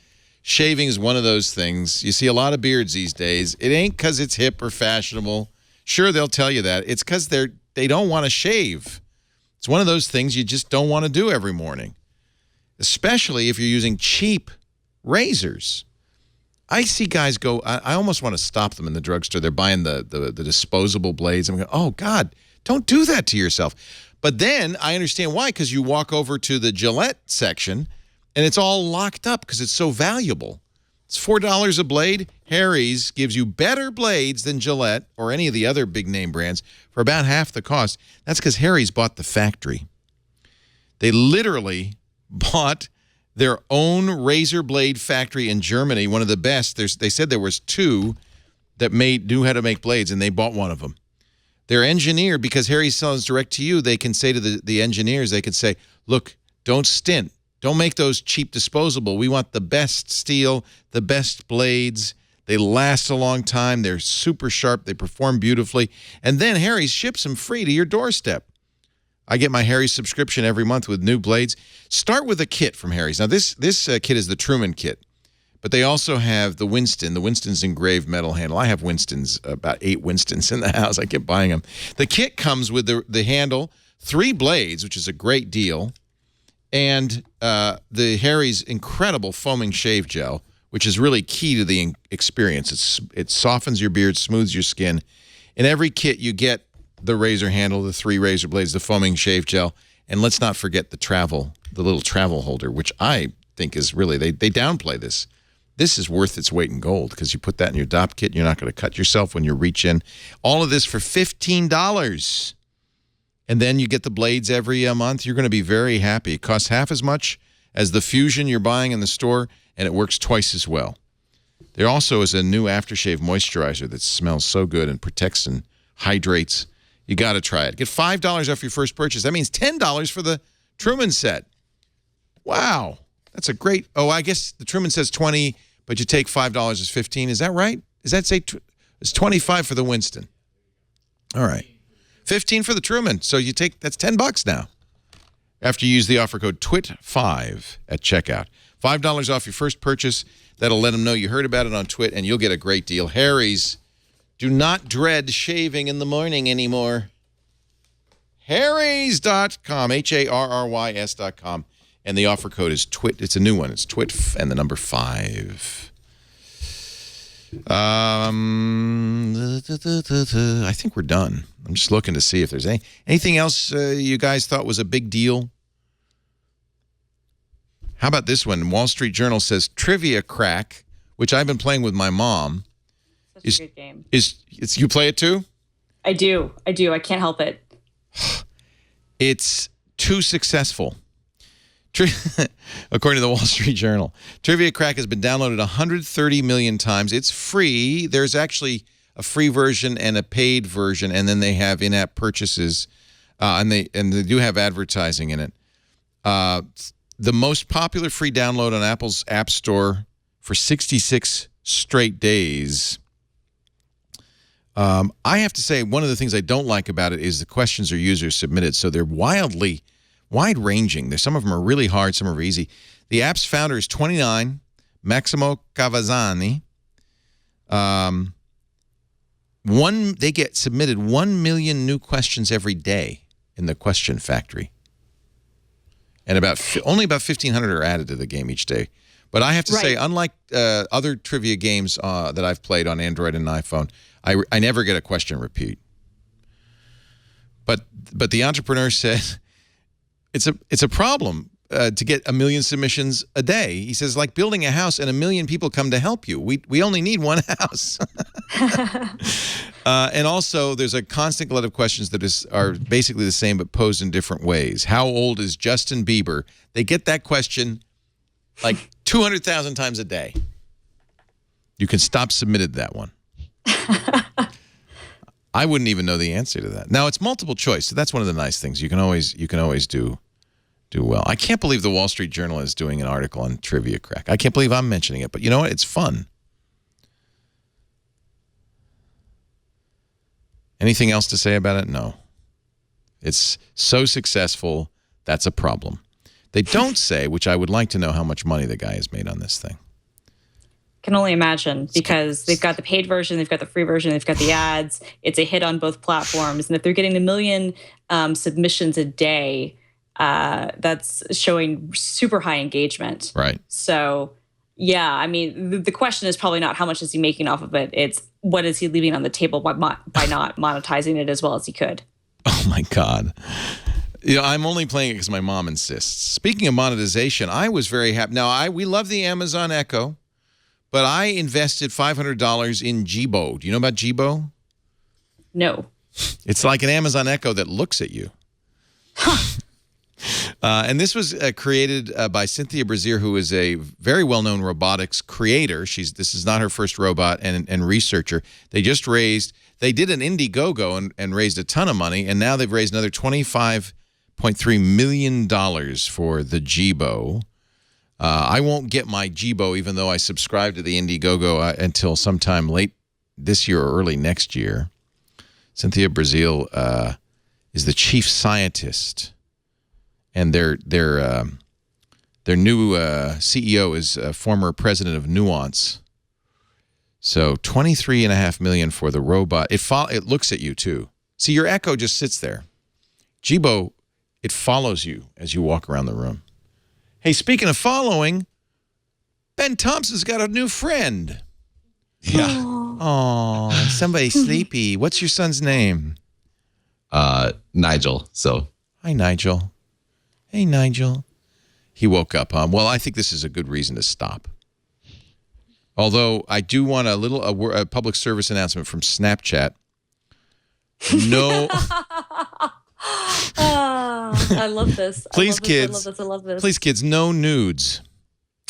Shaving is one of those things. You see a lot of beards these days. It ain't because it's hip or fashionable. Sure, they'll tell you that. It's because they don't want to shave. It's one of those things you just don't want to do every morning, especially if you're using cheap razors. I see guys go, I almost want to stop them in the drugstore. They're buying the disposable blades. I'm going, oh, God, don't do that to yourself. But then I understand why, because you walk over to the Gillette section, and it's all locked up because it's so valuable. It's $4 a blade. Harry's gives you better blades than Gillette or any of the other big-name brands for about half the cost. That's because Harry's bought the factory. They literally bought their own razor blade factory in Germany, one of the best. They said there was two that knew how to make blades, and they bought one of them. They're engineered because Harry's sells direct to you. They can say to the engineers, they can say, look, don't stint. Don't make those cheap disposable. We want the best steel, the best blades. They last a long time. They're super sharp. They perform beautifully. And then Harry's ships them free to your doorstep. I get my Harry's subscription every month with new blades. Start with a kit from Harry's. Now, this kit is the Truman kit, but they also have the Winston. The Winston's engraved metal handle. I have Winston's, about 8 Winstons in the house. I keep buying them. The kit comes with the handle, 3 blades, which is a great deal, and the Harry's incredible foaming shave gel, which is really key to the experience. It softens your beard, smooths your skin. In every kit, you get the razor handle, the 3 razor blades, the foaming shave gel, and let's not forget the little travel holder, which I think is really, they downplay this. This is worth its weight in gold because you put that in your DOP kit and you're not going to cut yourself when you reach in. All of this for $15. And then you get the blades every month. You're going to be very happy. It costs half as much as the Fusion you're buying in the store, and it works twice as well. There also is a new aftershave moisturizer that smells so good and protects and hydrates. You got to try it. Get $5 off your first purchase. That means $10 for the Truman set. Wow. That's a great... Oh, I guess the Truman says 20, but you take $5 as 15. Is that right? Does that say... It's 25 for the Winston. All right. 15 for the Truman. So you take... That's $10 now. After you use the offer code TWIT5 at checkout. $5 off your first purchase. That'll let them know you heard about it on Twit, and you'll get a great deal. Harry's. Do not dread shaving in the morning anymore. Harrys.com, HARRYS.com. And the offer code is TWIT. It's a new one. It's TWIT and the number 5. I think we're done. I'm just looking to see if there's anything else you guys thought was a big deal. How about this one? Wall Street Journal says Trivia Crack, which I've been playing with my mom. Such a good game. You play it too? I do. I can't help it. It's too successful. According to the Wall Street Journal, Trivia Crack has been downloaded 130 million times. It's free. There's actually a free version and a paid version, and then they have in-app purchases, and they do have advertising in it. The most popular free download on Apple's App Store for 66 straight days. I have to say, one of the things I don't like about it is the questions are user submitted, so they're wide-ranging. Some of them are really hard, some are easy. The app's founder is 29, Maximo Cavazzani. They get submitted 1 million new questions every day in the question factory. And only about 1,500 are added to the game each day. But I have to say, unlike other trivia games that I've played on Android and iPhone, I never get a question repeat. But the entrepreneur said it's a problem to get 1 million submissions a day. He says, like building a house and 1 million people come to help you. We only need one house. And also, there's a constant glut of questions that are basically the same but posed in different ways. How old is Justin Bieber? They get that question like 200,000 times a day. You can stop submitted that one. I wouldn't even know the answer to that. Now, it's multiple choice, so that's one of the nice things. You can always do well. I can't believe the Wall Street Journal is doing an article on Trivia Crack. I can't believe I'm mentioning it, but you know what? It's fun. Anything else to say about it? No. It's so successful, that's a problem. They don't say, which I would like to know how much money the guy has made on this thing. Can only imagine, because they've got the paid version, they've got the free version, they've got the ads. It's a hit on both platforms. And if they're getting 1 million submissions a day, that's showing super high engagement. Right. So, yeah, I mean, the question is probably not how much is he making off of it. It's what is he leaving on the table by not monetizing it as well as he could. Oh, my God. You know, I'm only playing it because my mom insists. Speaking of monetization, I was very happy. Now, we love the Amazon Echo, but I invested $500 in Jibo. Do you know about Jibo? No. It's like an Amazon Echo that looks at you. And this was created by Cynthia Brazier, who is a very well-known robotics creator. This is not her first robot and researcher. They did an Indiegogo and raised a ton of money, and now they've raised another $25.3 million for the Jibo. I won't get my Jibo, even though I subscribe to the Indiegogo until sometime late this year or early next year. Cynthia Braziel is the chief scientist, and their new CEO is former president of Nuance. So $23.5 million for the robot. It looks at you too. See, your Echo just sits there. Jibo, it follows you as you walk around the room. Hey, speaking of following, Ben Thompson's got a new friend. Yeah. Oh, somebody's sleepy. What's your son's name? Nigel. So. Hi, Nigel. Hey, Nigel. He woke up. Well, I think this is a good reason to stop. Although I do want a public service announcement from Snapchat. No. I love this. Please, kids. I love this. Please, kids, no nudes.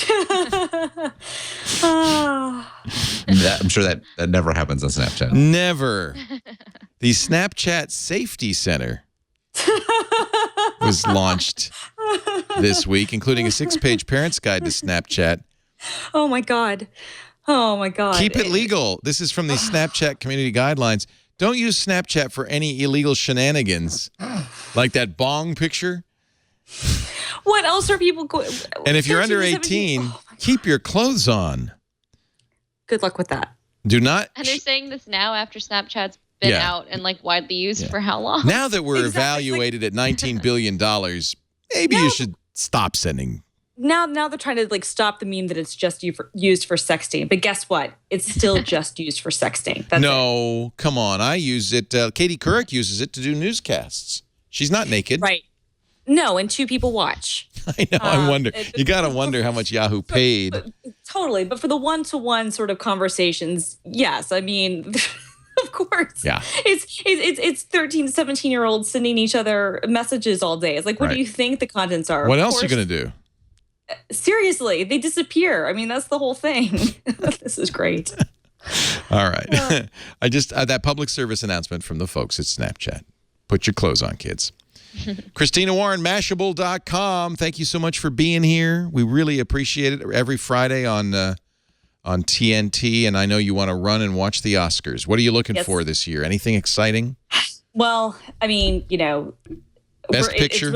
I'm sure that never happens on Snapchat. Never. The Snapchat Safety Center was launched this week, including a 6-page parent's guide to Snapchat. Oh, my God. Oh, my God. Keep it legal. This is from the Snapchat community guidelines. Don't use Snapchat for any illegal shenanigans, like that bong picture. What else are people going? And if you're under 18, keep your clothes on. Good luck with that. Do not. And they're saying this now after Snapchat's been out and like widely used for how long? Now that we're evaluated at $19 billion, maybe you should stop sending. Now they're trying to like stop the meme that it's just used for sexting. But guess what? It's still just used for sexting. That's it. Come on. I use it. Katie Couric uses it to do newscasts. She's not naked. Right. No, and 2 people watch. I know. I wonder. You got to wonder how much Yahoo paid. Totally. But for the one-to-one sort of conversations, yes. I mean, of course. Yeah. It's 13, 17-year-olds sending each other messages all day. It's like, what do you think the contents are? What else are you going to do? Seriously, they disappear. I mean, that's the whole thing. This is great. All right. I just that public service announcement from the folks at Snapchat. Put your clothes on, kids. Christina Warren, Mashable.com. Thank you so much for being here. We really appreciate it. Every Friday on TNT, and I know you want to run and watch the Oscars. What are you looking for this year? Anything exciting? Well, I mean, Best Picture.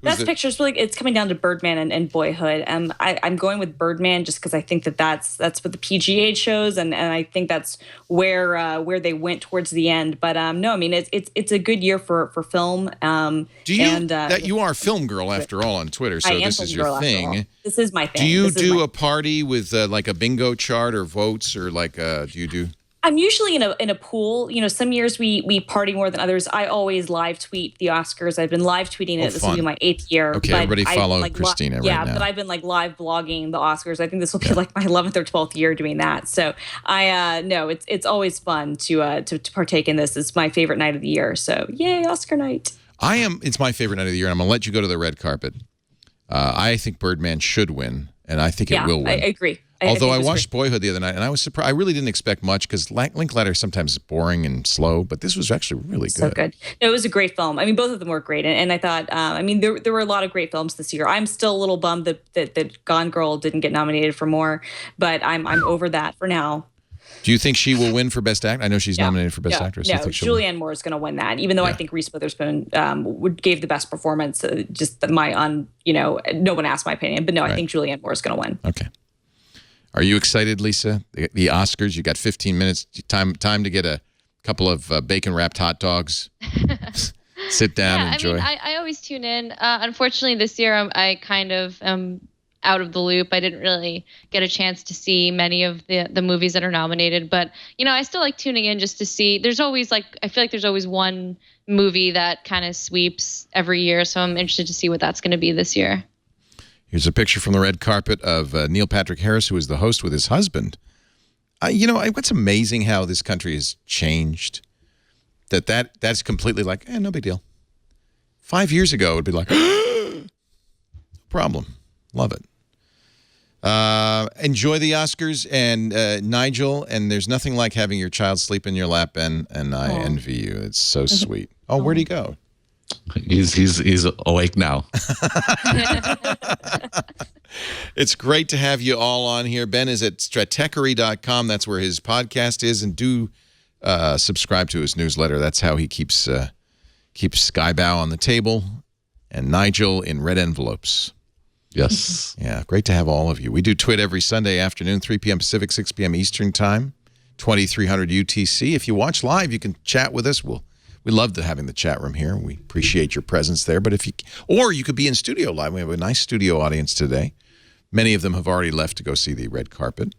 Best Picture is really, it's coming down to Birdman and Boyhood. I'm going with Birdman just because I think that's what the PGA shows, and I think that's where they went towards the end. But no, I mean it's a good year for film. You are a film girl after all on Twitter, so this is your thing. This is my thing. Do you do a party with like a bingo chart or votes, or like do you do? I'm usually in a pool. You know, some years we party more than others. I always live tweet the Oscars. I've been live tweeting it. This will be my 8th year. Okay, everybody follow Christina right now. Yeah, but I've been like live blogging the Oscars. I think this will be like my 11th or 12th year doing that. So no, it's always fun to partake in this. It's my favorite night of the year. So yay, Oscar night. It's my favorite night of the year. I'm gonna let you go to the red carpet. I think Birdman should win, and I think it will win. I agree. Although I watched Boyhood the other night, and I was surprised. I really didn't expect much because Linklater sometimes is boring and slow, but this was actually really good. So good. No, it was a great film. I mean, both of them were great, and I thought, there were a lot of great films this year. I'm still a little bummed that Gone Girl didn't get nominated for more, but I'm over that for now. Do you think she will win for Best Actress? I know she's nominated for Best Actress. No, Julianne Moore is going to win that, even though I think Reese Witherspoon gave the best performance. No one asked my opinion, but no, I think Julianne Moore is going to win. Okay. Are you excited, Lisa? The Oscars, you got 15 minutes, time to get a couple of bacon-wrapped hot dogs. Sit down and enjoy. I always tune in. Unfortunately, this year I kind of am out of the loop. I didn't really get a chance to see many of the movies that are nominated, but I still like tuning in just to see. There's always I feel like there's always one movie that kind of sweeps every year, so I'm interested to see what that's going to be this year. Here's a picture from the red carpet of Neil Patrick Harris, who is the host with his husband. What's amazing how this country has changed. That's completely like, no big deal. 5 years ago, it would be like, no problem. Love it. Enjoy the Oscars, and Nigel, and there's nothing like having your child sleep in your lap, and I envy you. It's so sweet. Oh, where'd he go? He's awake now. It's great to have you all on here. Ben is at stratechery.com. That's where his podcast is, and do subscribe to his newsletter. That's how he keeps Skybow on the table and Nigel in red envelopes. Yes. Yeah, great to have all of you. We do Twit every Sunday afternoon, 3 p.m. Pacific, 6 p.m. Eastern Time, 2300 UTC. If you watch live, you can chat with us. We love having the chat room here. We appreciate your presence there. But or you could be in studio live. We have a nice studio audience today. Many of them have already left to go see the red carpet.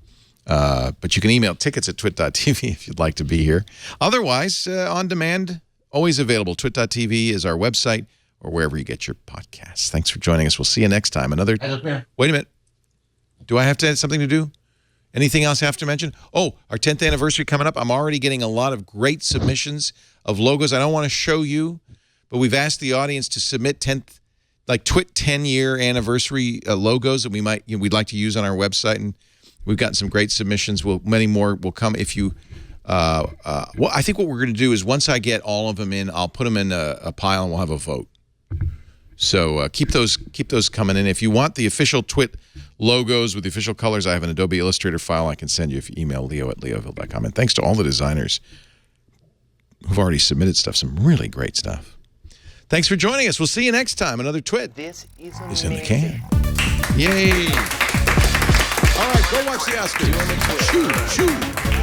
But you can email tickets at twit.tv if you'd like to be here. Otherwise, on demand, always available. Twit.tv is our website, or wherever you get your podcasts. Thanks for joining us. We'll see you next time. Wait a minute. Do I have to add something to do? Anything else I have to mention? Oh, our 10th anniversary coming up. I'm already getting a lot of great submissions of logos. I don't want to show you, but we've asked the audience to submit Twit 10-year anniversary logos that we'd like to use on our website, and we've gotten some great submissions. Many more will come if you. I think what we're going to do is once I get all of them in, I'll put them in a pile and we'll have a vote. So keep those coming in. If you want the official Twit logos with the official colors, I have an Adobe Illustrator file I can send you if you email leo@leoville.com. And thanks to all the designers who've already submitted stuff, some really great stuff. Thanks for joining us. We'll see you next time. Another Twit is in the can. Yay. All right, go watch the Oscars. Shoo.